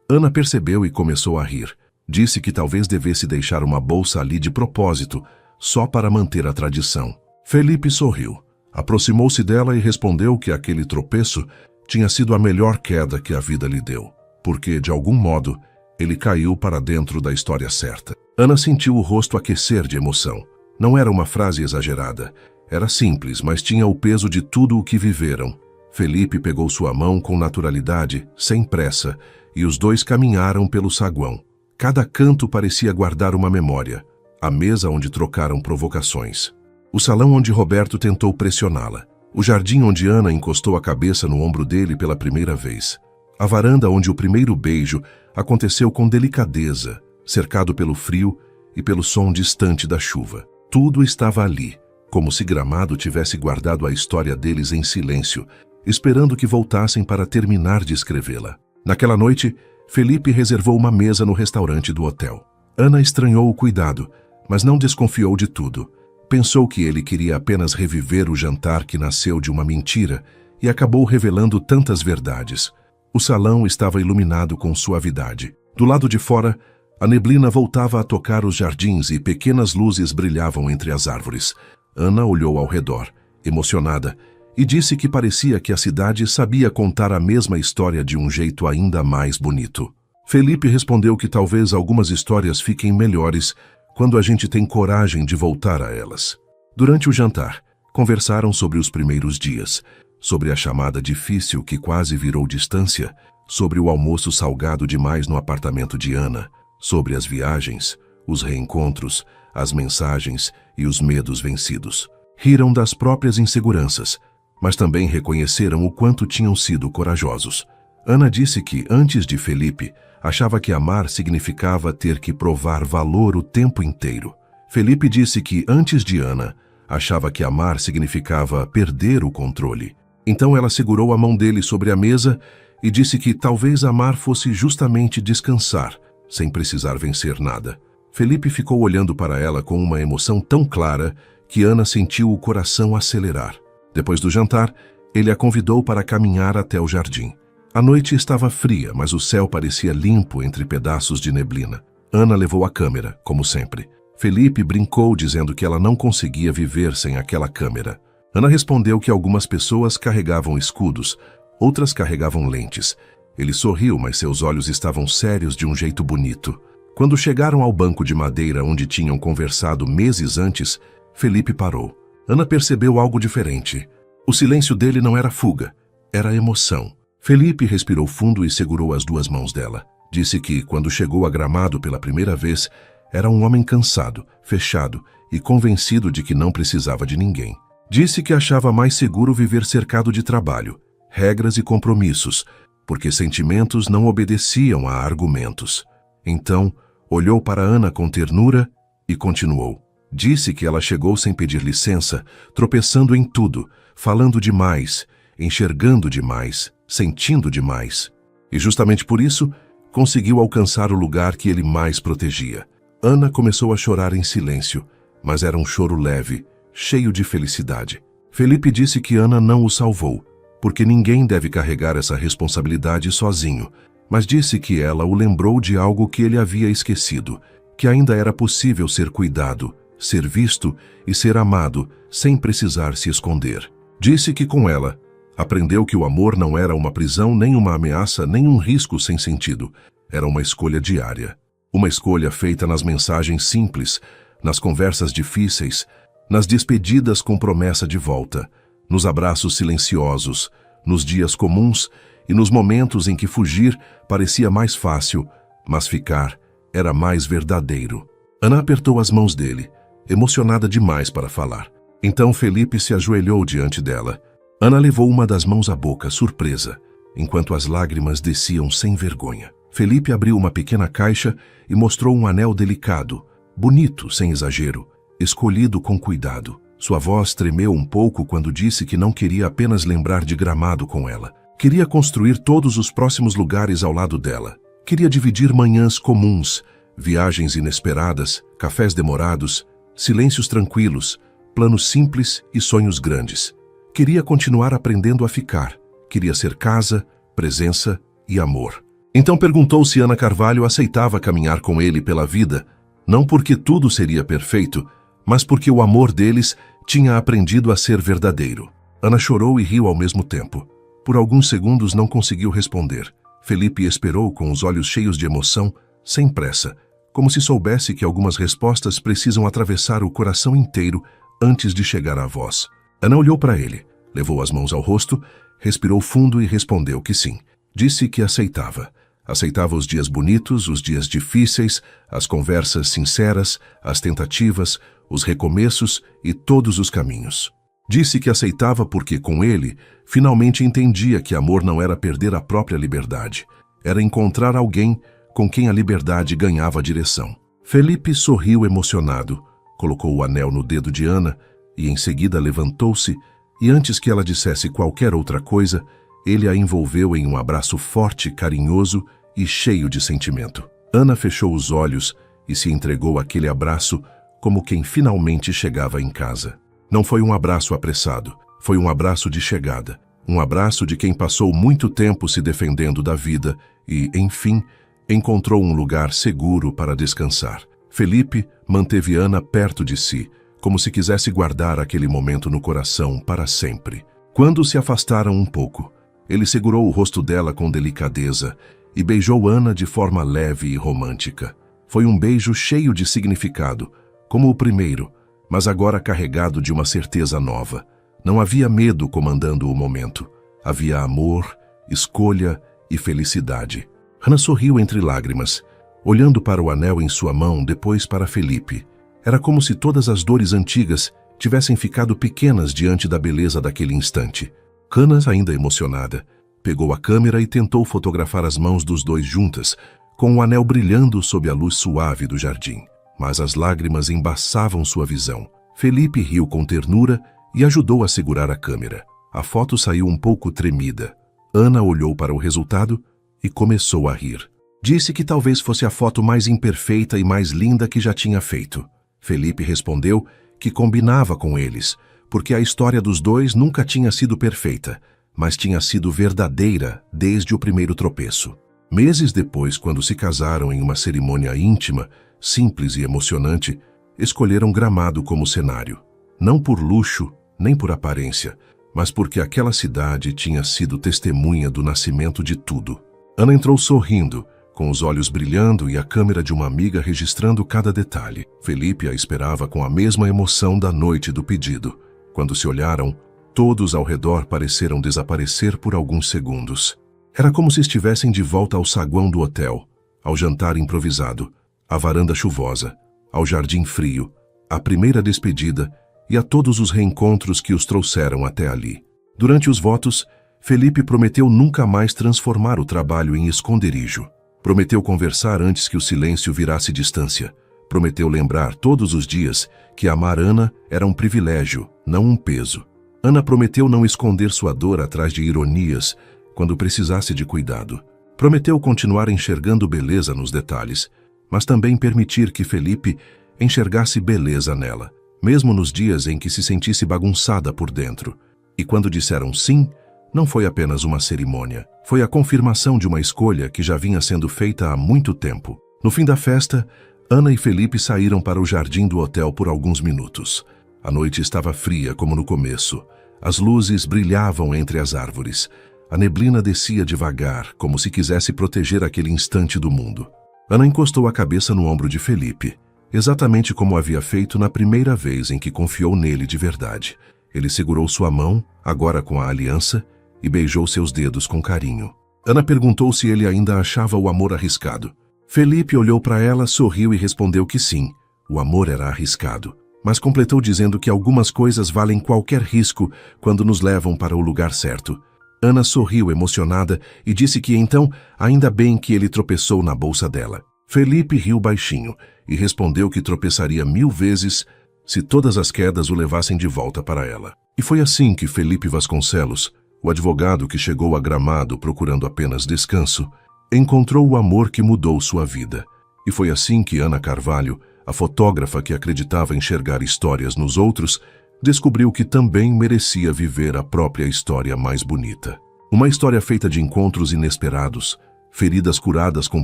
Ana percebeu e começou a rir. Disse que talvez devesse deixar uma bolsa ali de propósito, só para manter a tradição. Felipe sorriu, aproximou-se dela e respondeu que aquele tropeço tinha sido a melhor queda que a vida lhe deu, porque, de algum modo, ele caiu para dentro da história certa. Ana sentiu o rosto aquecer de emoção. Não era uma frase exagerada. Era simples, mas tinha o peso de tudo o que viveram. Felipe pegou sua mão com naturalidade, sem pressa, e os dois caminharam pelo saguão. Cada canto parecia guardar uma memória. A mesa onde trocaram provocações. O salão onde Roberto tentou pressioná-la. O jardim onde Ana encostou a cabeça no ombro dele pela primeira vez. A varanda onde o primeiro beijo aconteceu com delicadeza, cercado pelo frio e pelo som distante da chuva. Tudo estava ali, como se Gramado tivesse guardado a história deles em silêncio, esperando que voltassem para terminar de escrevê-la. Naquela noite, Felipe reservou uma mesa no restaurante do hotel. Ana estranhou o cuidado, mas não desconfiou de tudo. Pensou que ele queria apenas reviver o jantar que nasceu de uma mentira e acabou revelando tantas verdades. O salão estava iluminado com suavidade. Do lado de fora, a neblina voltava a tocar os jardins e pequenas luzes brilhavam entre as árvores. Ana olhou ao redor, emocionada, e disse que parecia que a cidade sabia contar a mesma história de um jeito ainda mais bonito. Felipe respondeu que talvez algumas histórias fiquem melhores quando a gente tem coragem de voltar a elas. Durante o jantar, conversaram sobre os primeiros dias, sobre a chamada difícil que quase virou distância, sobre o almoço salgado demais no apartamento de Ana, sobre as viagens, os reencontros, as mensagens e os medos vencidos. Riram das próprias inseguranças, mas também reconheceram o quanto tinham sido corajosos. Ana disse que, antes de Felipe, achava que amar significava ter que provar valor o tempo inteiro. Felipe disse que, antes de Ana, achava que amar significava perder o controle. Então ela segurou a mão dele sobre a mesa e disse que talvez amar fosse justamente descansar, sem precisar vencer nada. Felipe ficou olhando para ela com uma emoção tão clara que Ana sentiu o coração acelerar. Depois do jantar, ele a convidou para caminhar até o jardim. A noite estava fria, mas o céu parecia limpo entre pedaços de neblina. Ana levou a câmera, como sempre. Felipe brincou dizendo que ela não conseguia viver sem aquela câmera. Ana respondeu que algumas pessoas carregavam escudos, outras carregavam lentes. Ele sorriu, mas seus olhos estavam sérios de um jeito bonito. Quando chegaram ao banco de madeira onde tinham conversado meses antes, Felipe parou. Ana percebeu algo diferente. O silêncio dele não era fuga, era emoção. Felipe respirou fundo e segurou as duas mãos dela. Disse que, quando chegou a Gramado pela primeira vez, era um homem cansado, fechado e convencido de que não precisava de ninguém. Disse que achava mais seguro viver cercado de trabalho, regras e compromissos, porque sentimentos não obedeciam a argumentos. Então, olhou para Ana com ternura e continuou. Disse que ela chegou sem pedir licença, tropeçando em tudo, falando demais, enxergando demais, sentindo demais. E justamente por isso, conseguiu alcançar o lugar que ele mais protegia. Ana começou a chorar em silêncio, mas era um choro leve, cheio de felicidade. Felipe disse que Ana não o salvou, porque ninguém deve carregar essa responsabilidade sozinho, mas disse que ela o lembrou de algo que ele havia esquecido, que ainda era possível ser cuidado, ser visto e ser amado sem precisar se esconder. Disse que com ela, aprendeu que o amor não era uma prisão, nem uma ameaça, nem um risco sem sentido. Era uma escolha diária. Uma escolha feita nas mensagens simples, nas conversas difíceis, nas despedidas com promessa de volta, nos abraços silenciosos, nos dias comuns e nos momentos em que fugir parecia mais fácil, mas ficar era mais verdadeiro. Ana apertou as mãos dele, emocionada demais para falar. Então Felipe se ajoelhou diante dela. Ana levou uma das mãos à boca, surpresa, enquanto as lágrimas desciam sem vergonha. Felipe abriu uma pequena caixa e mostrou um anel delicado, bonito, sem exagero, escolhido com cuidado. Sua voz tremeu um pouco quando disse que não queria apenas lembrar de Gramado com ela. Queria construir todos os próximos lugares ao lado dela. Queria dividir manhãs comuns, viagens inesperadas, cafés demorados, silêncios tranquilos, planos simples e sonhos grandes. Queria continuar aprendendo a ficar. Queria ser casa, presença e amor. Então perguntou se Ana Carvalho aceitava caminhar com ele pela vida, não porque tudo seria perfeito, mas porque o amor deles tinha aprendido a ser verdadeiro. Ana chorou e riu ao mesmo tempo. Por alguns segundos não conseguiu responder. Felipe esperou com os olhos cheios de emoção, sem pressa, como se soubesse que algumas respostas precisam atravessar o coração inteiro antes de chegar à voz. Ana olhou para ele, levou as mãos ao rosto, respirou fundo e respondeu que sim. Disse que aceitava. Aceitava os dias bonitos, os dias difíceis, as conversas sinceras, as tentativas, os recomeços e todos os caminhos. Disse que aceitava porque, com ele, finalmente entendia que amor não era perder a própria liberdade. Era encontrar alguém com quem a liberdade ganhava direção. Felipe sorriu emocionado, colocou o anel no dedo de Ana e, em seguida, levantou-se e, antes que ela dissesse qualquer outra coisa, ele a envolveu em um abraço forte, carinhoso e cheio de sentimento. Ana fechou os olhos e se entregou àquele abraço como quem finalmente chegava em casa. Não foi um abraço apressado, foi um abraço de chegada, um abraço de quem passou muito tempo se defendendo da vida e, enfim, encontrou um lugar seguro para descansar. Felipe manteve Ana perto de si, como se quisesse guardar aquele momento no coração para sempre. Quando se afastaram um pouco, ele segurou o rosto dela com delicadeza e beijou Ana de forma leve e romântica. Foi um beijo cheio de significado, como o primeiro, mas agora carregado de uma certeza nova. Não havia medo comandando o momento. Havia amor, escolha e felicidade. Ana sorriu entre lágrimas, olhando para o anel em sua mão, depois para Felipe. Era como se todas as dores antigas tivessem ficado pequenas diante da beleza daquele instante. Ana, ainda emocionada, pegou a câmera e tentou fotografar as mãos dos dois juntas, com o anel brilhando sob a luz suave do jardim. Mas as lágrimas embaçavam sua visão. Felipe riu com ternura e ajudou a segurar a câmera. A foto saiu um pouco tremida. Ana olhou para o resultado e começou a rir. Disse que talvez fosse a foto mais imperfeita e mais linda que já tinha feito. Felipe respondeu que combinava com eles, porque a história dos dois nunca tinha sido perfeita, mas tinha sido verdadeira desde o primeiro tropeço. Meses depois, quando se casaram em uma cerimônia íntima, simples e emocionante, escolheram Gramado como cenário. Não por luxo, nem por aparência, mas porque aquela cidade tinha sido testemunha do nascimento de tudo. Ana entrou sorrindo, com os olhos brilhando e a câmera de uma amiga registrando cada detalhe. Felipe a esperava com a mesma emoção da noite do pedido. Quando se olharam, todos ao redor pareceram desaparecer por alguns segundos. Era como se estivessem de volta ao saguão do hotel, ao jantar improvisado, à varanda chuvosa, ao jardim frio, à primeira despedida e a todos os reencontros que os trouxeram até ali. Durante os votos, Felipe prometeu nunca mais transformar o trabalho em esconderijo. Prometeu conversar antes que o silêncio virasse distância. Prometeu lembrar todos os dias que amar Ana era um privilégio, não um peso. Ana prometeu não esconder sua dor atrás de ironias quando precisasse de cuidado. Prometeu continuar enxergando beleza nos detalhes, mas também permitir que Felipe enxergasse beleza nela, mesmo nos dias em que se sentisse bagunçada por dentro. E quando disseram sim, não foi apenas uma cerimônia, foi a confirmação de uma escolha que já vinha sendo feita há muito tempo. No fim da festa, Ana e Felipe saíram para o jardim do hotel por alguns minutos. A noite estava fria como no começo. As luzes brilhavam entre as árvores. A neblina descia devagar, como se quisesse proteger aquele instante do mundo. Ana encostou a cabeça no ombro de Felipe, exatamente como havia feito na primeira vez em que confiou nele de verdade. Ele segurou sua mão, agora com a aliança, e beijou seus dedos com carinho. Ana perguntou se ele ainda achava o amor arriscado. Felipe olhou para ela, sorriu e respondeu que sim, o amor era arriscado, mas completou dizendo que algumas coisas valem qualquer risco quando nos levam para o lugar certo. Ana sorriu emocionada e disse que então, ainda bem que ele tropeçou na bolsa dela. Felipe riu baixinho e respondeu que tropeçaria 1000 vezes se todas as quedas o levassem de volta para ela. E foi assim que Felipe Vasconcelos, o advogado que chegou a Gramado procurando apenas descanso, encontrou o amor que mudou sua vida. E foi assim que Ana Carvalho, a fotógrafa que acreditava enxergar histórias nos outros, descobriu que também merecia viver a própria história mais bonita. Uma história feita de encontros inesperados, feridas curadas com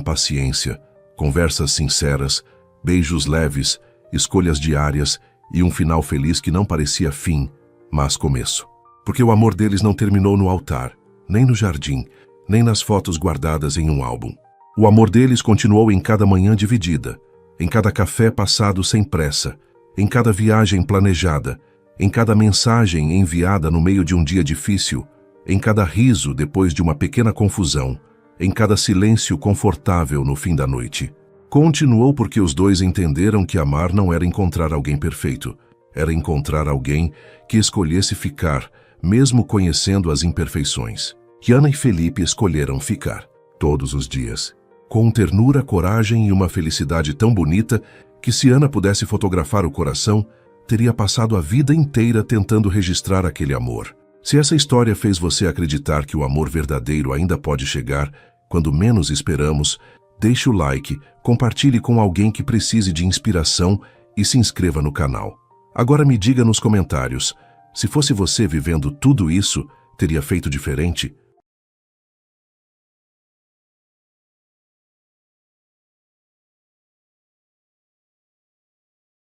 paciência, conversas sinceras, beijos leves, escolhas diárias e um final feliz que não parecia fim, mas começo. Porque o amor deles não terminou no altar, nem no jardim, nem nas fotos guardadas em um álbum. O amor deles continuou em cada manhã dividida, em cada café passado sem pressa, em cada viagem planejada, em cada mensagem enviada no meio de um dia difícil, em cada riso depois de uma pequena confusão, em cada silêncio confortável no fim da noite. Continuou porque os dois entenderam que amar não era encontrar alguém perfeito, era encontrar alguém que escolhesse ficar, mesmo conhecendo as imperfeições. Que Ana e Felipe escolheram ficar, todos os dias, com ternura, coragem e uma felicidade tão bonita que se Ana pudesse fotografar o coração, teria passado a vida inteira tentando registrar aquele amor. Se essa história fez você acreditar que o amor verdadeiro ainda pode chegar, quando menos esperamos, deixe o like, compartilhe com alguém que precise de inspiração e se inscreva no canal. Agora me diga nos comentários, se fosse você vivendo tudo isso, teria feito diferente?